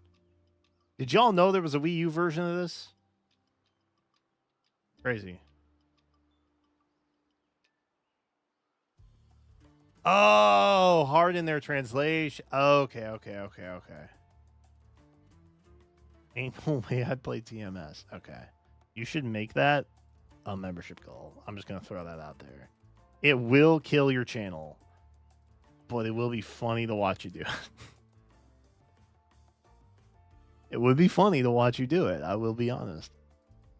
Did y'all know there was a Wii U version of this? Crazy. Oh, hard in their translation. Okay. Ain't no way I'd play TMS. Okay. You should make that a membership goal. I'm just going to throw that out there. It will kill your channel, but it will be funny to watch you do. It would be funny to watch you do it. I will be honest.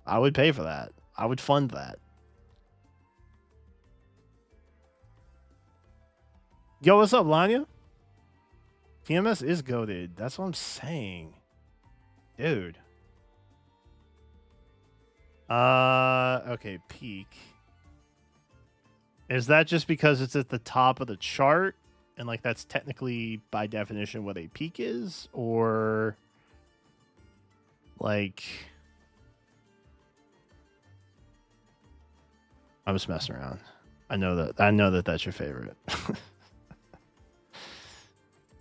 I would pay for that. I would fund that. Yo, what's up, Lanya? TMS is goated. That's what I'm saying. Dude. Okay, peak. Is that just because it's at the top of the chart? And like that's technically by definition what a peak is? Or like I'm just messing around. I know that that's your favorite.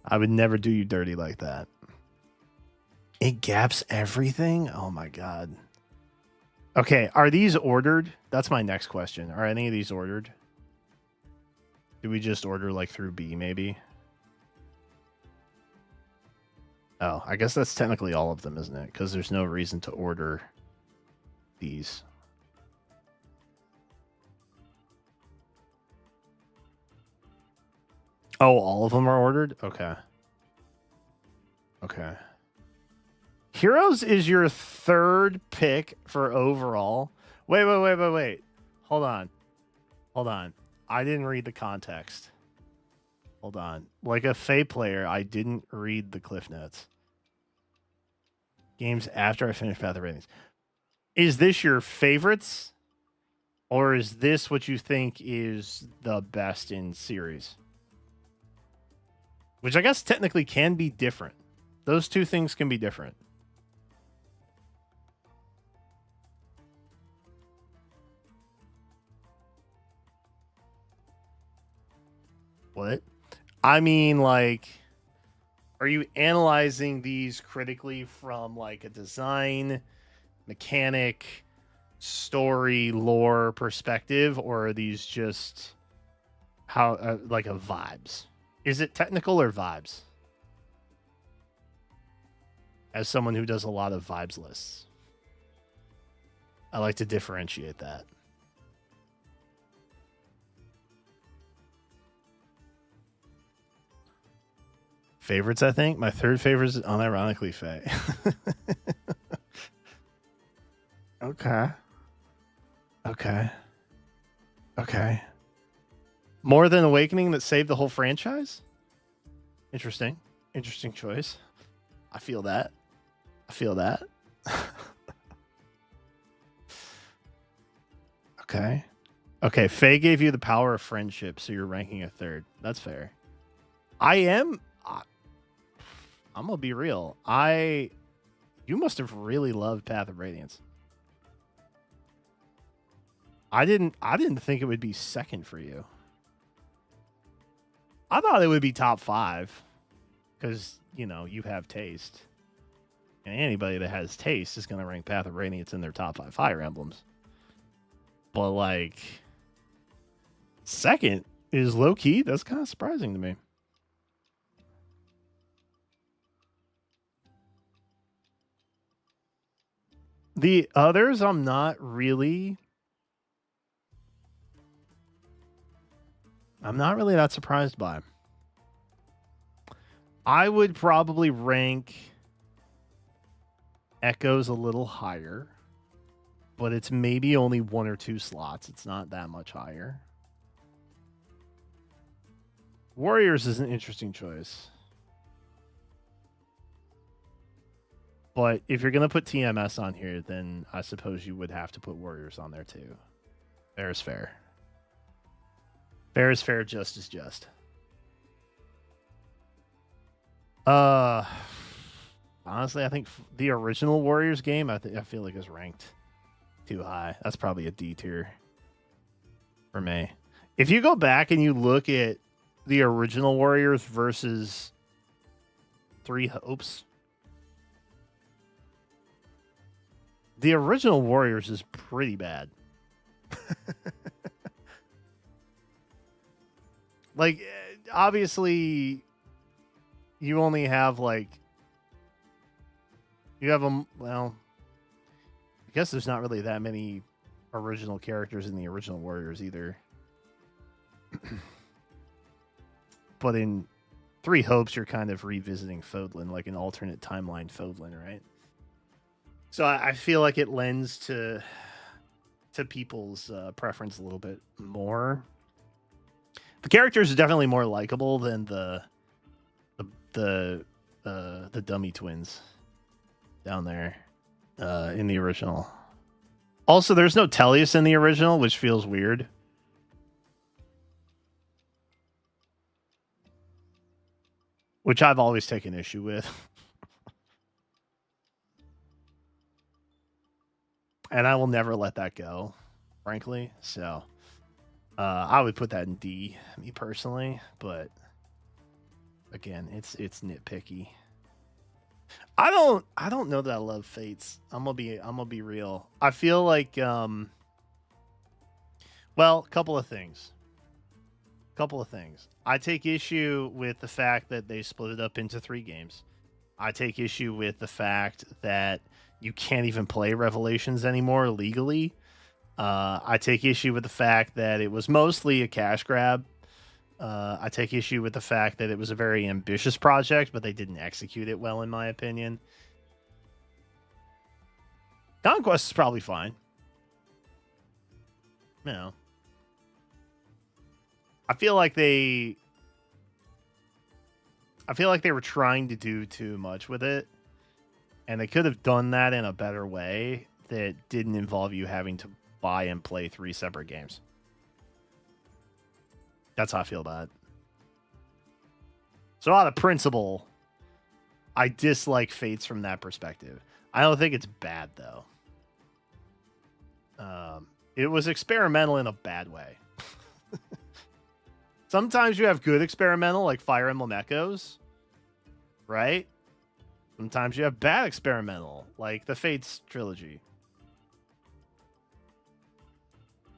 I would never do you dirty like that. It gaps everything? Oh my god. Okay, are these ordered? That's my next question. Are any of these ordered? Do we just order like through B maybe? Oh, I guess that's technically all of them, isn't it? Because there's no reason to order these. Oh, all of them are ordered? Okay. Okay. Heroes is your third pick for overall. Wait. Hold on. I didn't read the context. Hold on. Like a Fae player, I didn't read the Cliff Notes. Games after I finished Path of Radiance. Is this your favorites? Or is this what you think is the best in series? Which I guess technically can be different. Those two things can be different. What? I mean, like, are you analyzing these critically from like a design, mechanic, story, lore perspective, or are these just how like a vibes? Is it technical or vibes? As someone who does a lot of vibes lists, I like to differentiate that. Favorites, I think. My third favorite is unironically Faye. Okay. More Than Awakening that saved the whole franchise? Interesting choice. I feel that. Okay, Faye gave you the power of friendship, so you're ranking a third. That's fair. I'm gonna be real. You must have really loved Path of Radiance. I didn't think it would be second for you. I thought it would be top 5 because, you have taste. And anybody that has taste is going to rank Path of Radiance in their top 5 Fire Emblems. But, like, second is low-key. That's kind of surprising to me. The others, I'm not really that surprised by. I would probably rank Echoes a little higher, but it's maybe only 1 or 2 slots. It's not that much higher. Warriors is an interesting choice. But if you're going to put TMS on here, then I suppose you would have to put Warriors on there too. Fair is fair. Fair is fair, just is just. Honestly, I think the original Warriors game, I feel like is ranked too high. That's probably a D tier for me. If you go back and you look at the original Warriors versus Three Hopes, the original Warriors is pretty bad. Like, obviously, you only have, like, you have them, well, I guess there's not really that many original characters in the original Warriors either. But in Three Hopes, you're kind of revisiting Fodlan, like an alternate timeline Fodlan, right? So I feel like it lends to people's preference a little bit more. The characters are definitely more likable than the dummy twins down there in the original. Also, there's no Tellius in the original, which feels weird. Which I've always taken issue with. And I will never let that go, frankly. So I would put that in D, me personally, but again, it's nitpicky. I don't know that I love Fates. I'm gonna be real. I feel like well, a couple of things. I take issue with the fact that they split it up into 3 games. I take issue with the fact that you can't even play Revelations anymore legally. I take issue with the fact that it was mostly a cash grab. I take issue with the fact that it was a very ambitious project, but they didn't execute it well, in my opinion. Conquest is probably fine. You know, I feel like they were trying to do too much with it, and they could have done that in a better way that didn't involve you having to buy and play 3 separate games. That's how I feel about it. So out of principle, I dislike Fates from that perspective. I don't think it's bad, though. It was experimental in a bad way. Sometimes you have good experimental, like Fire Emblem Echoes, right? Sometimes you have bad experimental, like the Fates trilogy.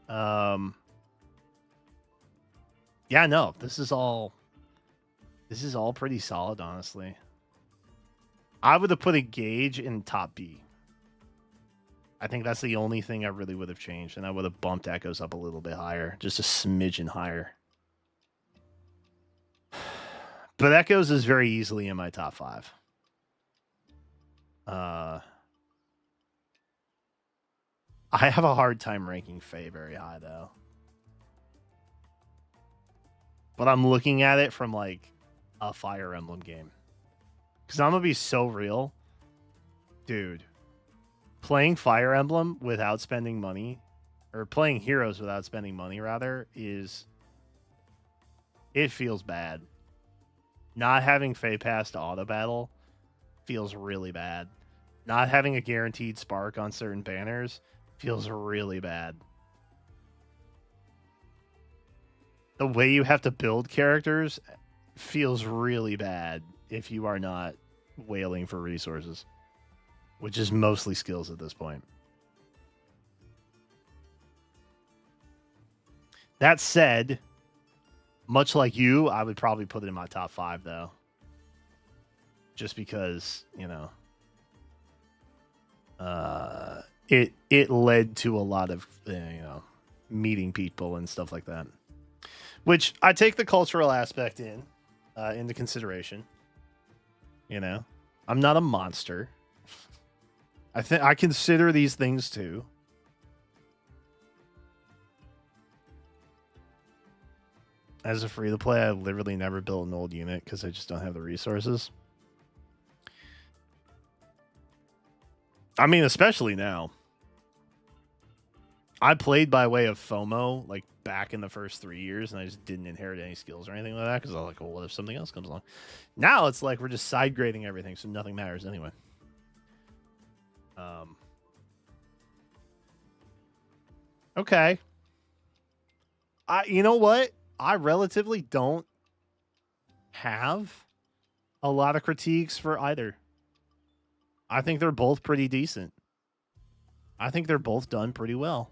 Yeah, no, this is all pretty solid, honestly. I would have put a Gauge in top B. I think that's the only thing I really would have changed, and I would have bumped Echoes up a little bit higher, just a smidgen higher. But Echoes is very easily in my top 5. I have a hard time ranking Faye very high, though. But I'm looking at it from, like, a Fire Emblem game. Because I'm going to be so real. Dude. Playing Fire Emblem without spending money, or playing Heroes without spending money, rather, it feels bad. Not having Fae Pass to auto battle feels really bad. Not having a guaranteed spark on certain banners feels really bad. The way you have to build characters feels really bad if you are not wailing for resources, which is mostly skills at this point. That said, much like you, I would probably put it in my top 5, though. Just because, you know, it led to a lot of, you know, meeting people and stuff like that. Which I take the cultural aspect into consideration. You know, I'm not a monster. I consider these things too. As a free to play, I literally never built an old unit because I just don't have the resources. I mean, especially now. I played by way of FOMO, like back in the first 3 years, and I just didn't inherit any skills or anything like that because I was like, well, what if something else comes along? Now it's like we're just side grading everything, so nothing matters anyway. Okay. You know what? I relatively don't have a lot of critiques for either. I think they're both pretty decent. I think they're both done pretty well.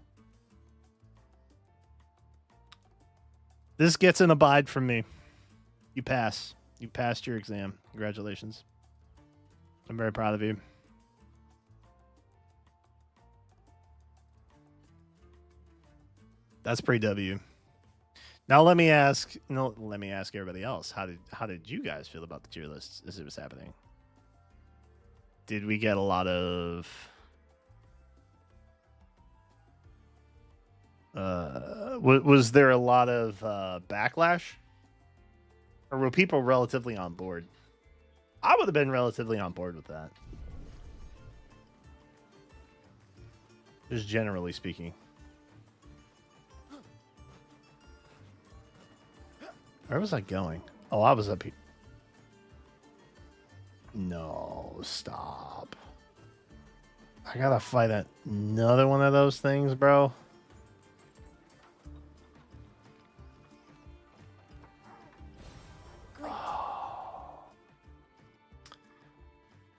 This gets an abide from me. You pass. You passed your exam. Congratulations. I'm very proud of you. That's pre-W. Now let me ask. No, let me ask everybody else. How did you guys feel about the tier list as it was happening? Did we get a lot of was there a lot of backlash, or were people relatively on board? I would have been relatively on board with that, just generally speaking. Where was I going? Oh, I was up here. No, stop. I gotta fight another one of those things, bro.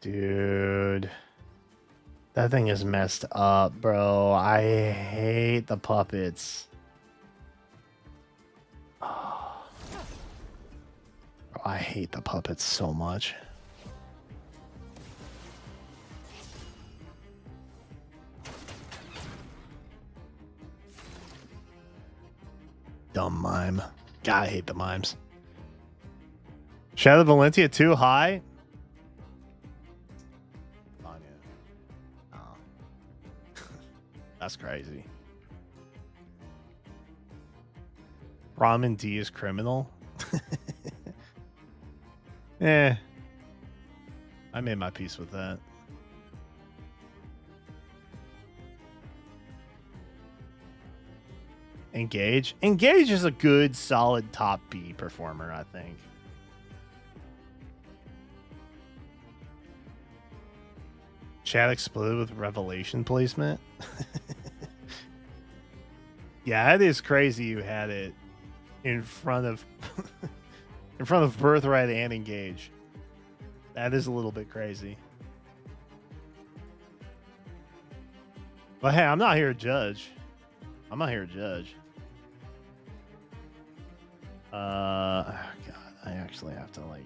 Dude. That thing is messed up, bro. I hate the puppets. Oh, I hate the puppets so much. Dumb mime. God, I hate the mimes. Shadow Valentia too high? Oh. That's crazy. Ramen D is criminal? Eh. I made my peace with that. Engage. Engage is a good, solid top B performer, I think. Chat exploded with revelation placement. Yeah, it is crazy you had it in front of in front of Birthright and Engage. That is a little bit crazy. But hey, I'm not here to judge. I'm not here to judge. Oh God, I actually have to like.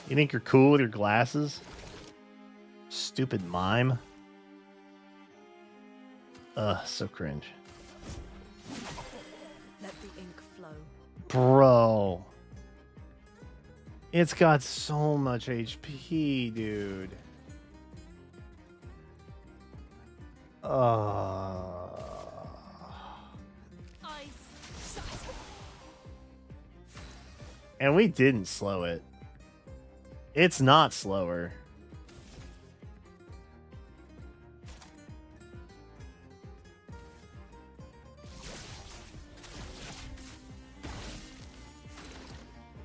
You think you're cool with your glasses? Stupid mime. Ugh, so cringe. Let the ink flow. Bro. It's got so much HP, dude. And we didn't slow it. It's not slower.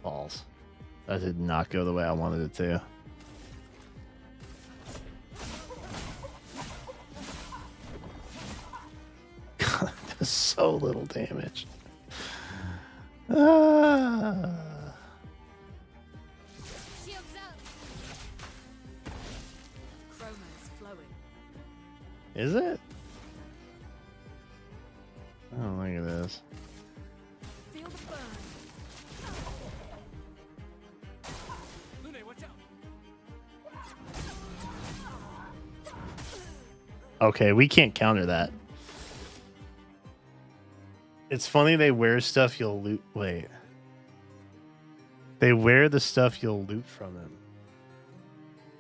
Balls. That did not go the way I wanted it to. God, does so little damage. Is it? Oh, look at this. Feel the burn. Lune, watch out. Okay, we can't counter that. It's funny they wear stuff you'll loot. Wait. They wear the stuff you'll loot from them.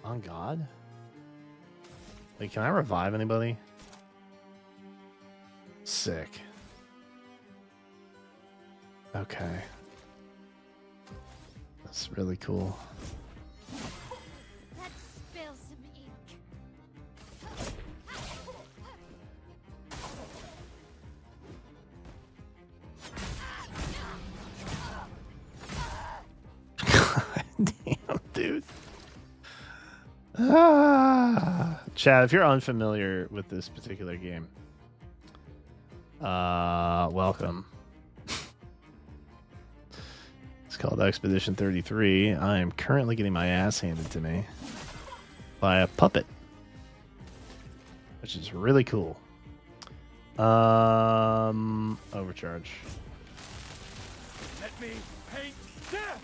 On God? Wait, can I revive anybody? Sick. Okay. That's really cool. Let's spill some ink. God damn, dude. Chad, if you're unfamiliar with this particular game, welcome. It's called Expedition 33. I am currently getting my ass handed to me by a puppet, which is really cool. Overcharge. Let me paint death.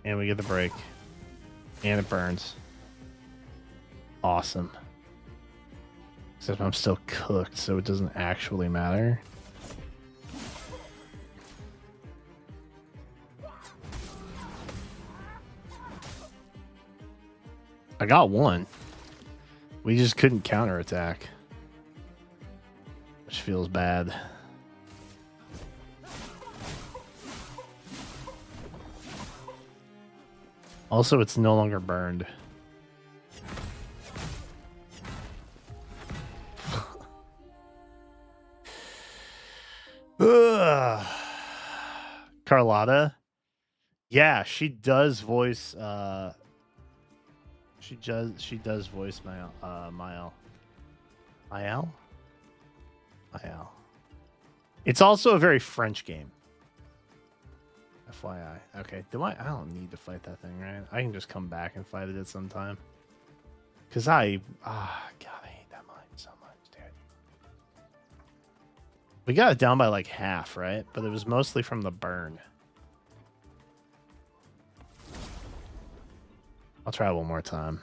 And we get the break. And it burns. Awesome. Except I'm still cooked, so it doesn't actually matter. I got one. We just couldn't counterattack. Which feels bad. Also, it's no longer burned. Ugh. Carlotta? Yeah, she does voice she does voice Mael. Mael. It's also a very French game. FYI. Okay, I don't need to fight that thing, right? I can just come back and fight it at some time. Cause God, I hate that mine so much, dude. We got it down by like half, right? But it was mostly from the burn. I'll try one more time.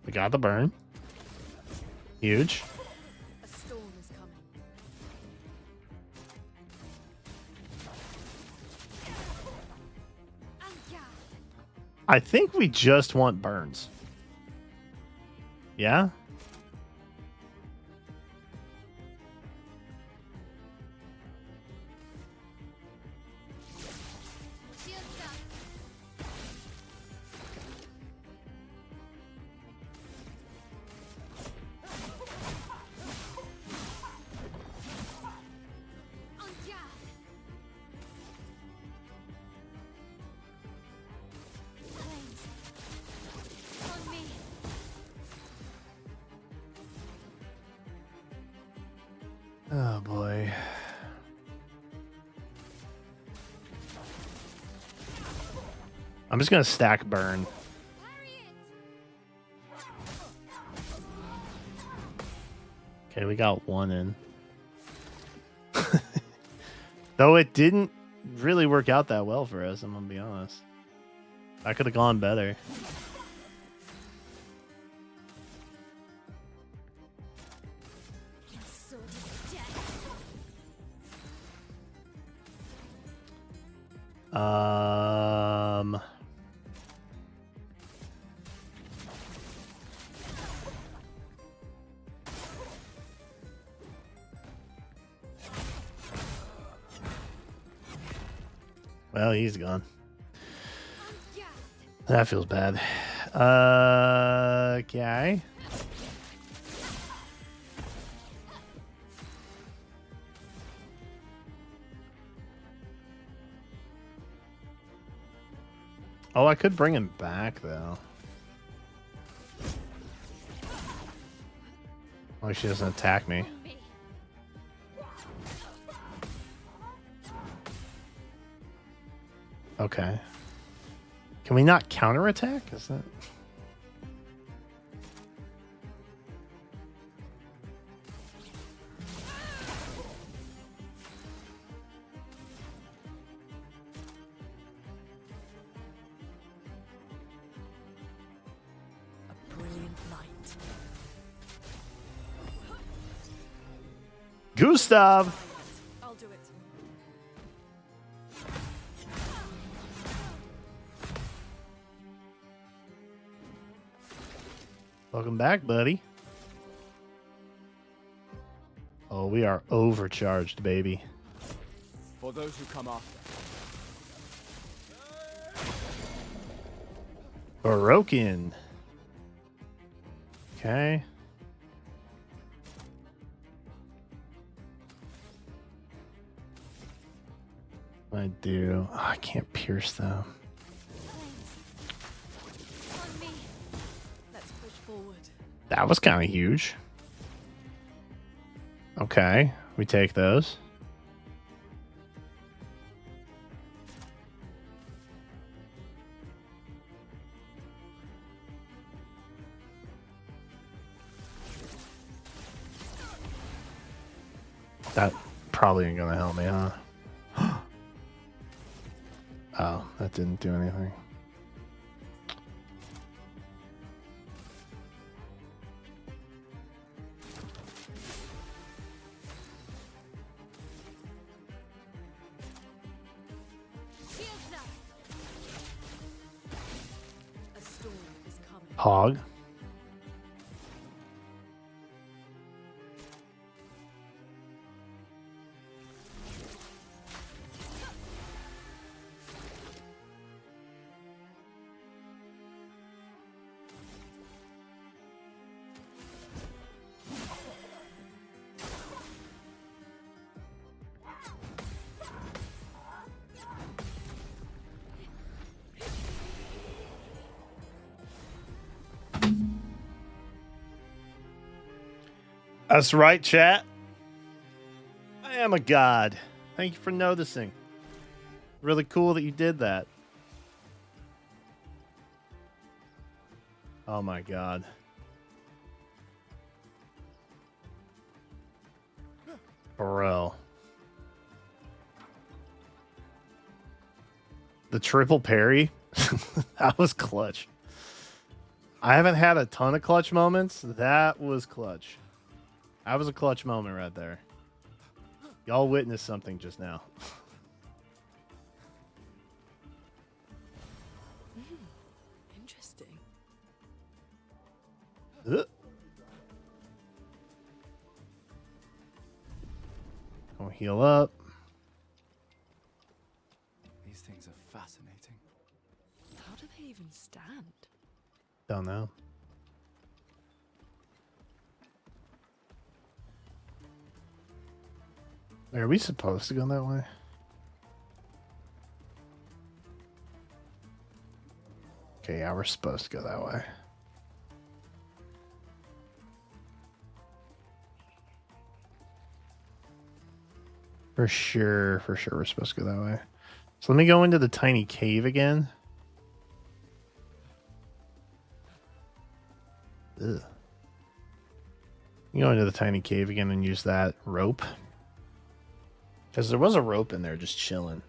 We got the burn. Huge. A storm is coming. I think we just want burns. Yeah? Oh boy. I'm just gonna stack burn. Okay, we got one in. Though it didn't really work out that well for us, I'm gonna be honest. I could have gone better. Well, he's gone. That feels bad. Okay. Oh, I could bring him back, though. Oh, she doesn't attack me. Okay. Can we not counterattack? Is that... A brilliant light. Gustav! I'll do it. Welcome back, buddy. Oh, we are overcharged, baby. For those who come after. Broken. Okay. I do. Oh, I can't pierce them. On me. Let's push forward. That was kind of huge. Okay, we take those. That probably ain't gonna help me, huh? Oh, that didn't do anything. A storm is coming. Hog. That's right, chat. I am a god. Thank you for noticing. Really cool that you did that. Oh my god. Bro. The triple parry? That was clutch. I haven't had a ton of clutch moments. That was clutch. That was a clutch moment right there. Y'all witnessed something just now. Interesting. Gonna heal up. These things are fascinating. How do they even stand? Don't know. Are we supposed to go that way? Okay, yeah, we're supposed to go that way. For sure, we're supposed to go that way. So let me go into the tiny cave again. Ugh. You go into the tiny cave again and use that rope. Because there was a rope in there just chilling.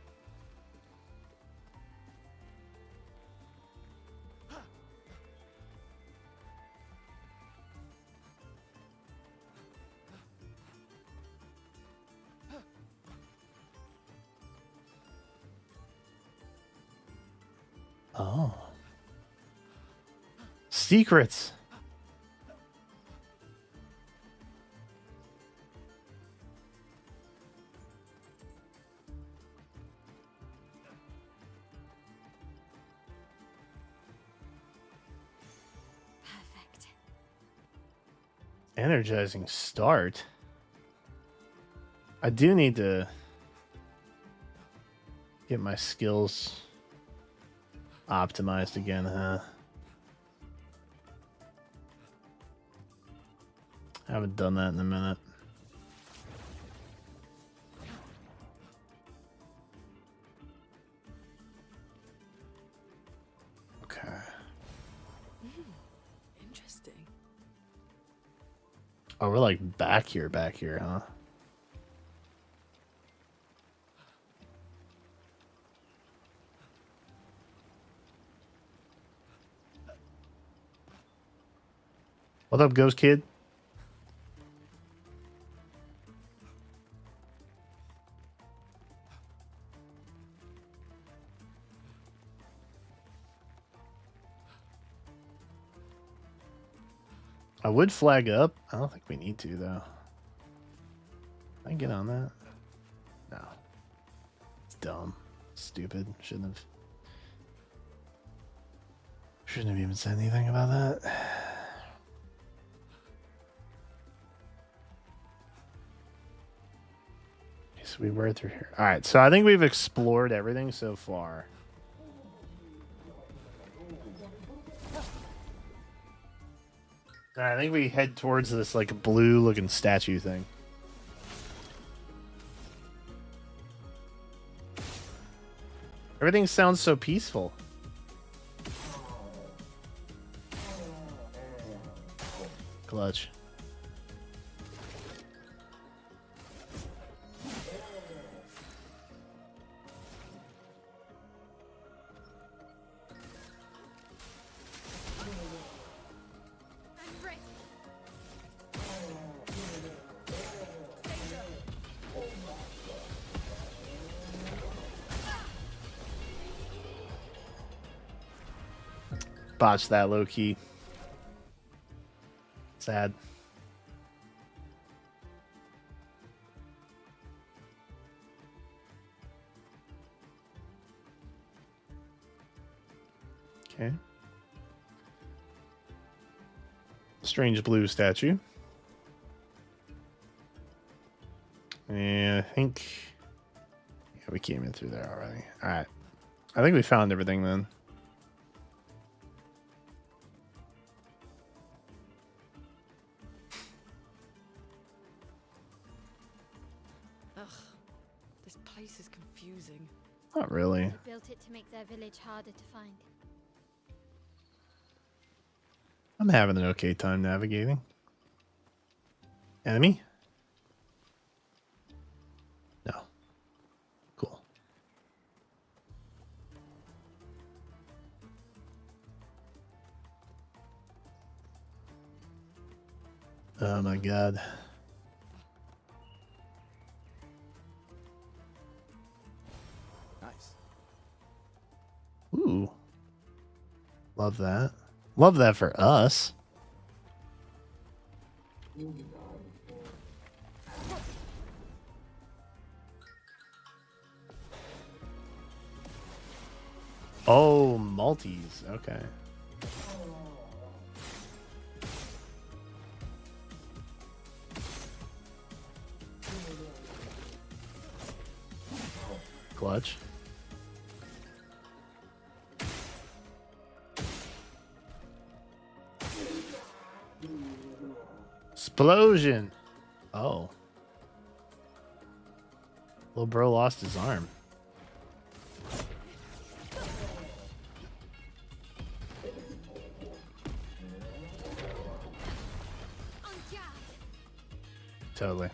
Oh. Secrets. Perfect. Energizing start. I do need to get my skills optimized again, huh? I haven't done that in a minute. Okay. Interesting. Oh, we're like back here, huh? What up, Ghost Kid? I would flag up. I don't think we need to, though. Can I get on that? No. It's dumb. Stupid. Shouldn't have even said anything about that. Okay, so we were through here. Alright, so I think we've explored everything so far. I think we head towards this like blue looking statue thing. Everything sounds so peaceful. Clutch. Botched that low key. Sad. Okay. Strange blue statue. And I think, yeah, we came in through there already. All right. I think we found everything then. Ugh, this place is confusing. Not really. They built it to make their village harder to find. I'm having an okay time navigating. Enemy? No. Cool. Oh my god. Nice. Ooh. Love that. Love that for us. Oh, Maltese. Okay. Clutch. Explosion. Oh. Little bro lost his arm. Totally.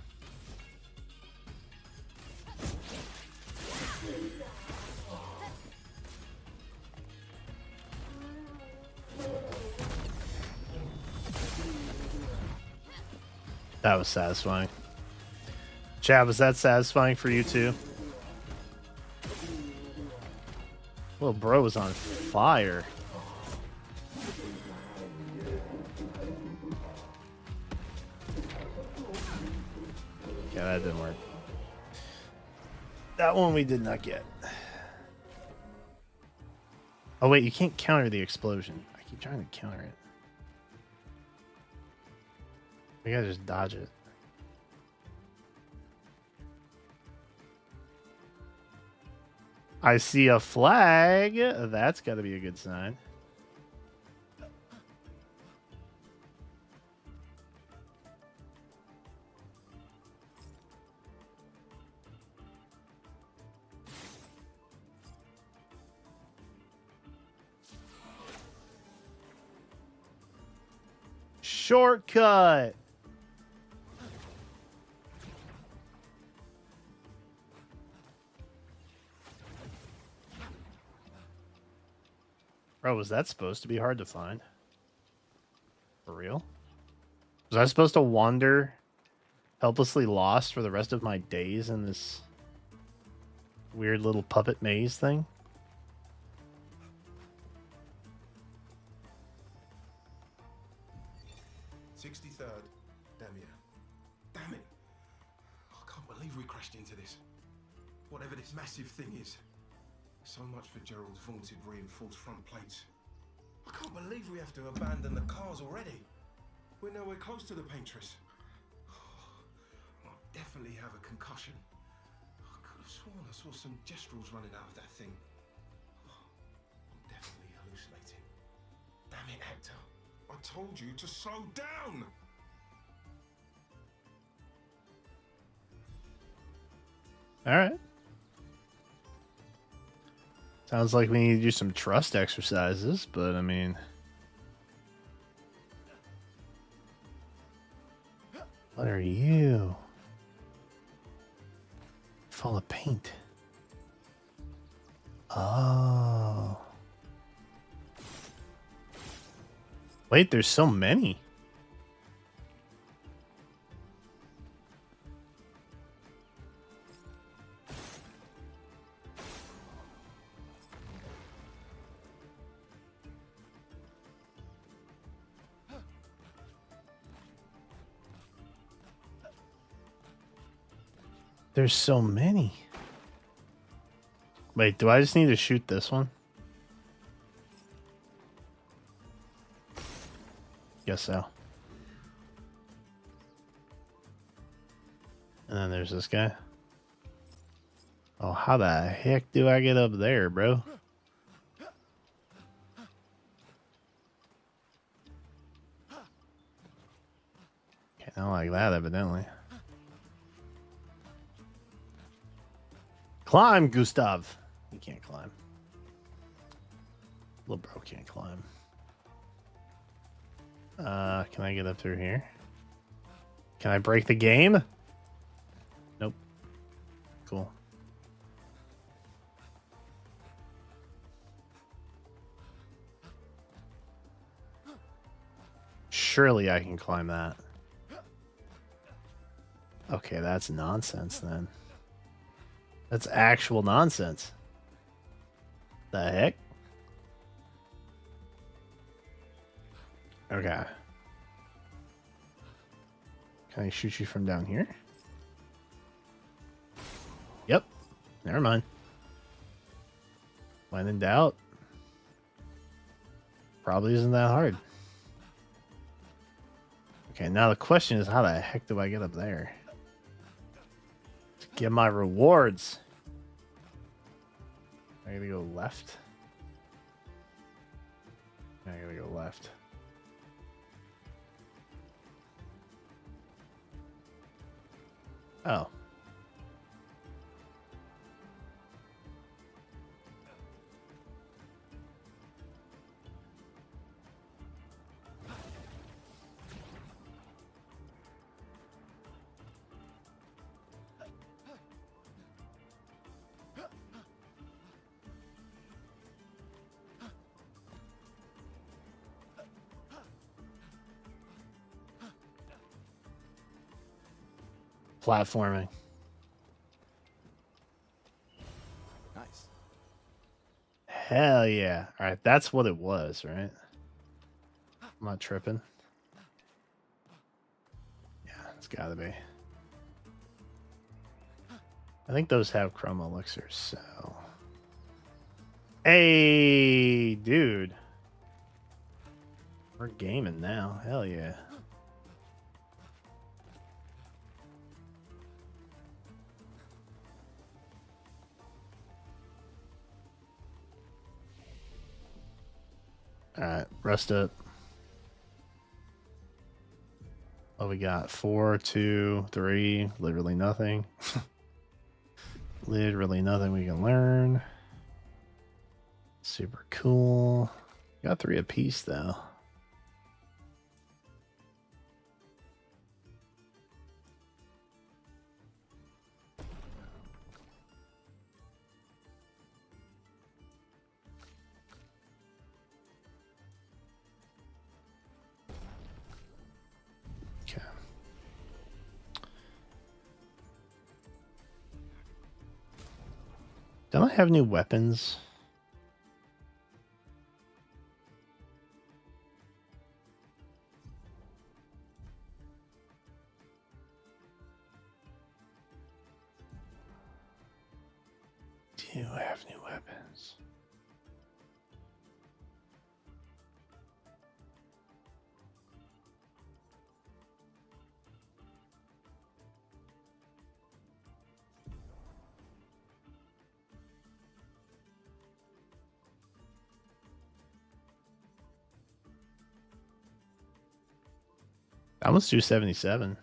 That was satisfying. Chad, was that satisfying for you too? Little bro was on fire. Yeah, that didn't work. That one we did not get. Oh wait, you can't counter the explosion. I keep trying to counter it. We gotta just dodge it. I see a flag. That's gotta be a good sign. Shortcut. Bro, was that supposed to be hard to find? For real? Was I supposed to wander helplessly lost for the rest of my days in this weird little puppet maze thing? Damn it! I can't believe we crashed into this. Whatever this massive thing is. So much for Gerald's vaunted reinforced front plates. I can't believe we have to abandon the cars already. We're nowhere close to the paintress. I'll definitely have a concussion. I could have sworn I saw some gestrels running out of that thing. I'm definitely hallucinating. Damn it, Hector. I told you to slow down! All right. Sounds like we need to do some trust exercises, but I mean... What are you? Full of paint. Oh. Wait, there's so many. There's so many. Wait, do I just need to shoot this one? Guess so. And then there's this guy. Oh, how the heck do I get up there, bro? Okay, not like that, evidently. Climb, Gustav. You can't climb. Little bro can't climb. Can I get up through here? Can I break the game? Nope. Cool. Surely I can climb that. Okay, that's nonsense then. That's actual nonsense. The heck? Okay. Can I shoot you from down here? Yep. Never mind. When in doubt, probably isn't that hard. Okay, now the question is, how the heck do I get up there? To get my rewards. I gotta go left. I gotta go left. Oh. Platforming. Nice. Hell yeah. All right, that's what it was, right? I'm not tripping. Yeah, it's gotta be. I think those have chrome elixirs, so. Hey, dude. We're gaming now. Hell yeah. Alright, rest up. What we got? 4, 2, 3. Literally nothing. Literally nothing we can learn. Super cool. Got 3 apiece though. Okay. Don't I have new weapons? Do I have new weapons? That one's 277.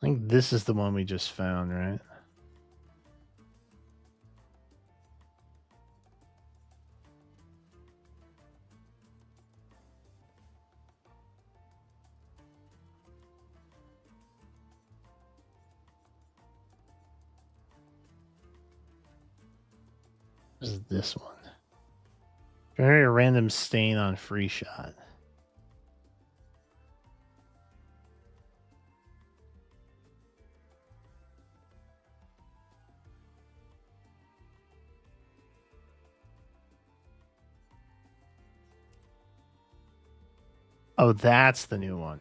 I think this is the one we just found, right? What is this one? Generate a random stain on free shot. Oh, that's the new one.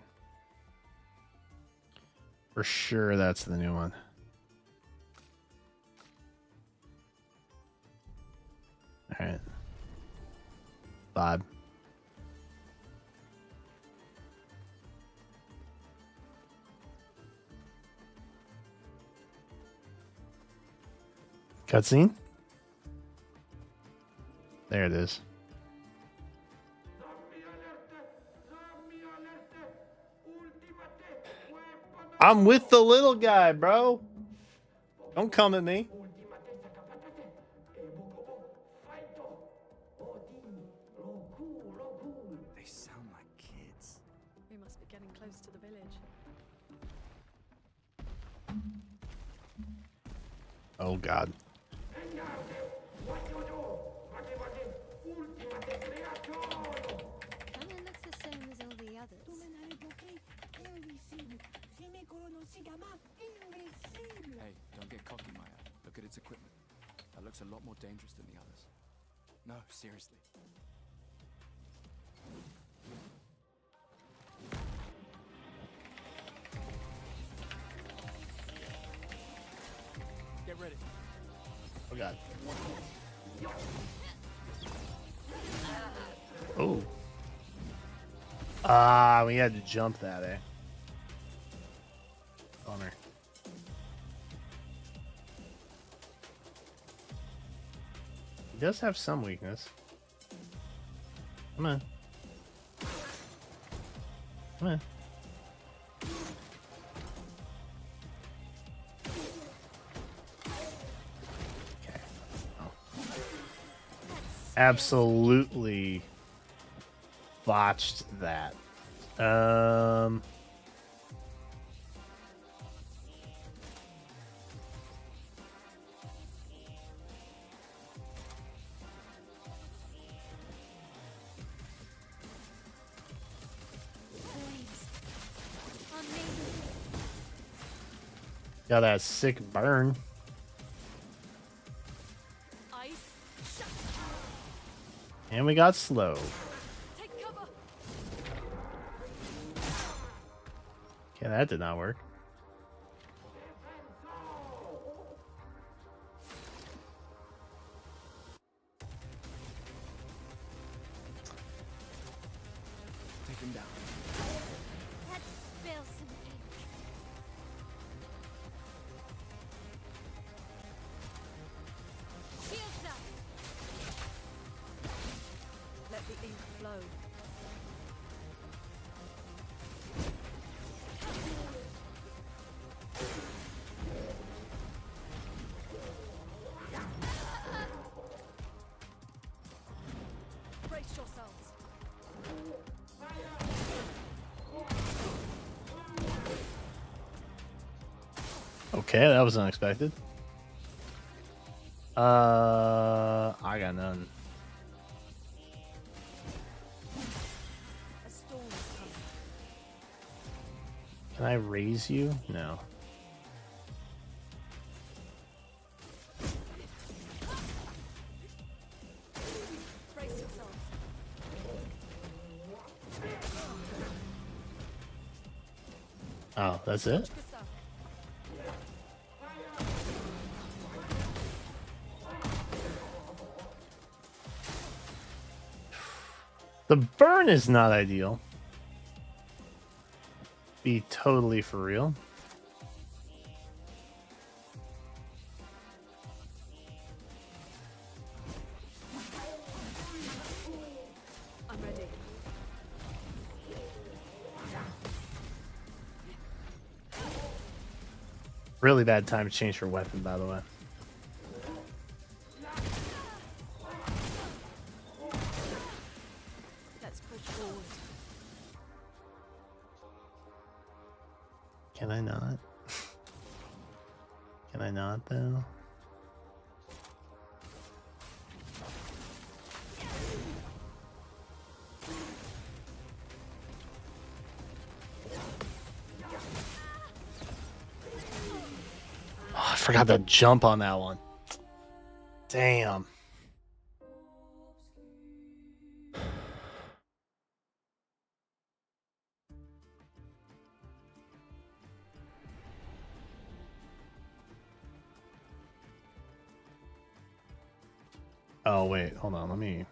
For sure, that's the new one. All right. Bob. Cutscene? There it is. I'm with the little guy, bro. Don't come at me. They sound like kids. We must be getting close to the village. Oh, God. Kinda looks the same as all the others. Hey, don't get cocky, Maya. Look at its equipment. That looks a lot more dangerous than the others. No, seriously. Get ready. Oh, God. Oh. Ah, we had to jump that, eh? Bummer. He does have some weakness. Come on. Come on. Okay. Oh. Absolutely botched that. On me. Got that sick burn. Ice. Shut. And we got slow. Take cover. Okay, that did not work. Take him down. Let's spill some ink. Shields up. Let the ink flow. Brace yourselves. Okay, that was unexpected. I got none. A storm is coming. Can I raise you? No. Brace yourselves. Oh, that's it? Gustav. The burn is not ideal. Be totally for real. I'm ready. Really bad time to change your weapon, by the way. Let's push forward. Can I not? Can I not, though? Oh, I forgot to jump on that one. Damn. Oh, wait. Hold on. Let me...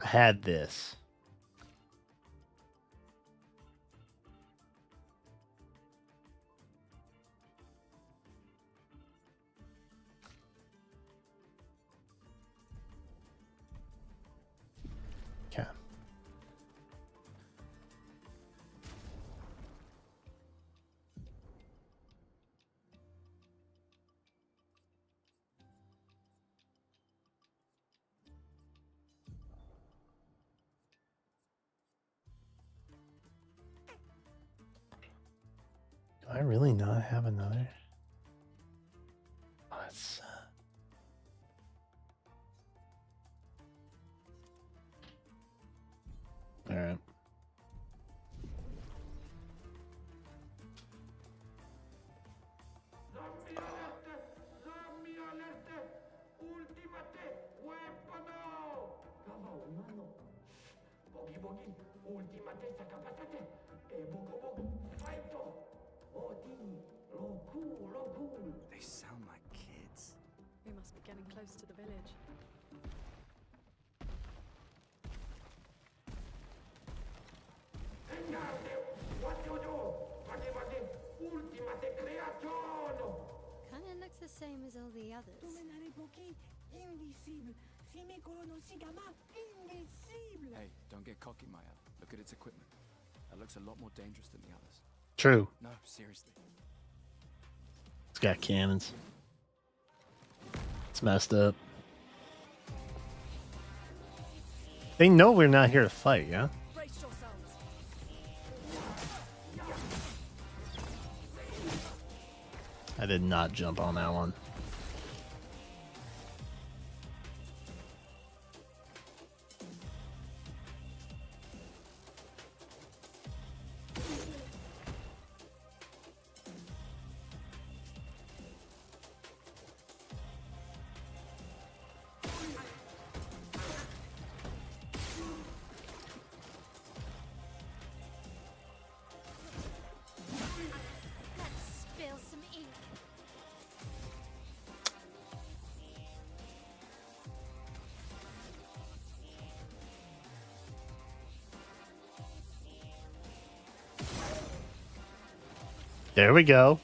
I had this. Okay. Do I really not have another? Oh, that's... All right. They sound like kids. We must be getting close to the village. Kinda looks the same as all the others. Hey, don't get cocky, Maya. Look at its equipment. That looks a lot more dangerous than the others. True. No, seriously. It's got cannons. It's messed up. They know we're not here to fight, yeah? Brace yourselves. I did not jump on that one. Let's spill some ink. There we go.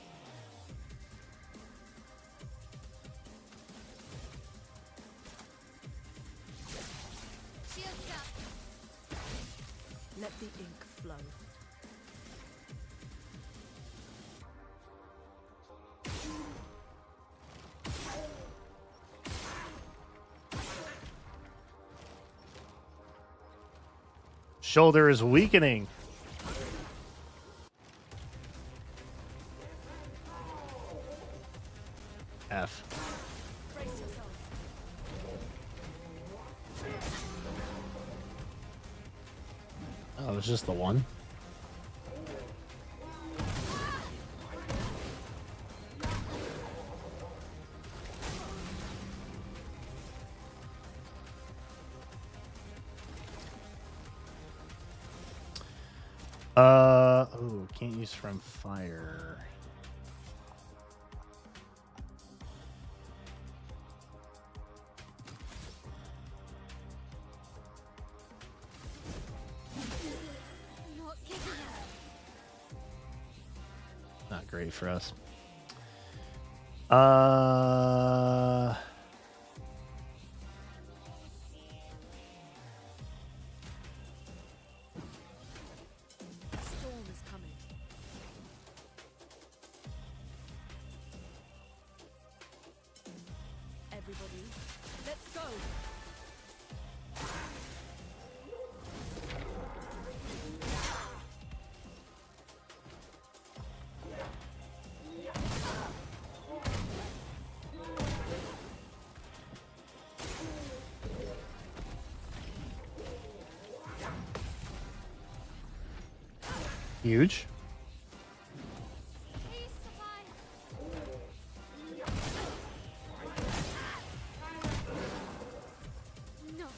Shields up. Let the ink flow. Shoulder is weakening. F. Brace yourselves. Oh, it was just the one. Oh, can't use from fire. Not giving up. Not great for us. A storm is coming. Everybody, let's go. Huge. Please survive. Not giving up.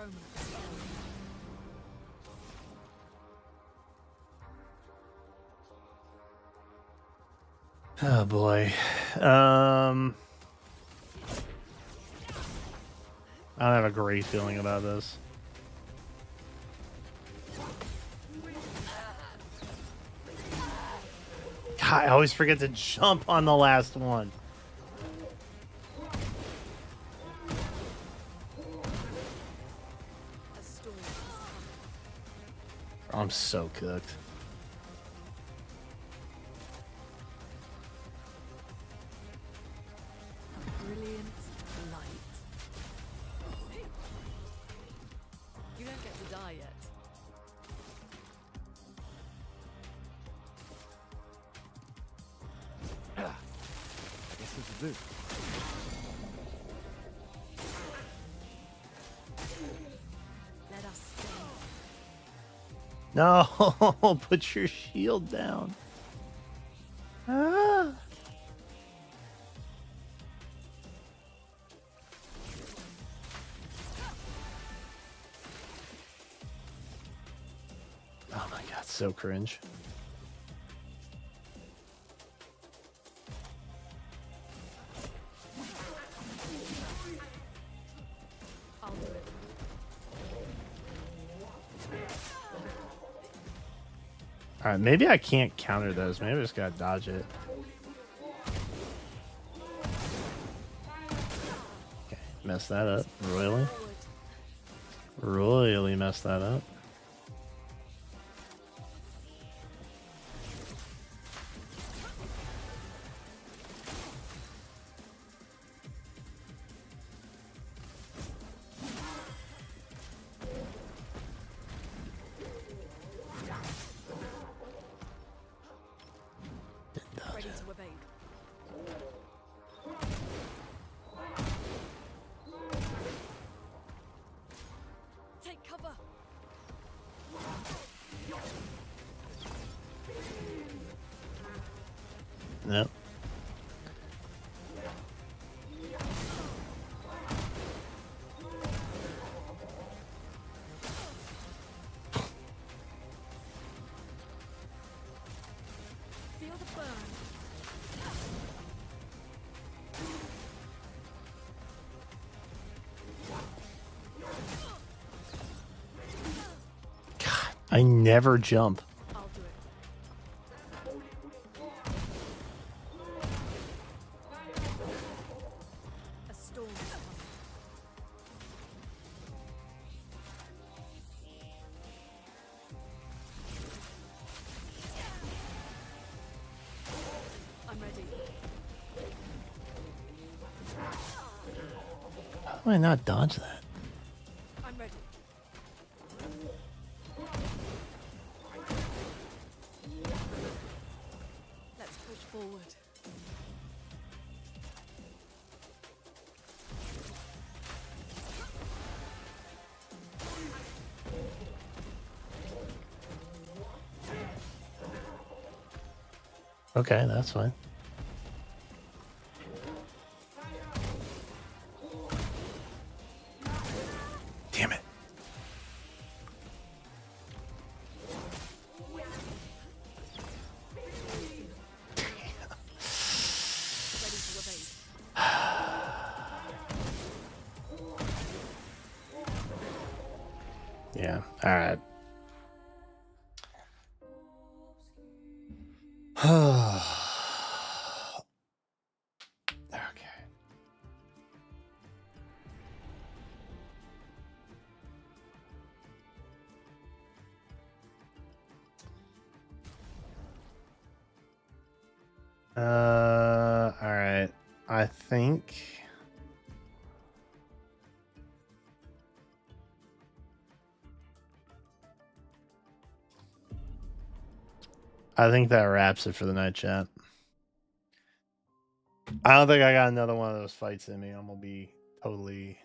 omen of this area. Oh boy. I don't have a great feeling about this. God, I always forget to jump on the last one. A storm is coming. I'm so cooked. A brilliant light. You don't get to die yet. I guess this will do. Let us stay. No, put your shield down. Ah. Oh my god, so cringe. I'll do it. Alright, maybe I can't counter those. Maybe I just gotta dodge it. Okay, messed that up. Royally. Royally messed that up. Ready to evade. Take cover. Nope. Feel the burn. I never jump. I'll do it. A storm is coming. I'm ready. How do I not dodge that? I'm ready. Let's push forward. Okay, that's fine. Damn it. Ready to evade. Yeah, alright. Okay. All right. I think that wraps it for the night, chat. I don't think I got another one of those fights in me. I'm gonna be totally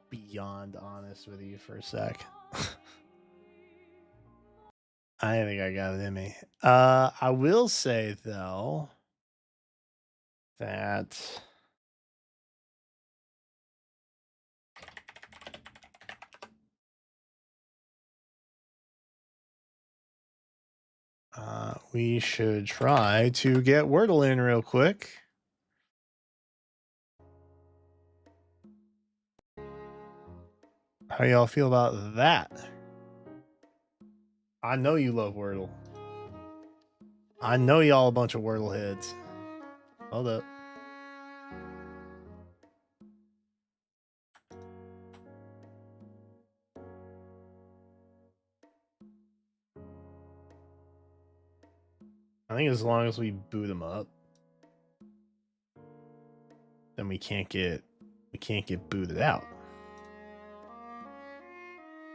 beyond honest with you for a sec. I think I got it in me. I will say though that we should try to get Wordle in real quick. How y'all feel about that? I know you love Wordle. I know y'all a bunch of Wordle heads. Hold up. I think as long as we boot them up, then we can't get booted out.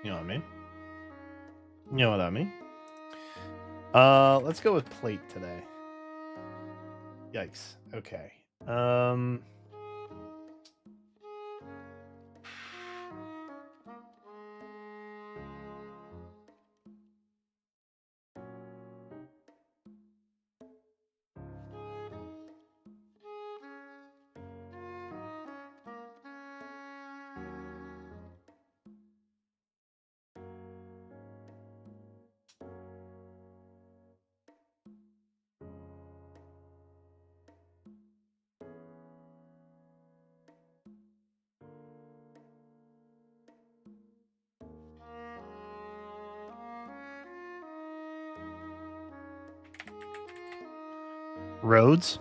You know what I mean? You know what I mean? Let's go with plate today. Yikes. Okay. Roads.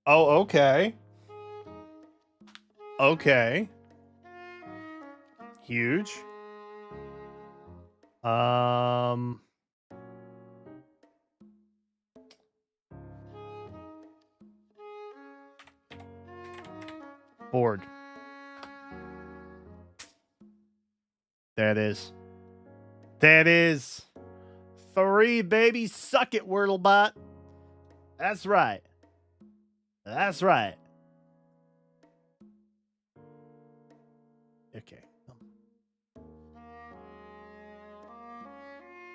Oh, okay. Okay. Huge. Board. That is. That is 3, baby. Suck it, Wordlebot. That's right. That's right. Okay.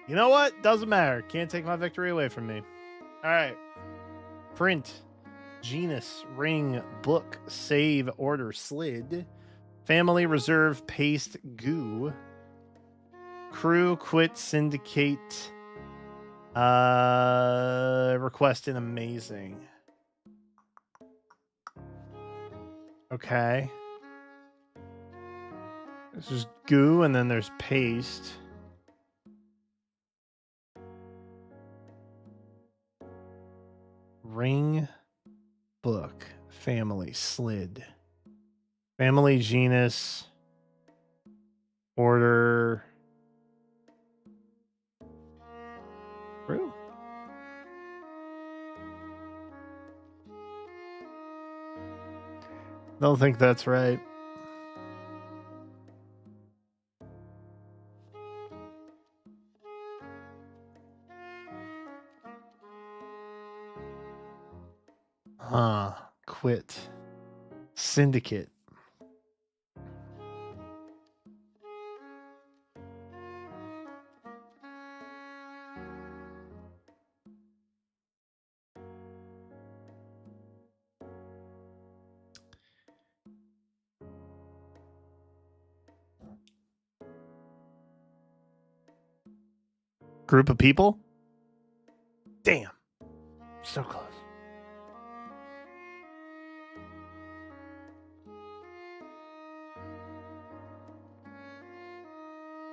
You know what? Doesn't matter. Can't take my victory away from me. All right. Print. Genus. Ring. Book. Save. Order. Slid. Family. Reserve. Paste. Goo. Crew. Quit. Syndicate. Request and amazing. Okay. This is goo, and then there's paste. Ring, book, family, slid. Family, genus, order. True. Don't think that's right. Huh. Quit. Syndicate. Group of people? Damn. So close.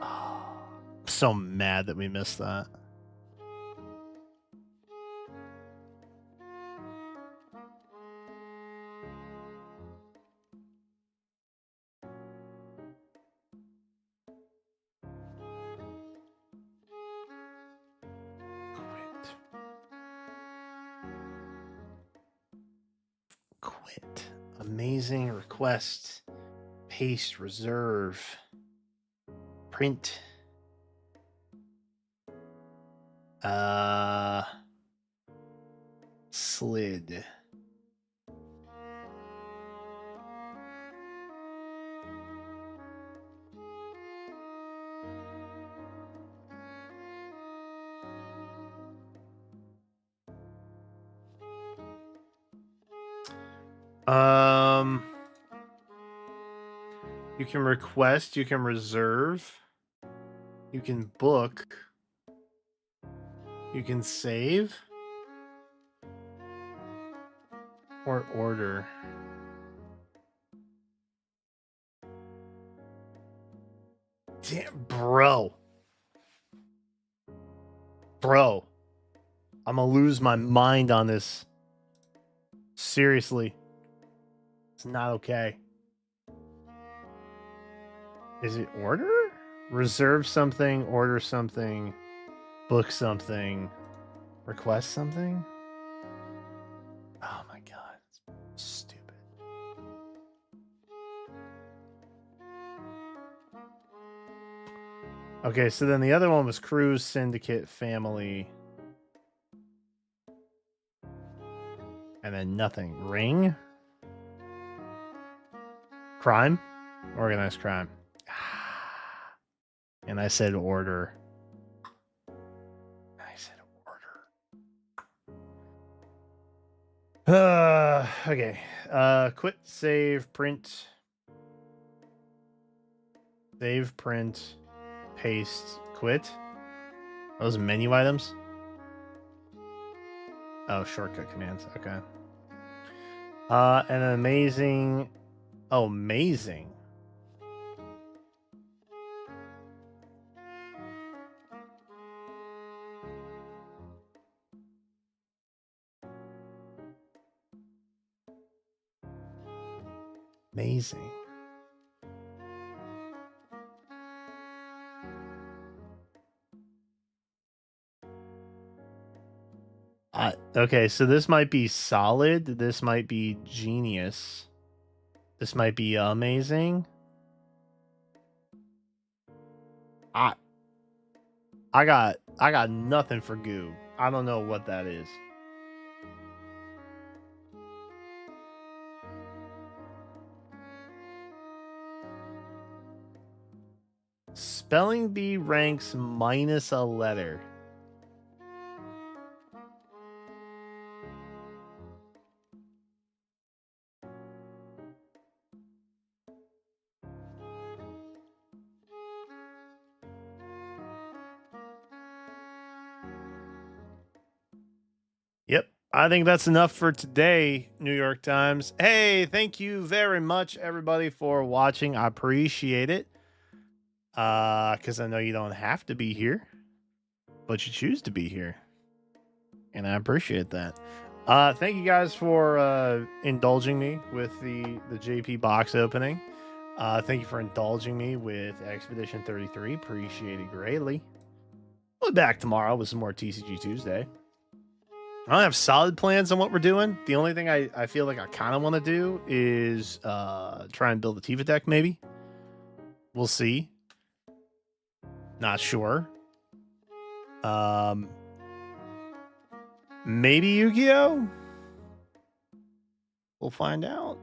Oh, I'm so mad that we missed that. Quit. Amazing request. Paste. Reserve. Print. Slid. You can request, you can reserve, You can book. You can save. Or order. Damn, bro. Bro. I'm gonna lose my mind on this. Seriously. It's not okay. Is it order? Reserve something, order something, book something, request something? Oh my god. It's stupid. Okay, so then the other one was Cruise, Syndicate, Family. And then nothing. Ring? Crime? Organized crime. And I said order. I said order. Okay. Quit, save, print. Save, print, paste, quit. Those menu items? Oh, shortcut commands. Okay. An amazing. Oh, amazing. Amazing. Okay, so this might be solid. This might be genius. This might be amazing. I got nothing for goo. I don't know what that is. Spelling bee ranks minus a letter. Yep. I think that's enough for today, New York Times. Hey, thank you very much, everybody, for watching. I appreciate it. Because I know you don't have to be here, but you choose to be here. And I appreciate that. Thank you guys for indulging me with the JP box opening. Thank you for indulging me with Expedition 33. Appreciate it greatly. We'll be back tomorrow with some more TCG Tuesday. I don't have solid plans on what we're doing. The only thing I feel like I kind of want to do is try and build a Tiva deck, maybe. We'll see. Not sure. Maybe Yu-Gi-Oh? We'll find out.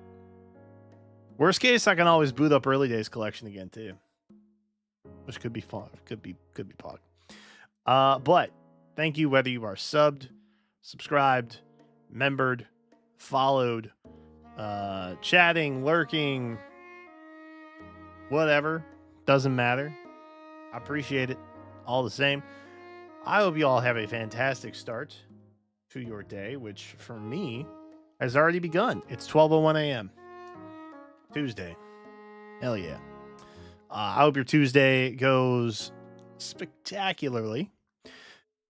Worst case, I can always boot up Early Days collection again, too. Which could be fun. Could be pog. But thank you whether you are subbed, subscribed, membered, followed, chatting, lurking, whatever. Doesn't matter. I appreciate it all the same. I hope you all have a fantastic start to your day, which for me has already begun. It's 12:01 a.m. Tuesday. Hell yeah. I hope your Tuesday goes spectacularly.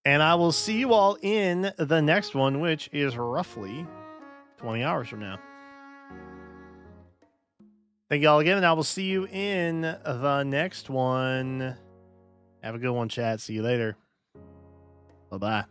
And I will see you all in the next one, which is roughly 20 hours from now. Thank you all again, and I will see you in the next one. Have a good one, chat. See you later. Bye-bye.